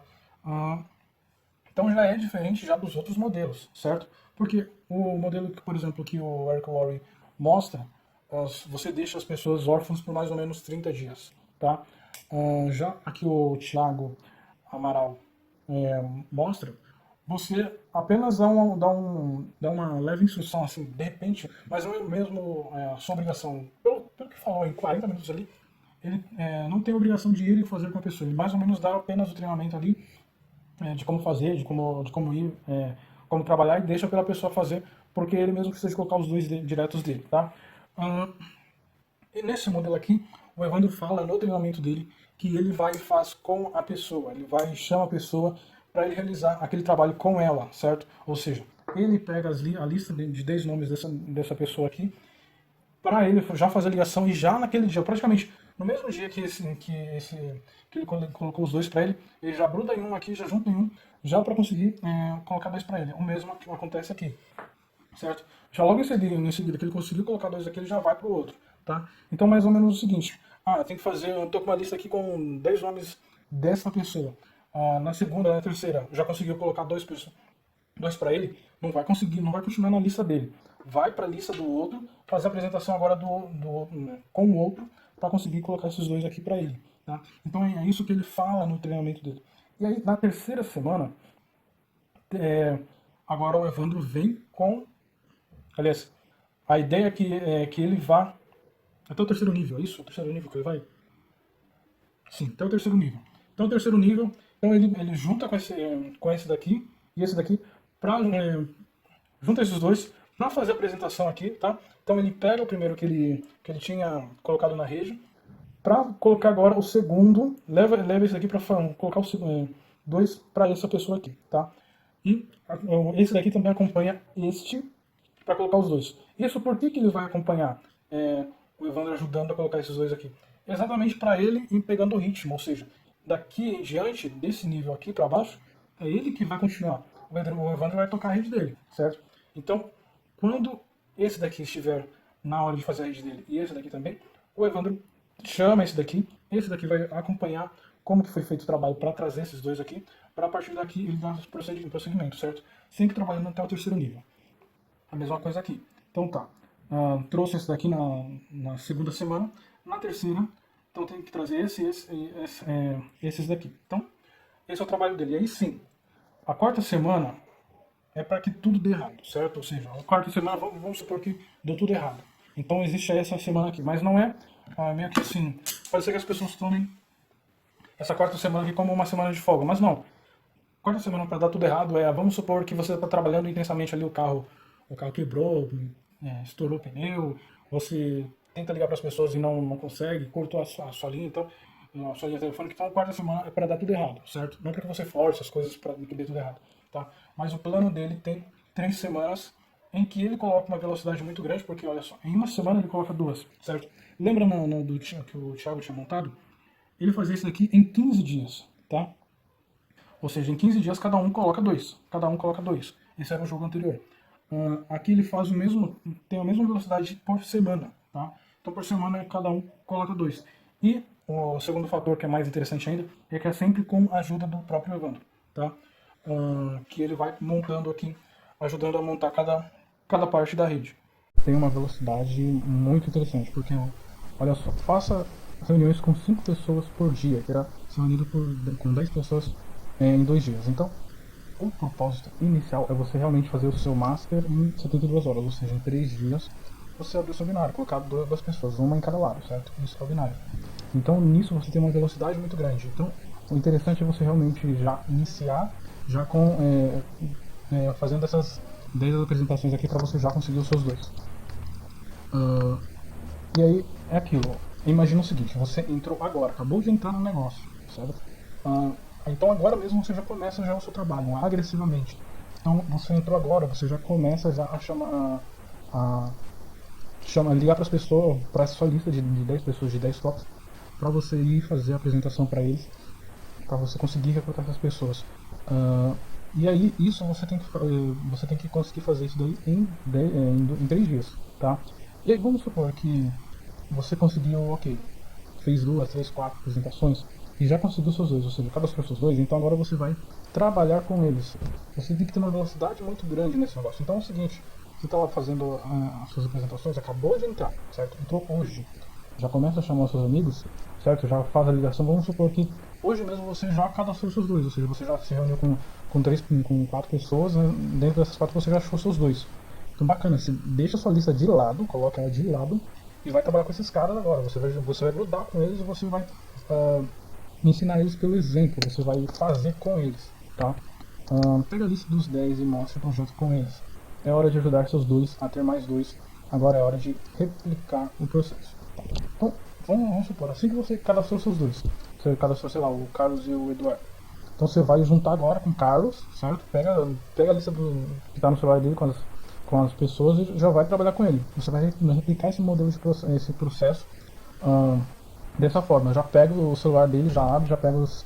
Então já é diferente já dos outros modelos, certo? Porque o modelo que, por exemplo, que o Eric Worre mostra, você deixa as pessoas órfãs por mais ou menos 30 dias, tá? Já aqui o Thiago Amaral mostra, você apenas dá uma leve instrução, assim, de repente, mas não é mesmo a sua obrigação. Pelo que falou em 40 minutos ali, ele não tem obrigação de ir e fazer com a pessoa, ele mais ou menos dá apenas o treinamento ali de como fazer, de como ir, como trabalhar e deixa pela pessoa fazer, porque ele mesmo precisa de colocar os dois diretos dele, tá? E nesse modelo aqui, o Evandro fala no treinamento dele que ele vai e faz com a pessoa, ele vai e chama a pessoa para ele realizar aquele trabalho com ela, certo? Ou seja, ele pega a lista de 10 nomes dessa pessoa aqui, para ele já fazer a ligação e já naquele dia, praticamente no mesmo dia que ele colocou os dois para ele, ele já gruda em um aqui, já junta em um, já para conseguir colocar dois para ele. O mesmo que acontece aqui, certo? Já logo em seguida que ele conseguiu colocar dois aqui, ele já vai para o outro, tá? Então mais ou menos o seguinte, tem que fazer, eu tô com uma lista aqui com 10 nomes dessa pessoa. Na segunda, na terceira, já conseguiu colocar dois para ele, não vai conseguir, não vai continuar na lista dele. Vai para a lista do outro, fazer a apresentação agora com o outro, para conseguir colocar esses dois aqui para ele. Tá? Então é isso que ele fala no treinamento dele. E aí, na terceira semana, agora o Evandro vem com. Aliás, a ideia é que ele vá até o terceiro nível, é isso? O terceiro nível que ele vai? Sim, até o terceiro nível. Então, o terceiro nível, então ele junta com esse daqui e esse daqui, junta esses dois para fazer a apresentação aqui, tá? Então ele pega o primeiro que ele tinha colocado na rede, para colocar agora o segundo, leva esse daqui para colocar dois para essa pessoa aqui, tá? E esse daqui também acompanha este para colocar os dois. Isso por que ele vai acompanhar o Evandro ajudando a colocar esses dois aqui? Exatamente para ele ir pegando o ritmo, ou seja, daqui em diante, desse nível aqui para baixo, é ele que vai continuar. O Evandro vai tocar a rede dele, certo? Então, quando esse daqui estiver na hora de fazer a rede dele e esse daqui também, o Evandro chama esse daqui vai acompanhar como que foi feito o trabalho para trazer esses dois aqui, para a partir daqui ele dar prosseguimento, certo? Sempre trabalhando até o terceiro nível. A mesma coisa aqui. Então tá, trouxe esse daqui na segunda semana, na terceira, então tem que trazer esses daqui. Então, esse é o trabalho dele. E aí sim, a quarta semana é para que tudo dê errado, certo? Ou seja, a quarta semana, vamos supor que deu tudo errado. Então existe essa semana aqui, mas não é meio que assim, pode ser que as pessoas tomem essa quarta semana aqui como uma semana de folga, mas não. Quarta semana para dar tudo errado vamos supor que você está trabalhando intensamente ali, o carro quebrou, estourou o pneu, você tenta ligar para as pessoas e não consegue, cortou a sua linha, então a sua linha telefônica, então o quarto da semana é para dar tudo errado, certo? Não para que você force as coisas para que dê tudo errado, tá? Mas o plano dele tem 3 semanas em que ele coloca uma velocidade muito grande, porque olha só, em uma semana ele coloca duas, certo? Lembra que o Thiago tinha montado? Ele fazia isso daqui em 15 dias, tá? Ou seja, em 15 dias cada um coloca dois. Cada um coloca dois. Esse era o jogo anterior. Aqui ele faz o mesmo, tem a mesma velocidade por semana, tá? Então por semana cada um coloca dois. E o segundo fator que é mais interessante ainda é que é sempre com a ajuda do próprio Evandro, tá? Que ele vai montando aqui, ajudando a montar cada parte da rede. Tem uma velocidade muito interessante, porque olha só, faça reuniões com 5 pessoas por dia, que era se reunido com 10 pessoas em 2 dias. Então, o propósito inicial é você realmente fazer o seu master em 72 horas, ou seja, em 3 dias você abrir o seu binário, colocar duas pessoas, uma em cada lado, certo? Isso é o binário. Então, nisso você tem uma velocidade muito grande. Então, o interessante é você realmente já iniciar, já com fazendo essas 10 apresentações aqui para você já conseguir os seus dois. E aí é aquilo. Imagina o seguinte: você entrou agora, acabou de entrar no negócio, certo? Então agora mesmo você já começa já o seu trabalho agressivamente. Então você entrou agora, você já começa já a ligar para as pessoas, para a sua lista de 10 pessoas, de 10 tops, para você ir fazer a apresentação para eles, para você conseguir recrutar essas pessoas. E aí isso você tem que conseguir fazer isso daí em 3 dias, tá? E aí vamos supor que você conseguiu, ok, fez 2, 3, 4 apresentações e já conseguiu seus dois, ou seja, cadastrou seus dois, então agora você vai trabalhar com eles. Você tem que ter uma velocidade muito grande nesse negócio. Então é o seguinte, você está lá fazendo as suas apresentações, acabou de entrar, certo? Entrou hoje, já começa a chamar os seus amigos, certo? Já faz a ligação, vamos supor que hoje mesmo você já cadastrou seus dois, ou seja, você já se reuniu com 4 pessoas, né? Dentro dessas 4 você já achou seus dois. Então bacana, você deixa a sua lista de lado, coloca ela de lado e vai trabalhar com esses caras agora. Você vai grudar com eles e você vai ensinar eles pelo exemplo, você vai fazer com eles, tá? Pega a lista dos 10 e mostra o projeto com eles. É hora de ajudar seus dois a ter mais dois. Agora é hora de replicar o processo. Então, vamos supor, assim que você cadastrou seus dois, você cadastrou, sei lá, o Carlos e o Eduardo. Então você vai juntar agora com o Carlos, certo? Pega a lista que está no celular dele com as pessoas e já vai trabalhar com ele. Você vai replicar esse modelo esse processo dessa forma. Já pega o celular dele, já abre, já pega os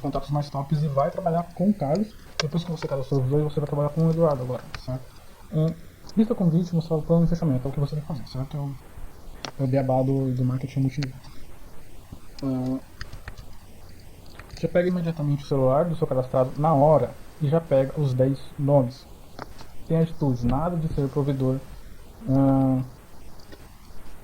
contatos mais tops e vai trabalhar com o Carlos. Depois que você cadastrou os dois, você vai trabalhar com o Eduardo agora, certo? Lista convite, mostrar o plano de fechamento, é o que você vai fazer, certo? É o beabá do marketing multinível. Já pega imediatamente o celular do seu cadastrado na hora e já pega os 10 nomes. Tem atitude, nada de ser provedor,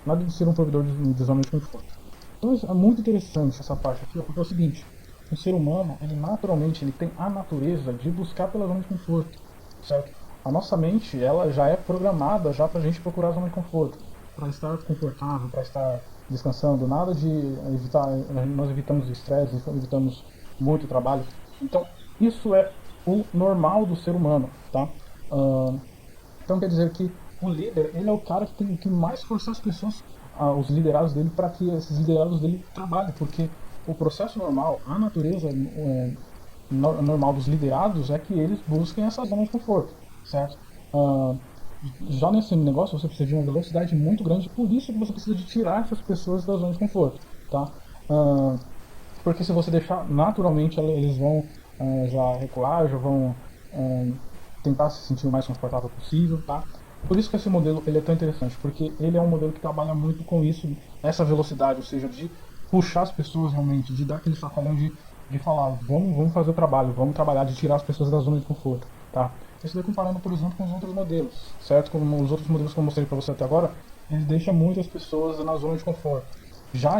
nada de ser um provedor de zona de conforto. Então é muito interessante essa parte aqui, porque é o seguinte: o ser humano, ele naturalmente, ele tem a natureza de buscar pela zona de conforto, certo? A nossa mente, ela já é programada já pra gente procurar a zona de conforto, para estar confortável, para estar descansando, nada de evitar, nós evitamos o estresse, evitamos muito trabalho. Então, isso é o normal do ser humano, tá? Então quer dizer que o líder, ele é o cara que tem que mais forçar as pessoas, os liderados dele, para que esses liderados dele trabalhem, porque o processo normal, a natureza normal dos liderados é que eles busquem essa zona de conforto, certo? Já nesse negócio você precisa de uma velocidade muito grande, por isso que você precisa de tirar essas pessoas da zona de conforto, tá? Porque se você deixar, naturalmente eles vão já recuar, já vão tentar se sentir o mais confortável possível, tá? Por isso que esse modelo ele é tão interessante, porque ele é um modelo que trabalha muito com isso, essa velocidade, ou seja, de puxar as pessoas realmente, de dar aquele sacalhão de falar, vamos fazer o trabalho, vamos trabalhar, de tirar as pessoas da zona de conforto, tá? Isso daí comparando, por exemplo, com os outros modelos, certo? Como os outros modelos que eu mostrei para você até agora, ele deixa muitas pessoas na zona de conforto. Já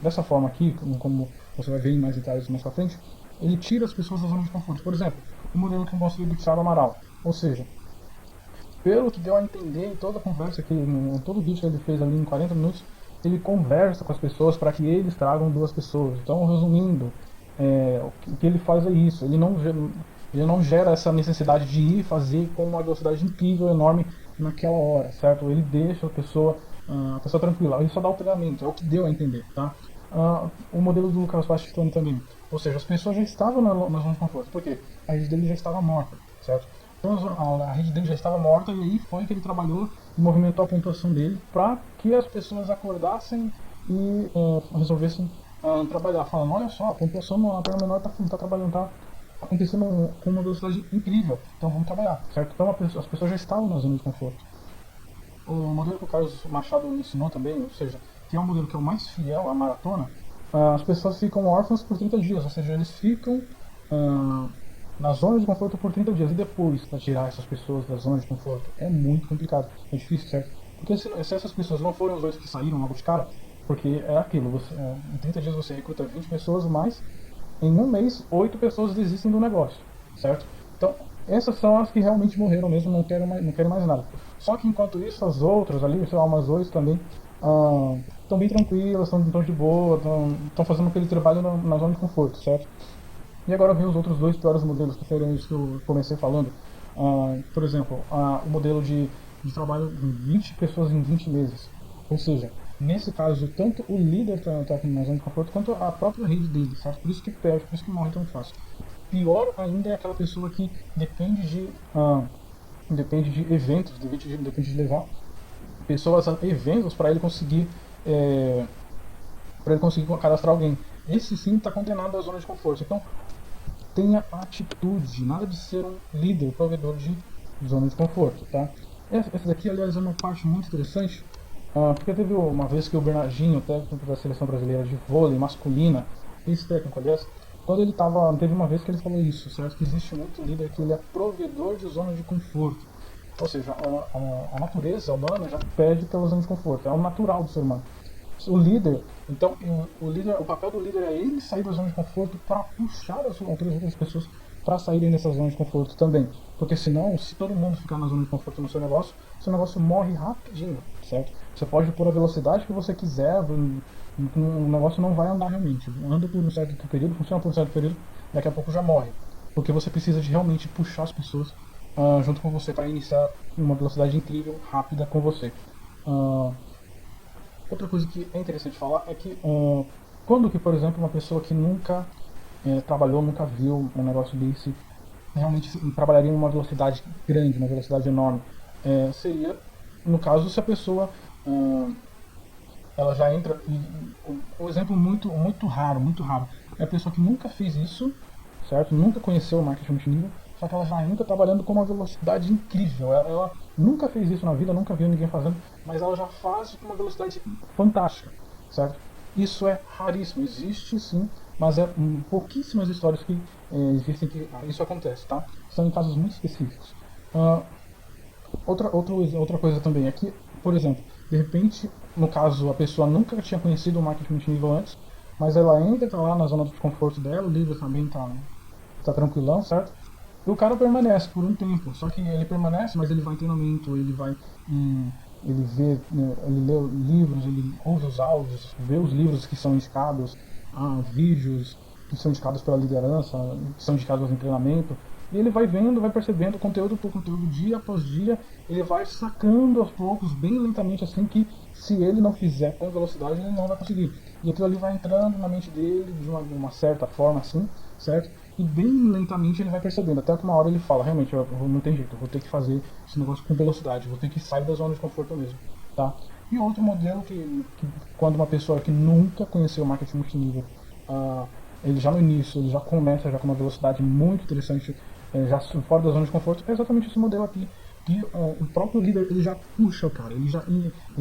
dessa forma aqui, como você vai ver em mais detalhes mais pra frente, ele tira as pessoas da zona de conforto. Por exemplo, o modelo que eu mostrei do Thiago Amaral, ou seja, pelo que deu a entender em toda a conversa, em todo o vídeo que ele fez ali em 40 minutos, ele conversa com as pessoas para que eles tragam duas pessoas. Então, resumindo, o que ele faz é isso, ele não gera essa necessidade de ir fazer com uma velocidade incrível, enorme naquela hora, certo? Ele deixa a pessoa tranquila, ele só dá o treinamento, é o que deu a entender, tá? o modelo do Lucas Bastoni também. Ou seja, as pessoas já estavam na zona de conforto. Por quê? A rede dele já estava morta, certo? Então a rede dele já estava morta e aí foi que ele trabalhou e movimentou a pontuação dele para que as pessoas acordassem e resolvessem trabalhar. Falando, olha só, a pontuação na perna menor está trabalhando, tá acontecendo com uma velocidade incrível, então vamos trabalhar, certo? Então as pessoas já estavam na zona de conforto. O modelo que o Carlos Machado ensinou também, ou seja, que é um modelo que é o mais fiel à maratona, as pessoas ficam órfãs por 30 dias, ou seja, eles ficam na zona de conforto por 30 dias. E depois, para tirar essas pessoas da zona de conforto, é muito complicado, é difícil, certo? Porque se essas pessoas não forem os dois que saíram logo de cara, porque é aquilo, em 30 dias você recruta 20 pessoas, mas em um mês, 8 pessoas desistem do negócio, certo? Então, essas são as que realmente morreram mesmo, não querem mais nada. Só que enquanto isso, as outras ali, sei lá, umas 8 também, estão bem tranquilas, estão de boa, estão fazendo aquele trabalho na zona de conforto, certo? E agora vem os outros dois piores modelos, que foram os que eu comecei falando. Por exemplo, o modelo de trabalho de 20 pessoas em 20 meses. Ou seja, nesse caso, tanto o líder está na zona de conforto, quanto a própria rede dele, certo? Por isso que perde, por isso que morre tão fácil. Pior ainda é aquela pessoa que depende de eventos, depende de levar pessoas a eventos para ele conseguir cadastrar alguém. Esse sim está condenado à zona de conforto. Então, tenha atitude, nada de ser um líder, provedor de zona de conforto, tá? Essa daqui, aliás, é uma parte muito interessante, porque teve uma vez que o Bernardinho, técnico da seleção brasileira de vôlei masculina, esse técnico, aliás, quando ele teve uma vez que ele falou isso, certo? Que existe muito líder que ele é provedor de zona de conforto. Ou seja, a natureza humana já pede pela zona de conforto, é o natural do ser humano. O líder, então, o papel do líder é ele sair da zona de conforto para puxar as outras pessoas para saírem dessa zona de conforto também. Porque senão, se todo mundo ficar na zona de conforto no seu negócio morre rapidinho, certo? Você pode pôr a velocidade que você quiser, o negócio não vai andar realmente. Anda por um certo período, funciona por um certo período, daqui a pouco já morre. Porque você precisa de realmente puxar as pessoas junto com você para iniciar uma velocidade incrível, rápida com você. Outra coisa que é interessante falar é que quando que, por exemplo, uma pessoa que nunca trabalhou, nunca viu um negócio desse, realmente trabalharia em uma velocidade grande, uma velocidade enorme, seria, no caso, se a pessoa ela já entra, um exemplo muito raro, é a pessoa que nunca fez isso, certo? Nunca conheceu o marketing multinível, só que ela já entra trabalhando com uma velocidade incrível. Ela nunca fez isso na vida, nunca viu ninguém fazendo, mas ela já faz com uma velocidade fantástica, certo? Isso é raríssimo, existe sim, mas é pouquíssimas histórias que existem que isso acontece, tá? São em casos muito específicos. Outra coisa também é que, por exemplo, de repente, no caso, a pessoa nunca tinha conhecido o marketing multinível antes, mas ela ainda está lá na zona de conforto dela, o líder também tá tranquilão, certo? E o cara permanece por um tempo, só que ele permanece, mas ele vai em treinamento, ele vê, ele lê livros, ele ouve os áudios, vê os livros que são indicados, vídeos que são indicados pela liderança, que são indicados em treinamento, e ele vai vendo, vai percebendo conteúdo por conteúdo, dia após dia, ele vai sacando aos poucos, bem lentamente, assim, que se ele não fizer com velocidade, ele não vai conseguir. E aquilo ali vai entrando na mente dele de uma certa forma, assim, certo? E bem lentamente ele vai percebendo, até que uma hora ele fala, realmente, não tem jeito, eu vou ter que fazer esse negócio com velocidade, vou ter que sair da zona de conforto mesmo, tá? E outro modelo que quando uma pessoa que nunca conheceu o marketing multinível, ele já no início, ele já começa já com uma velocidade muito interessante, já fora da zona de conforto, é exatamente esse modelo aqui, que o próprio líder ele já puxa o cara, ele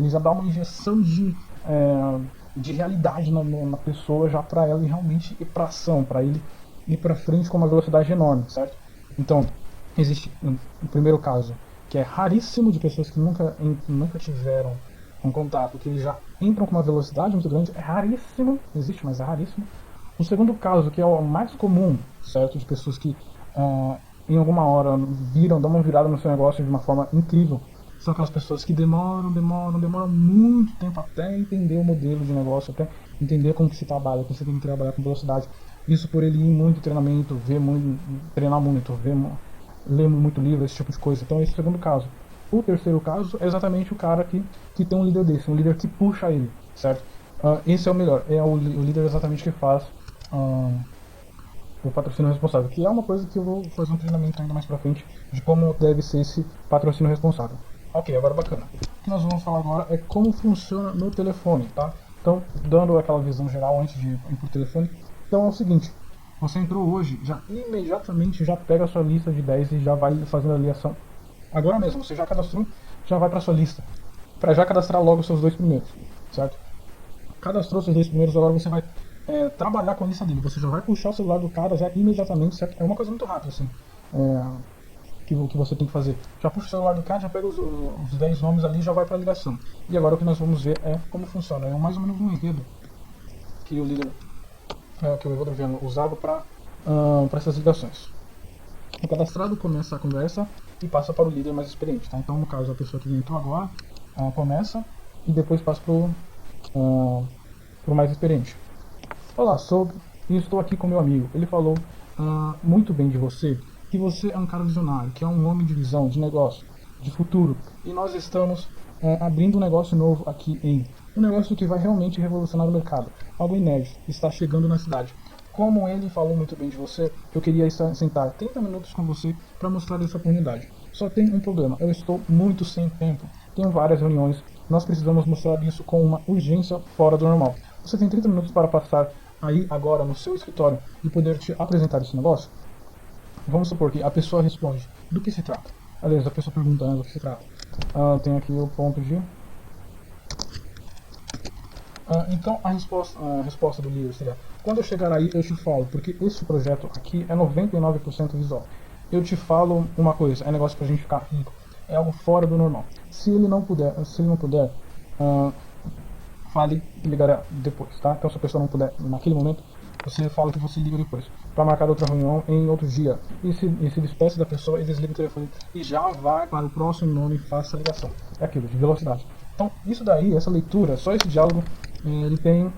já dá uma injeção de realidade na pessoa, já para ela realmente ir para ação, para ele ir para frente com uma velocidade enorme, certo? Então, existe o primeiro caso, que é raríssimo, de pessoas que nunca tiveram um contato, que eles já entram com uma velocidade muito grande, é raríssimo, existe, mas é raríssimo. O segundo caso, que é o mais comum, certo, de pessoas que em alguma hora dão uma virada no seu negócio de uma forma incrível, são aquelas pessoas que demoram muito tempo até entender o modelo de negócio, até entender como que se trabalha, que você tem que trabalhar com velocidade. Isso por ele ir muito treinamento, treinar muito, ler muito livro, esse tipo de coisa. Então esse é o segundo caso. O terceiro caso é exatamente o cara que tem um líder desse, um líder que puxa ele, certo? Esse é o melhor, é o líder exatamente que faz ah, o patrocínio responsável, que é uma coisa que eu vou fazer um treinamento ainda mais pra frente de como deve ser esse patrocínio responsável. Ok, agora bacana. O que nós vamos falar agora é como funciona no telefone, tá? Então, dando aquela visão geral antes de ir pro telefone. Então é o seguinte, você entrou hoje, já imediatamente já pega a sua lista de 10 e já vai fazendo a ligação. Agora mesmo, você já cadastrou, já vai para sua lista. Para já cadastrar logo os seus dois primeiros, certo? Cadastrou seus dois primeiros, agora você vai trabalhar com a lista dele. Você já vai puxar o celular do cara já imediatamente, certo? É uma coisa muito rápida, assim, que você tem que fazer. Já puxa o celular do cara, já pega os 10 nomes ali e já vai para a ligação. E agora o que nós vamos ver é como funciona. É mais ou menos um enredo que o líder, que o Evandro Viana usava para essas ligações. O cadastrado começa a conversa e passa para o líder mais experiente, tá? Então, no caso, a pessoa que entrou agora começa e depois passa pro mais experiente. Olá, estou aqui com meu amigo. Ele falou muito bem de você, que você é um cara visionário, que é um homem de visão, de negócio, de futuro. E nós estamos abrindo um negócio novo aqui um negócio que vai realmente revolucionar o mercado. Algo inédito, está chegando na cidade. Como ele falou muito bem de você, eu queria sentar 30 minutos com você para mostrar essa oportunidade. Só tem um problema, eu estou muito sem tempo. Tenho várias reuniões, nós precisamos mostrar isso com uma urgência fora do normal. Você tem 30 minutos para passar aí agora no seu escritório e poder te apresentar esse negócio? Vamos supor que a pessoa responde, do que se trata? Aliás, a pessoa pergunta, do que se trata? Tem aqui o ponto de... então a resposta do livro seria: quando eu chegar aí eu te falo, porque esse projeto aqui é 99% visual. Eu te falo uma coisa, é negócio pra gente ficar rico, é algo fora do normal. Se ele não puder, fale e ligará depois, tá? Então se a pessoa não puder naquele momento, você fala que você liga depois, para marcar outra reunião em outro dia. E se despeça da pessoa e desliga o telefone e já vai para o próximo nome e faça a ligação. É aquilo, de velocidade. Então isso daí, essa leitura, só esse diálogo, ele tem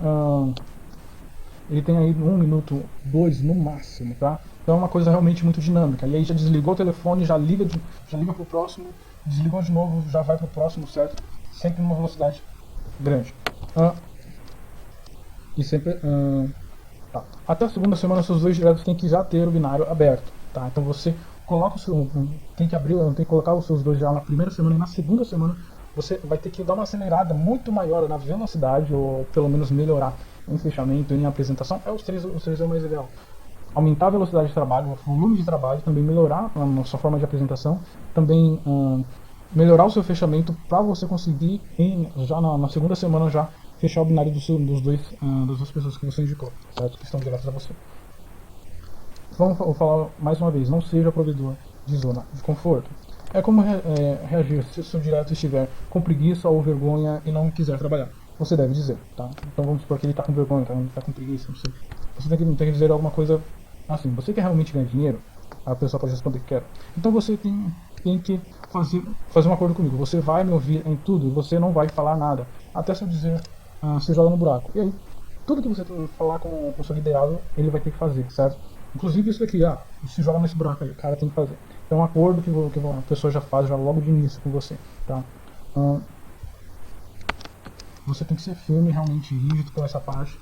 aí 1 minuto, 2 no máximo, tá? Então é uma coisa realmente muito dinâmica. E aí já desligou o telefone, já liga pro próximo, desligou de novo, já vai pro próximo, certo? Sempre numa velocidade grande. E sempre tá. Até a segunda semana seus dois diretos têm que já ter o binário aberto, tá? Então você coloca tem que colocar os seus dois já na primeira semana, e na segunda semana você vai ter que dar uma acelerada muito maior na velocidade, ou pelo menos melhorar em fechamento e em apresentação. Os três é o mais ideal. Aumentar a velocidade de trabalho, o volume de trabalho, também melhorar a sua forma de apresentação, também melhorar o seu fechamento para você conseguir já na segunda semana já fechar o binário das duas pessoas que você indicou, certo? Que estão diretas a você. Vamos falar mais uma vez, não seja provedor de zona de conforto. É como reagir se o seu direto estiver com preguiça ou vergonha e não quiser trabalhar. Você deve dizer, tá? Então vamos supor que ele está com vergonha, tá com preguiça, não sei. Você tem que dizer alguma coisa assim: você quer realmente ganhar dinheiro? A pessoa pode responder que quer. Então você tem que fazer um acordo comigo. Você vai me ouvir em tudo e você não vai falar nada. Até se eu dizer, você joga no buraco. E aí, tudo que você falar com o seu liderado, ele vai ter que fazer, certo? Inclusive isso daqui, se joga nesse buraco aí, o cara tem que fazer. É um acordo que a pessoa já faz já logo de início com você, tá? Você tem que ser firme, realmente rígido com essa parte,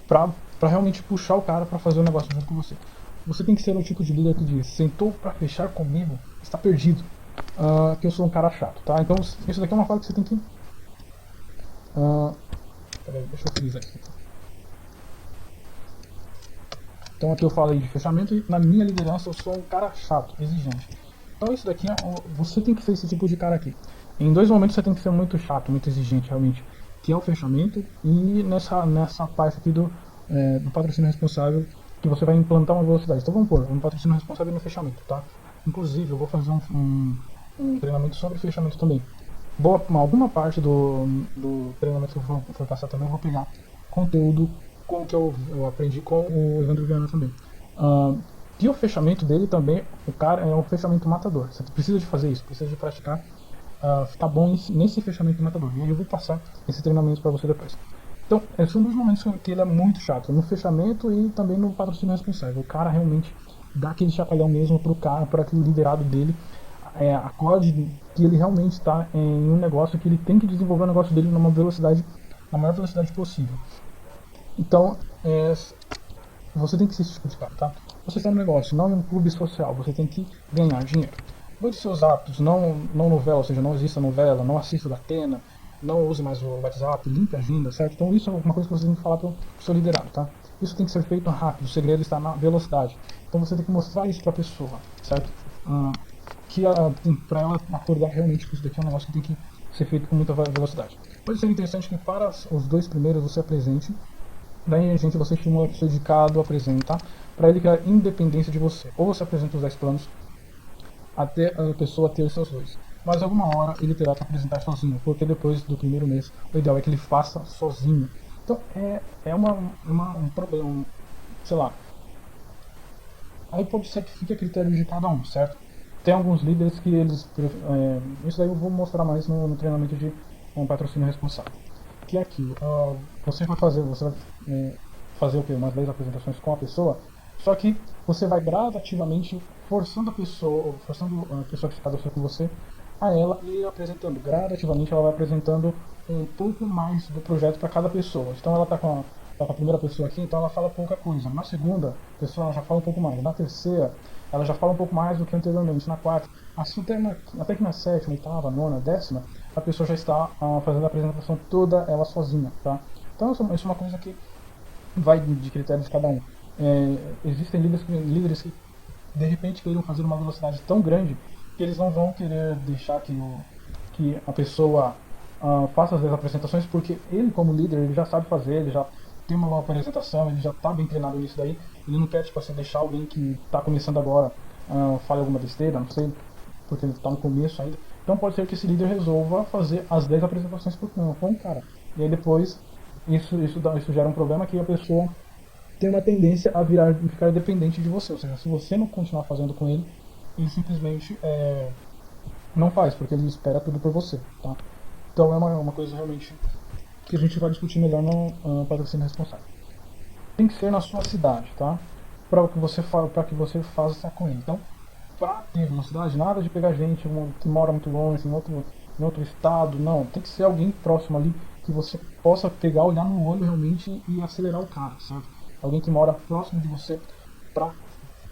pra realmente puxar o cara pra fazer o negócio junto com você. Você tem que ser o tipo de líder que diz: sentou pra fechar comigo, está perdido, que eu sou um cara chato, tá? Então isso daqui é uma fala que você tem que... peraí, deixa eu frisar aqui. Então aqui eu falei de fechamento e na minha liderança eu sou um cara chato, exigente. Então isso daqui, você tem que ser esse tipo de cara aqui. Em 2 momentos você tem que ser muito chato, muito exigente realmente, que é o fechamento e nessa parte aqui do patrocínio responsável, que você vai implantar uma velocidade. Então vamos pôr um patrocínio responsável no fechamento, tá? Inclusive eu vou fazer um treinamento sobre fechamento também. Alguma parte do treinamento que eu vou passar também eu vou pegar conteúdo com que eu aprendi com o Evandro Viana também. E o fechamento dele também, o cara é um fechamento matador. Você precisa de fazer isso, precisa de praticar, ficar bom nesse fechamento matador. E aí eu vou passar esse treinamento para você depois. Então, são 2 momentos que ele é muito chato, no fechamento e também no patrocínio responsável. O cara realmente dá aquele chapalhão mesmo pro cara, para aquele liderado dele, acorde que ele realmente está em um negócio que ele tem que desenvolver o negócio dele numa velocidade na maior velocidade possível. Então, você tem que ser esse tipo de cara, tá? Você está no negócio, não em um clube social, você tem que ganhar dinheiro. Mude seus hábitos, não novela, ou seja, não exista novela, não assista da Atena, não use mais o WhatsApp, limpe a agenda, certo? Então isso é uma coisa que você tem que falar para o seu liderado, tá? Isso tem que ser feito rápido, o segredo está na velocidade. Então você tem que mostrar isso para a pessoa, certo? Para ela acordar realmente que isso daqui é um negócio que tem que ser feito com muita velocidade. Pode ser interessante que para os dois primeiros você apresente, daí gente você estimula a pessoa de cada apresentar, para ele criar independência de você. Ou você apresenta os 10 planos até a pessoa ter os seus dois. Mas alguma hora ele terá que apresentar sozinho, porque depois do primeiro mês o ideal é que ele faça sozinho. Então é um problema, sei lá. Aí pode ser que fique a critério de cada um, certo? Tem alguns líderes que eles. Isso daí eu vou mostrar mais no treinamento de um patrocínio responsável. Que é aquilo. Você vai fazer o quê? Umas 10 apresentações com a pessoa, só que você vai gradativamente forçando a pessoa que se cadastrou com você, a ela ir apresentando. Gradativamente ela vai apresentando um pouco mais do projeto para cada pessoa. Então ela está com a primeira pessoa aqui, então ela fala pouca coisa. Na segunda pessoa ela já fala um pouco mais. Na terceira ela já fala um pouco mais do que anteriormente. Na quarta, assim até que na sétima, oitava, nona, décima, a pessoa já está fazendo a apresentação toda ela sozinha, tá? Então isso é uma coisa que vai de critérios de cada um. Existem líderes que de repente queiram fazer uma velocidade tão grande que eles não vão querer deixar que a pessoa faça as apresentações, porque ele como líder ele já sabe fazer, ele já tem uma boa apresentação, ele já está bem treinado nisso daí, ele não quer tipo assim, deixar alguém que está começando agora fale alguma besteira, não sei, porque ele está no começo ainda. Então pode ser que esse líder resolva fazer as 10 apresentações por um cara, e aí depois isso gera um problema que a pessoa tem uma tendência a ficar dependente de você, ou seja, se você não continuar fazendo com ele, ele simplesmente não faz, porque ele espera tudo por você, tá? Então é uma coisa realmente que a gente vai discutir melhor no patrocínio responsável. Tem que ser na sua cidade, tá? Para que você faça com ele. Então, para ter velocidade, nada de pegar gente que mora muito longe, em outro estado, não. Tem que ser alguém próximo ali que você possa pegar, olhar no olho realmente e acelerar o cara, certo? Alguém que mora próximo de você para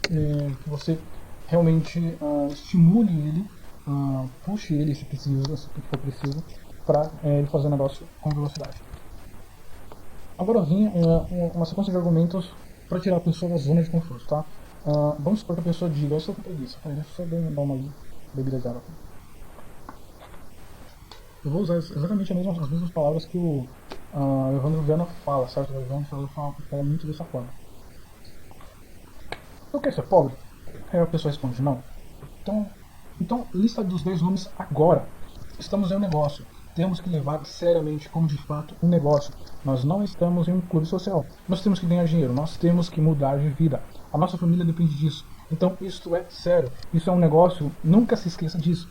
que você realmente estimule ele, puxe ele se for preciso, para ele fazer o negócio com velocidade. Agora vem uma sequência de argumentos para tirar a pessoa da zona de conforto, tá? Vamos supor que a pessoa diga, eu estou com preguiça. Deixa eu só dar uma bebida de água aqui. Eu vou usar exatamente as mesmas palavras que o Evandro Viana fala, certo? O Evandro fala muito dessa forma. Eu quero ser pobre? Aí a pessoa responde, não. Então lista dos 10 nomes agora. Estamos em um negócio. Temos que levar seriamente como de fato um negócio. Nós não estamos em um clube social. Nós temos que ganhar dinheiro. Nós temos que mudar de vida. A nossa família depende disso. Então isso é sério. Isso é um negócio. Nunca se esqueça disso.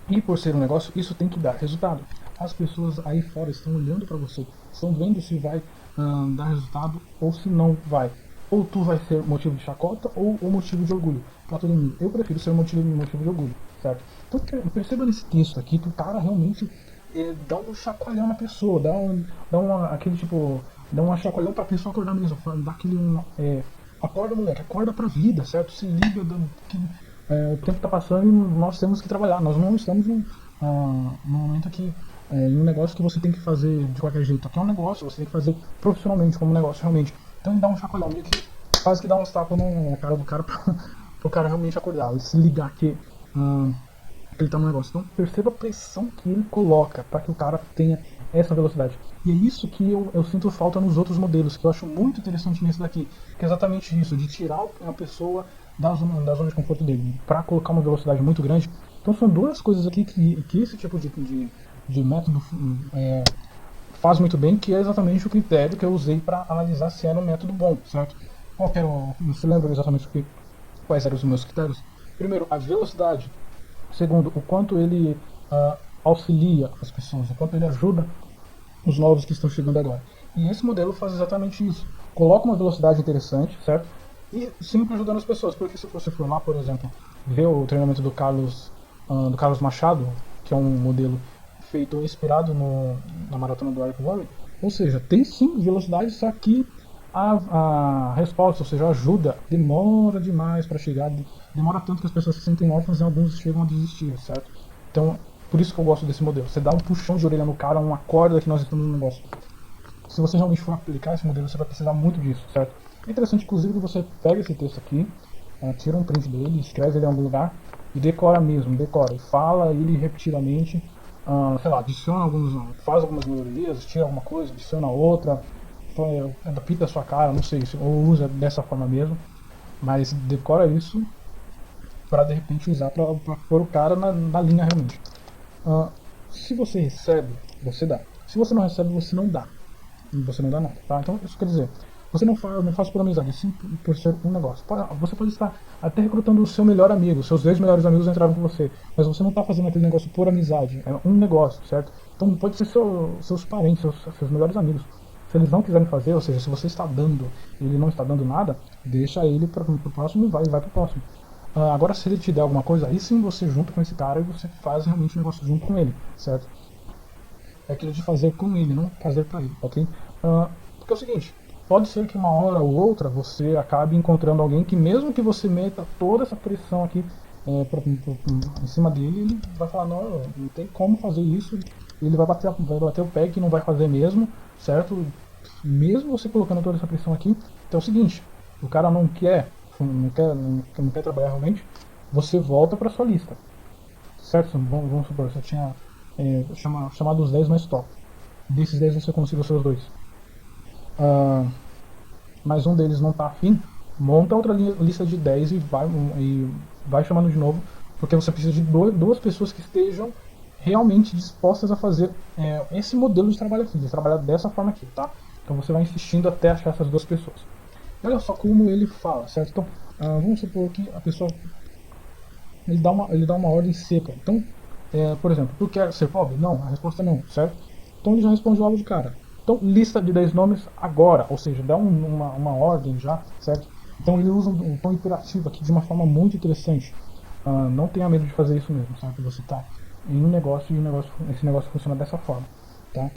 E por ser um negócio, isso tem que dar resultado. As pessoas aí fora estão olhando para você. Estão vendo se vai dar resultado ou se não vai. Ou tu vai ser motivo de chacota ou motivo de orgulho para todo mundo. Eu prefiro ser motivo de orgulho, certo? Então perceba nesse texto aqui que o cara realmente dá um chacoalhão na pessoa, dá um chacoalhão pra pessoa acordar mesmo, dá aquele acorda moleque, acorda pra vida, certo? Se liga o tempo tá passando e nós temos que trabalhar, nós não estamos num momento aqui em um negócio que você tem que fazer de qualquer jeito, aqui é um negócio, você tem que fazer profissionalmente, como um negócio realmente. Então ele dá um chacoalhão, meio que quase que dá uns tapas na cara do cara pro cara realmente acordar, e se ligar que ele tá no negócio. Então perceba a pressão que ele coloca para que o cara tenha essa velocidade. E é isso que eu sinto falta nos outros modelos, que eu acho muito interessante nesse daqui, que é exatamente isso, de tirar a pessoa da zona de conforto dele, para colocar uma velocidade muito grande. Então são duas coisas aqui que esse tipo de método faz muito bem, que é exatamente o critério que eu usei para analisar se era um método bom, certo? Você lembra exatamente quais eram os meus critérios? Primeiro, a velocidade. Segundo, o quanto ele auxilia as pessoas, o quanto ele ajuda os novos que estão chegando agora. E esse modelo faz exatamente isso. Coloca uma velocidade interessante, certo? E sempre ajudando as pessoas, porque se você for lá, por exemplo, ver o treinamento do Carlos Machado, que é um modelo feito inspirado na Maratona do Eric Worre, Ou seja, tem sim velocidade, só que a resposta, ou seja, a ajuda, demora demais para chegar, demora tanto que as pessoas se sentem órfãs e alguns chegam a desistir, certo? Então, por isso que eu gosto desse modelo. Você dá um puxão de orelha no cara, uma corda que nós estamos no negócio. Se você realmente for aplicar esse modelo, você vai precisar muito disso, certo? É interessante, inclusive, que você pega esse texto aqui, tira um print dele, escreve ele em algum lugar e decora mesmo, decora. E fala ele repetidamente, sei lá, adiciona alguns, faz algumas melhorias, tira alguma coisa, adiciona outra, pinta a sua cara, não sei, ou usa dessa forma mesmo, mas decora isso para de repente usar para pôr o cara na linha realmente. Ah, se você recebe, você dá. Se você não recebe, você não dá. Você não dá nada, tá? Então isso quer dizer, você não faz por amizade, sim por ser um negócio. Você pode estar até recrutando o seu melhor amigo, seus 10 melhores amigos entraram com você, mas você não está fazendo aquele negócio por amizade, é um negócio, certo? Então pode ser seus parentes, seus melhores amigos. Se eles não quiserem fazer, ou seja, se você está dando e ele não está dando nada, deixa ele para o próximo e vai para o próximo. Agora, se ele te der alguma coisa, aí sim você junta com esse cara e você faz realmente um negócio junto com ele, certo? É aquilo de fazer com ele, não fazer para ele, ok? Porque é o seguinte, pode ser que uma hora ou outra você acabe encontrando alguém que mesmo que você meta toda essa pressão aqui em cima dele, ele vai falar, não tem como fazer isso, ele vai bater o pé que não vai fazer mesmo, certo? Mesmo você colocando toda essa pressão aqui, então é o seguinte, o cara não quer trabalhar realmente, você volta para sua lista, certo? Vamos supor, você tinha chamado os 10 mais top. Desses 10 você conseguiu os seus dois. Mas um deles não está afim, monta outra lista de 10 e vai chamando de novo, porque você precisa de duas pessoas que estejam realmente dispostas a fazer esse modelo de trabalho aqui, de trabalhar dessa forma aqui, tá? Então você vai insistindo até achar essas duas pessoas. E olha só como ele fala, certo? Então, vamos supor que a pessoa ele dá uma ordem seca. Então, por exemplo, tu quer ser pobre? Não, a resposta é não, certo? Então ele já responde logo de cara. Então, lista de 10 nomes agora, ou seja, dá uma ordem já, certo? Então ele usa um tom imperativo aqui de uma forma muito interessante. Não tenha medo de fazer isso mesmo, certo? Você está em um negócio e esse negócio funciona dessa forma, tá?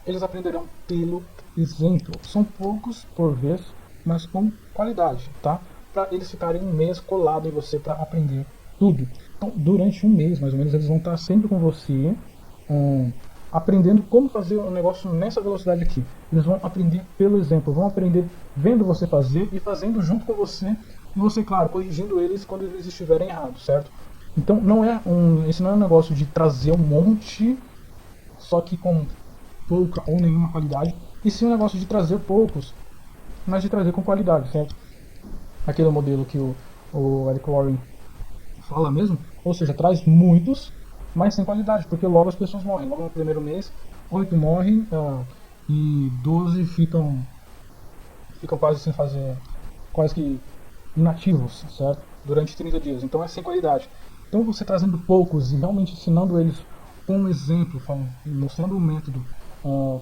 Eles aprenderão pelo exemplo. São poucos por vez, mas com qualidade, tá? Para eles ficarem um mês colado em você para aprender tudo. Então, durante um mês, mais ou menos, eles vão estar sempre com você, aprendendo como fazer o negócio nessa velocidade aqui. Eles vão aprender pelo exemplo, vão aprender vendo você fazer e fazendo junto com você, e você, claro, corrigindo eles quando eles estiverem errados, certo? Então, esse não é um negócio de trazer um monte, só que com pouca ou nenhuma qualidade, e sim um negócio de trazer poucos, mas de trazer com qualidade, certo? Aquele modelo que o Eric Warren fala mesmo, ou seja, traz muitos, mas sem qualidade, porque logo as pessoas morrem. Logo no primeiro mês, 8 morrem e 12 ficam quase sem fazer, quase que inativos, certo? Durante 30 dias. Então é sem qualidade. Então você trazendo poucos e realmente ensinando eles um exemplo, mostrando o método,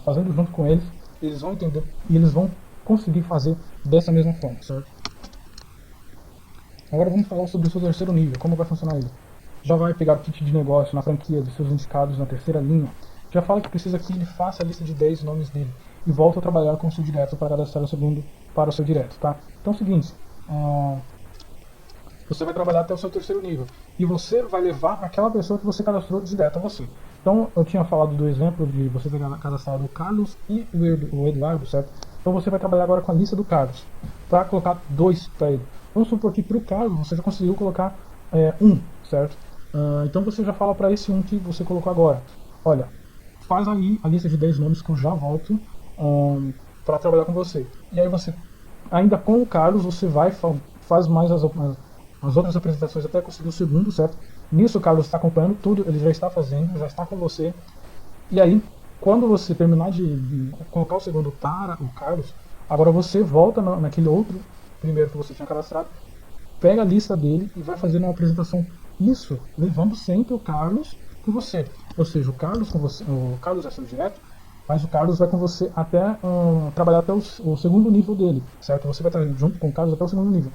fazendo junto com eles, eles vão entender e eles vão conseguir fazer dessa mesma forma, certo? Agora vamos falar sobre o seu terceiro nível, como vai funcionar ele. Já vai pegar o kit de negócio na franquia dos seus indicados na terceira linha. Já fala que precisa que ele faça a lista de 10 nomes dele e volta a trabalhar com o seu direto para cadastrar o segundo para o seu direto, tá? Então é o seguinte, você vai trabalhar até o seu terceiro nível e você vai levar aquela pessoa que você cadastrou direto a você. Então eu tinha falado do exemplo de você ter cadastrado o Carlos e o Eduardo, certo? Então você vai trabalhar agora com a lista do Carlos para colocar 2 para ele. Vamos supor que para o Carlos você já conseguiu colocar 1, certo? Então você já fala para esse 1 que você colocou agora, olha, faz aí a lista de 10 nomes que eu já volto para trabalhar com você. E aí você, ainda com o Carlos, você faz mais as outras apresentações até conseguir o segundo, certo? Nisso o Carlos está acompanhando tudo, ele já está fazendo, já está com você. E aí, quando você terminar de colocar o segundo para o Carlos, agora você volta naquele outro primeiro que você tinha cadastrado, pega a lista dele e vai fazendo uma apresentação. Isso, levando sempre o Carlos com você. Ou seja, o Carlos com você, o Carlos é seu direto, mas o Carlos vai com você até trabalhar até o segundo nível dele, certo? Você vai estar junto com o Carlos até o segundo nível.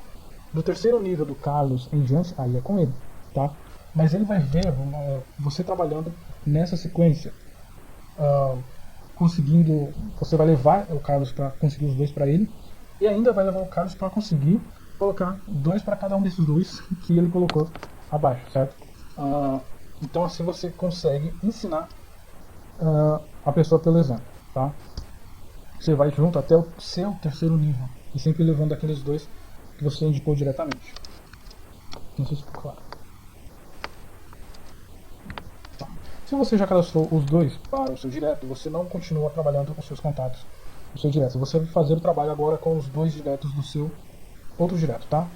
Do terceiro nível do Carlos em diante, aí é com ele, tá? Mas ele vai ver você trabalhando nessa sequência. conseguindo, você vai levar o Carlos para conseguir os dois para ele, e ainda vai levar o Carlos para conseguir colocar dois para cada um desses dois que ele colocou abaixo, certo? Então assim você consegue ensinar a pessoa pelo exemplo, tá? Você vai junto até o seu terceiro nível e sempre levando aqueles dois que você indicou diretamente. Não sei se ficou claro. Tá. Se você já cadastrou os dois para o seu direto, você não continua trabalhando com seus contatos no seu direto. Você vai fazer o trabalho agora com os dois diretos do seu outro direto, tá?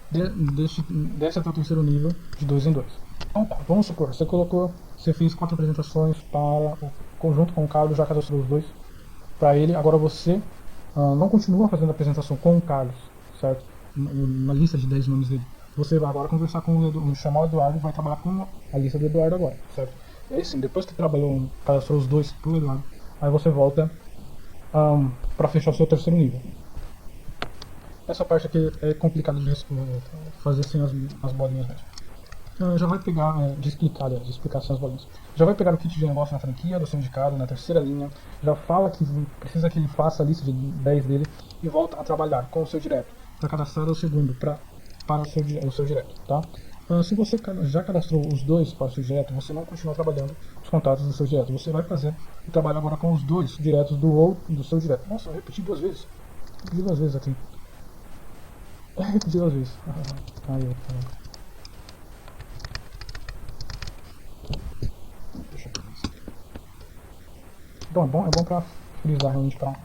Desce até o terceiro nível de 2 em 2. Então tá, vamos supor, você fez 4 apresentações para o conjunto com o Carlos, já cadastrou os dois para ele, agora você não continua fazendo a apresentação com o Carlos, certo? Na lista de 10 nomes dele. Você vai agora conversar com o Eduardo, chamar o Eduardo e vai trabalhar com a lista do Eduardo agora, certo? E aí sim, depois que cadastrou os dois pro Eduardo, aí você volta para fechar o seu terceiro nível. Essa parte aqui é complicada de fazer sem as bolinhas mesmo. Já vai pegar, de explicar sem as bolinhas. Já vai pegar o kit de negócio na franquia do sindicato, na terceira linha. Já fala que precisa que ele faça a lista de 10 dele e volta a trabalhar com o seu direto para cadastrar o segundo para o seu direto, tá? Se você já cadastrou os dois para o seu direto, você não continua trabalhando os contatos do seu direto. Você vai fazer o trabalho agora com os dois diretos do seu direto. Nossa, eu repeti 2 vezes. Repeti 2 vezes aqui. Repeti 2 vezes. Aí. Deixa eu ver isso. Então é bom pra frisar realmente pra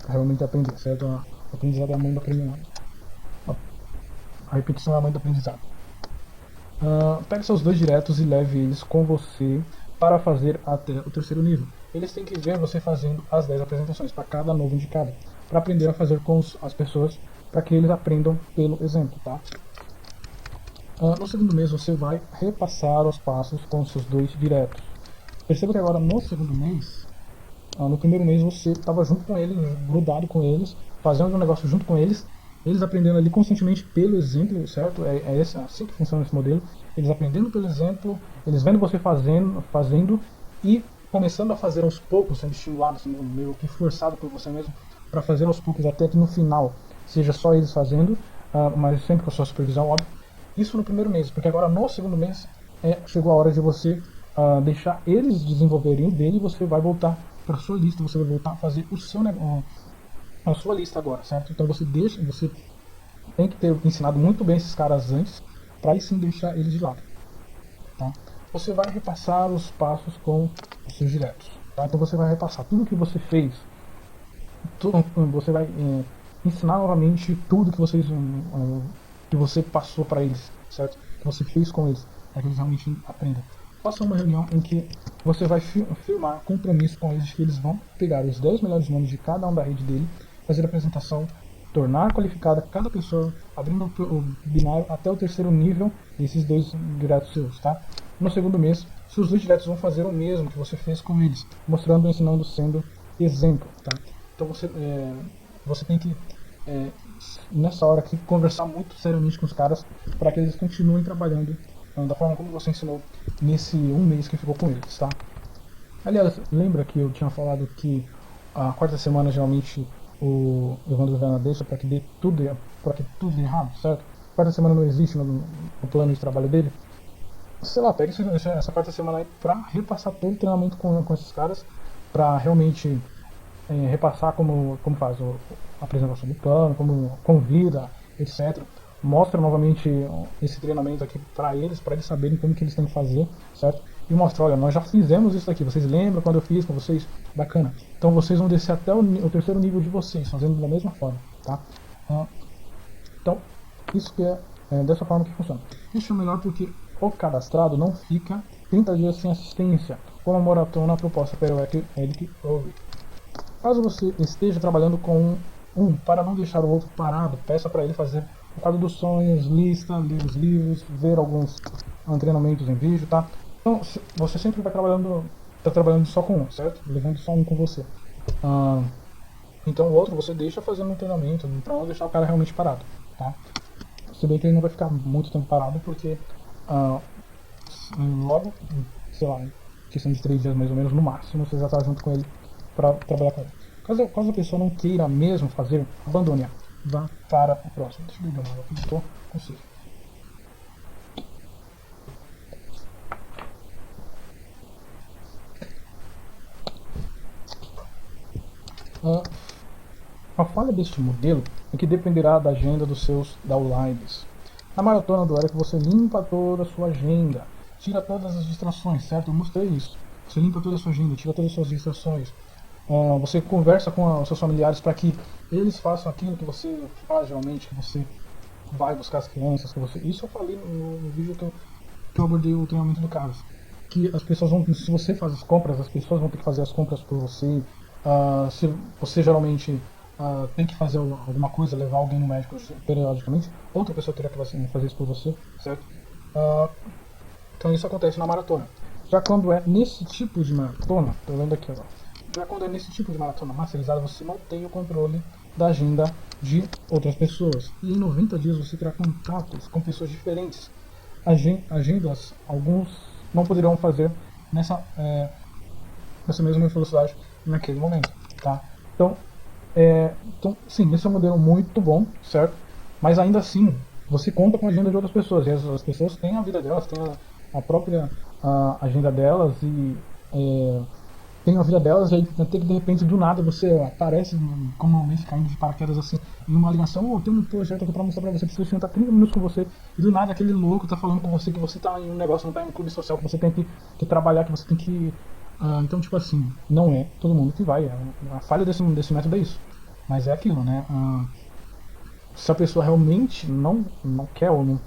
realmente aprender, certo? A aprendizado é a mãe do aprendizado. A repetição é a mãe do aprendizado. Pegue seus dois diretos e leve eles com você para fazer até o terceiro nível. Eles têm que ver você fazendo as 10 apresentações para cada novo indicado, para aprender a fazer com as pessoas, para que eles aprendam pelo exemplo, tá? No segundo mês você vai repassar os passos com os seus dois diretos. Perceba que agora no segundo mês, no primeiro mês você estava junto com eles, grudado com eles, fazendo um negócio junto com eles, eles aprendendo ali constantemente pelo exemplo, certo? É assim que funciona esse modelo. Eles aprendendo pelo exemplo, eles vendo você fazendo e começando a fazer aos poucos, sendo estimulado, sendo meio que forçado por você mesmo, para fazer aos poucos até que no final seja só eles fazendo, mas sempre com a sua supervisão, óbvio. Isso no primeiro mês, porque agora no segundo mês chegou a hora de você deixar eles desenvolverem o dele e você vai voltar para sua lista, você vai voltar a fazer o seu a sua lista agora, certo? Então você tem que ter ensinado muito bem esses caras antes, para aí sim deixar eles de lado, tá? Você vai repassar os passos com os seus diretos, tá? Então você vai repassar tudo que você fez, você vai ensinar novamente tudo que você passou para eles, certo? Que você fez com eles, para que eles realmente aprendam. Faça uma reunião em que você vai firmar compromisso com eles, que eles vão pegar os 10 melhores nomes de cada um da rede dele, fazer a apresentação, tornar qualificada cada pessoa, abrindo o binário até o terceiro nível desses dois diretos seus, tá? No segundo mês, seus dois diretos vão fazer o mesmo que você fez com eles, mostrando, ensinando, sendo exemplo, tá? Então você tem que nessa hora aqui conversar muito seriamente com os caras para que eles continuem trabalhando da forma como você ensinou nesse um mês que ficou com eles, tá? Aliás, lembra que eu tinha falado que a quarta semana geralmente o Evandro Viana deixa para que tudo dê errado, certo? A quarta semana não existe no plano de trabalho dele. Sei lá, pega essa quarta semana aí para repassar todo o treinamento com esses caras, para realmente repassar como faz a apresentação do plano, como convida, etc. Mostra novamente esse treinamento aqui para eles saberem como que eles têm que fazer, certo? E mostra, olha, nós já fizemos isso aqui, vocês lembram quando eu fiz com vocês? Bacana. Então vocês vão descer até o terceiro nível de vocês, fazendo da mesma forma, tá? Então, isso que é dessa forma que funciona. Isso é melhor porque o cadastrado não fica 30 dias sem assistência, como a maratona proposta pelo Eric Rowe. Caso você esteja trabalhando com para não deixar o outro parado, peça para ele fazer o quadro dos sonhos, lista, ler os livros, ver alguns treinamentos em vídeo, tá? Então, você sempre vai trabalhando só com um, certo? Levando só um com você. Então o outro você deixa fazendo um treinamento, para não deixar o cara realmente parado, tá? Se bem que ele não vai ficar muito tempo parado, porque logo, sei lá, questão de 3 dias mais ou menos, no máximo, você já está junto com ele para trabalhar com ele. Caso a pessoa não queira mesmo fazer, abandone-a. Vá para o próximo. Deixa eu ver uma aqui, estou com sede. A falha deste modelo é que dependerá da agenda dos seus downlines. Na maratona do Eric você limpa toda a sua agenda, tira todas as distrações, certo? Eu mostrei isso. Você limpa toda a sua agenda, tira todas as suas distrações. Você conversa com os seus familiares para que eles façam aquilo que você faz geralmente, que você vai buscar as crianças, que você... Isso eu falei no vídeo que eu abordei o treinamento do Carlos. Que as pessoas vão, se você faz as compras, as pessoas vão ter que fazer as compras por você. Se você geralmente tem que fazer alguma coisa, levar alguém no médico periodicamente, outra pessoa terá que fazer isso por você, certo? Então isso acontece na maratona. Já quando é nesse tipo de maratona, tô vendo aqui agora. Já quando é nesse tipo de maratona masterizada, você não tem o controle da agenda de outras pessoas. E em 90 dias você terá contatos com pessoas diferentes. Agendas, alguns não poderão fazer nessa mesma velocidade naquele momento, tá? Então, sim, esse é um modelo muito bom, certo? Mas ainda assim, você conta com a agenda de outras pessoas. E as pessoas têm a vida delas, têm a própria agenda delas e tem a vida delas, e aí até que de repente do nada você aparece como um mês caindo de paraquedas assim, numa ligação, tem um projeto aqui pra mostrar pra você, preciso sentar 30 minutos com você, e do nada aquele louco tá falando com você que você tá em um negócio, não tá em um clube social, que você tem que trabalhar, que você tem que. Então, tipo assim, não é todo mundo que vai. A falha desse método é isso. Mas é aquilo, né? Se a pessoa realmente não quer ou não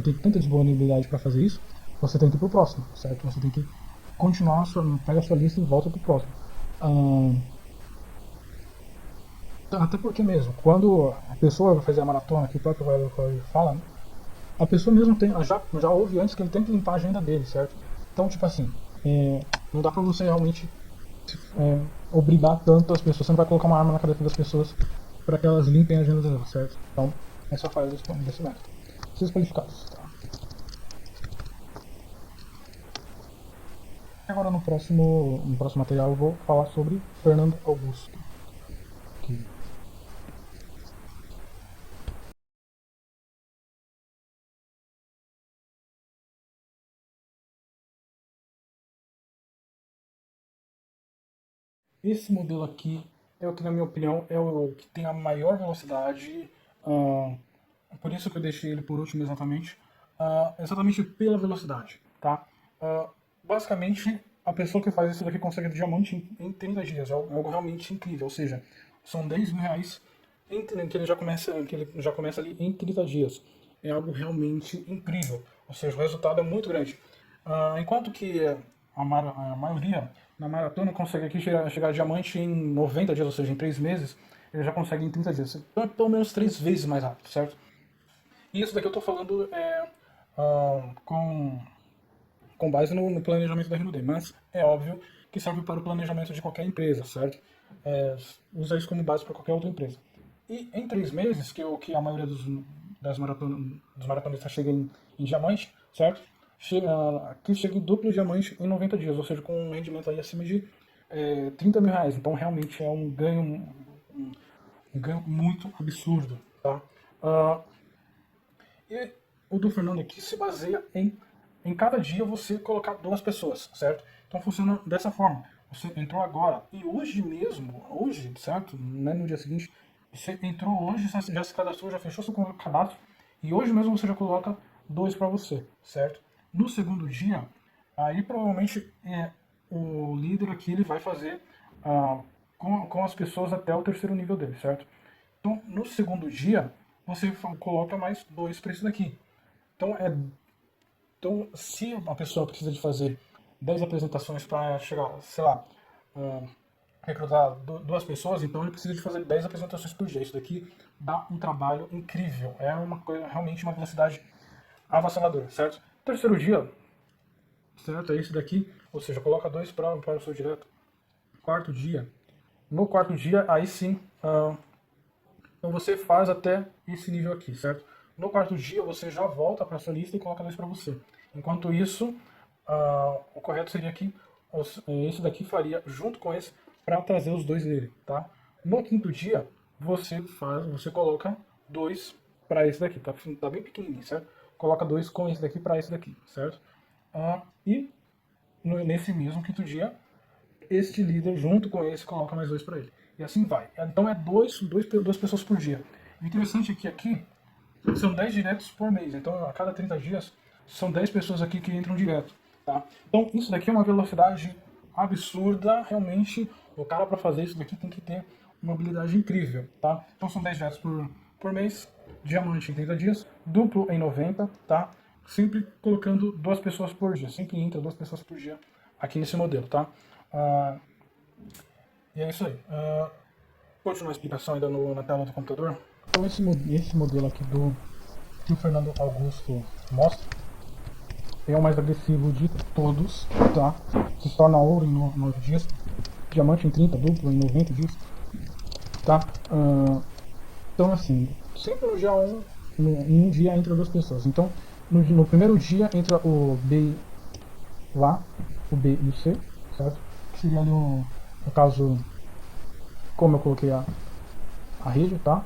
tem tanta disponibilidade para fazer isso, você tem que ir pro próximo, certo? Você tem que continuar, pega a sua lista e volta pro próximo. Até porque mesmo, quando a pessoa vai fazer a maratona, que o próprio Valeu fala, né, a pessoa mesmo já ouve antes que ele tem que limpar a agenda dele, certo? Então, tipo assim, não dá pra você realmente obrigar tanto as pessoas, você não vai colocar uma arma na cabeça das pessoas para que elas limpem a agenda delas, certo? Então, essa é a falha desse método. Esses qualificados, tá? Agora no próximo material eu vou falar sobre Fernando Augusto. Que esse modelo aqui é o que, na minha opinião, é o que tem a maior velocidade. Uh, por isso que eu deixei ele por último exatamente. Exatamente pela velocidade, tá? Basicamente, a pessoa que faz isso daqui consegue diamante em 30 dias. É algo realmente incrível. Ou seja, são 10 mil reais que ele já começa ali em 30 dias. É algo realmente incrível. Ou seja, o resultado é muito grande. Enquanto que a maioria na maratona consegue aqui chegar a diamante em 90 dias, ou seja, em 3 meses, ele já consegue em 30 dias. Então é pelo menos 3 vezes mais rápido, certo? E isso daqui eu estou falando com base no planejamento da RND, mas é óbvio que serve para o planejamento de qualquer empresa, certo? Usa isso como base para qualquer outra empresa. E em 3 meses, que a maioria dos maratonistas chega em diamante, certo? Aqui chega em duplo diamante em 90 dias, ou seja, com um rendimento aí acima de 30 mil reais. Então realmente é um ganho muito absurdo, tá? E o do Fernando aqui se baseia em cada dia você colocar 2 pessoas, certo? Então funciona dessa forma. Você entrou agora e hoje mesmo, hoje, certo? Não é no dia seguinte, você entrou hoje, já se cadastrou, já fechou seu cadastro e hoje mesmo você já coloca 2 para você, certo? No segundo dia, aí provavelmente o líder aqui ele vai fazer com as pessoas até o terceiro nível dele, certo? Então, no segundo dia, você coloca mais 2 para isso daqui. Então, se uma pessoa precisa de fazer 10 apresentações para chegar, sei lá, recrutar 2 pessoas, então ele precisa de fazer 10 apresentações por dia. Isso daqui dá um trabalho incrível. É uma coisa, realmente uma velocidade avassaladora, certo? Terceiro dia, certo? É esse daqui, ou seja, coloca 2 para o seu direto. Quarto dia. No quarto dia, aí sim, então você faz até esse nível aqui, certo? No quarto dia você já volta para sua lista e coloca 2 para você. Enquanto isso, o correto seria que esse daqui faria junto com esse para trazer os dois dele, tá? No quinto dia, você coloca dois para esse daqui, tá bem pequenininho, certo? Coloca dois com esse daqui para esse daqui, certo? E nesse mesmo quinto dia, este líder junto com esse coloca mais dois para ele. E assim vai. Então é duas pessoas por dia. O interessante é que aqui são 10 diretos por mês. Então a cada 30 dias são 10 pessoas aqui que entram direto. Tá? Então isso daqui é uma velocidade absurda. Realmente o cara para fazer isso daqui tem que ter uma habilidade incrível. Tá? Então são 10 diretos por mês. Diamante em 30 dias. Duplo em 90. Tá? Sempre colocando duas pessoas por dia. Sempre entra duas pessoas por dia aqui nesse modelo. Tá? E é isso aí. Continuar a explicação ainda na tela do computador. Então esse modelo aqui que o Fernando Augusto mostra é o mais agressivo de todos, tá? Se torna ouro em 9 dias, diamante em 30, duplo em 90 dias, tá? Então assim, sempre no dia 1, em um dia entra duas pessoas. Então no primeiro dia entra o B lá, o B e o C, certo? Que seria ali no caso, como eu coloquei a rede, tá?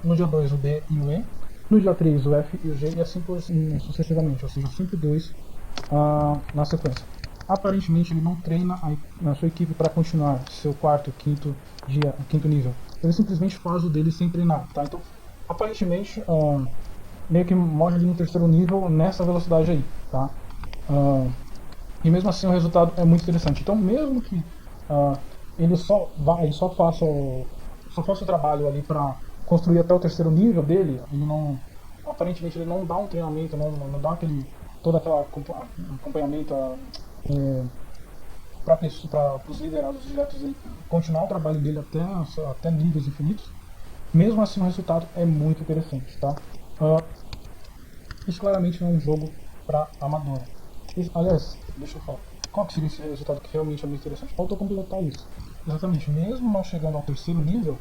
No dia 2 o D e o E, no dia 3 o F e o G, e assim sucessivamente, ou seja, sempre dois na sequência. Aparentemente ele não treina a sua equipe para continuar seu quarto, quinto nível. Ele simplesmente faz o dele sem treinar, tá? Então, aparentemente, meio que morre ali no terceiro nível nessa velocidade aí, tá? E mesmo assim o resultado é muito interessante. Então, mesmo que ele só faça o trabalho ali para construir até o terceiro nível dele, aparentemente ele não dá um treinamento, não dá todo aquele acompanhamento para os liderados diretos dele continuar o trabalho dele até níveis infinitos. Mesmo assim o resultado é muito interessante, tá? Isso claramente não é um jogo para amadora. Aliás, deixa eu falar. Qual que seria esse resultado que realmente é muito interessante? Falta completar isso. Exatamente, mesmo não chegando ao terceiro nível,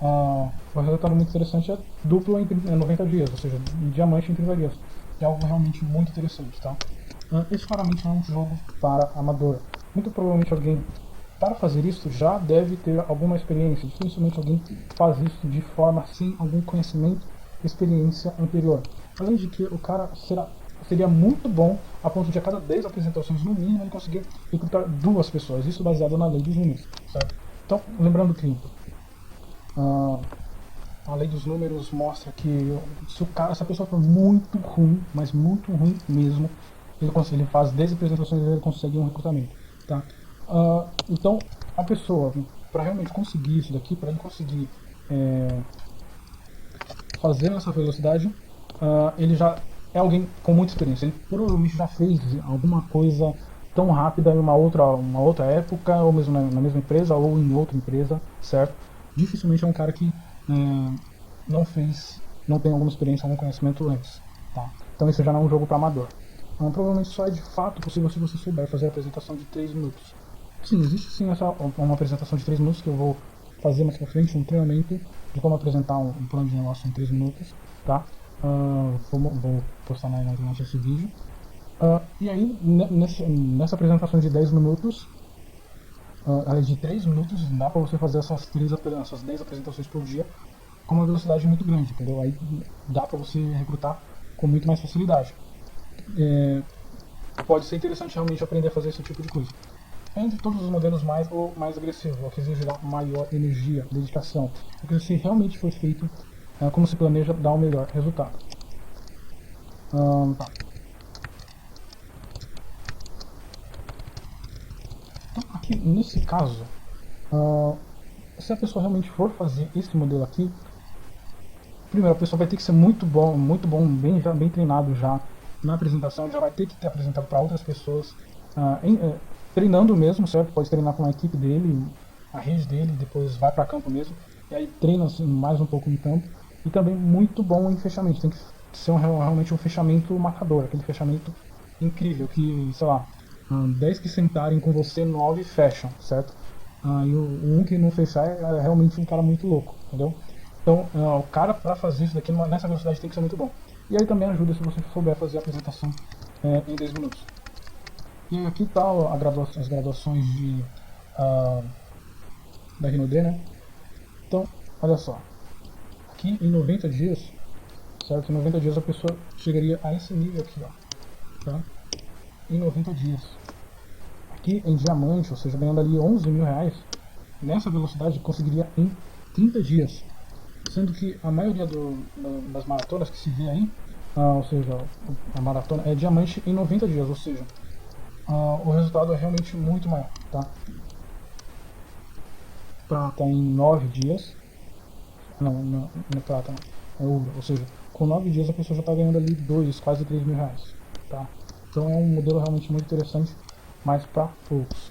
o resultado muito interessante é duplo em 90 dias, ou seja, em diamante em 30 dias. É algo realmente muito interessante, tá? Esse claramente não é um jogo para amador. Muito provavelmente alguém, para fazer isso, já deve ter alguma experiência. Dificilmente alguém faz isso de forma sem algum conhecimento, experiência anterior. Além de que o cara seria muito bom a ponto de a cada 10 apresentações no mínimo ele conseguir recrutar duas pessoas, isso baseado na lei dos números, certo? Então, lembrando que a lei dos números mostra que se a pessoa for muito ruim, mas muito ruim mesmo, ele faz 10 apresentações e ele consegue um recrutamento, tá? Então, a pessoa, para realmente conseguir isso daqui, para ele conseguir fazer nessa velocidade, ele já é alguém com muita experiência. Ele provavelmente já fez alguma coisa tão rápida em uma outra época, ou mesmo na mesma empresa, ou em outra empresa, certo? Dificilmente é um cara que não tem alguma experiência, algum conhecimento antes, tá? Então isso já não é um jogo para amador. Provavelmente só é de fato possível se você souber fazer a apresentação de 3 minutos. Sim, existe sim uma apresentação de 3 minutos que eu vou fazer mais pra frente, um treinamento de como apresentar um plano de negócio em 3 minutos, tá? Vou postar na internet esse vídeo. E aí, nessa apresentação de 10 minutos, além de 3 minutos, dá para você fazer essas 10 apresentações por dia com uma velocidade muito grande, entendeu? Aí dá para você recrutar com muito mais facilidade. Pode ser interessante realmente aprender a fazer esse tipo de coisa. Entre todos os modelos o mais agressivo, o que exigirá maior energia, dedicação, porque se realmente for feito como se planeja, dá um melhor resultado. Tá. Então, aqui nesse caso, se a pessoa realmente for fazer esse modelo aqui, primeiro a pessoa vai ter que ser muito bom, bem treinado já na apresentação, já vai ter que ter apresentado para outras pessoas, treinando mesmo, certo? Pode treinar com a equipe dele, a rede dele, depois vai para campo mesmo, e aí treina assim, mais um pouco em campo, e também muito bom em fechamento, tem que ser realmente um fechamento matador, aquele fechamento incrível, que, sei lá, 10 que sentarem com você, 9 fecham, certo? E o 1 que não fechar é realmente um cara muito louco, entendeu? Então, o cara para fazer isso daqui nessa velocidade tem que ser muito bom. E aí também ajuda se você souber fazer a apresentação em 10 minutos. E aqui tá as graduações ah, da Rinode, né? Então, olha só. Aqui em 90 dias, certo? Em 90 dias a pessoa chegaria a esse nível aqui, ó. Tá? Em 90 dias. Aqui em diamante, ou seja, ganhando ali 11 mil reais, nessa velocidade conseguiria em 30 dias. Sendo que a maioria das maratonas que se vê aí, ou seja, a maratona é diamante em 90 dias, ou seja, o resultado é realmente muito maior, tá? Prata em 9 dias, não é prata não, é ouro, ou seja, com 9 dias a pessoa já está ganhando ali 2, quase 3 mil reais, tá? Então é um modelo realmente muito interessante, mas para poucos.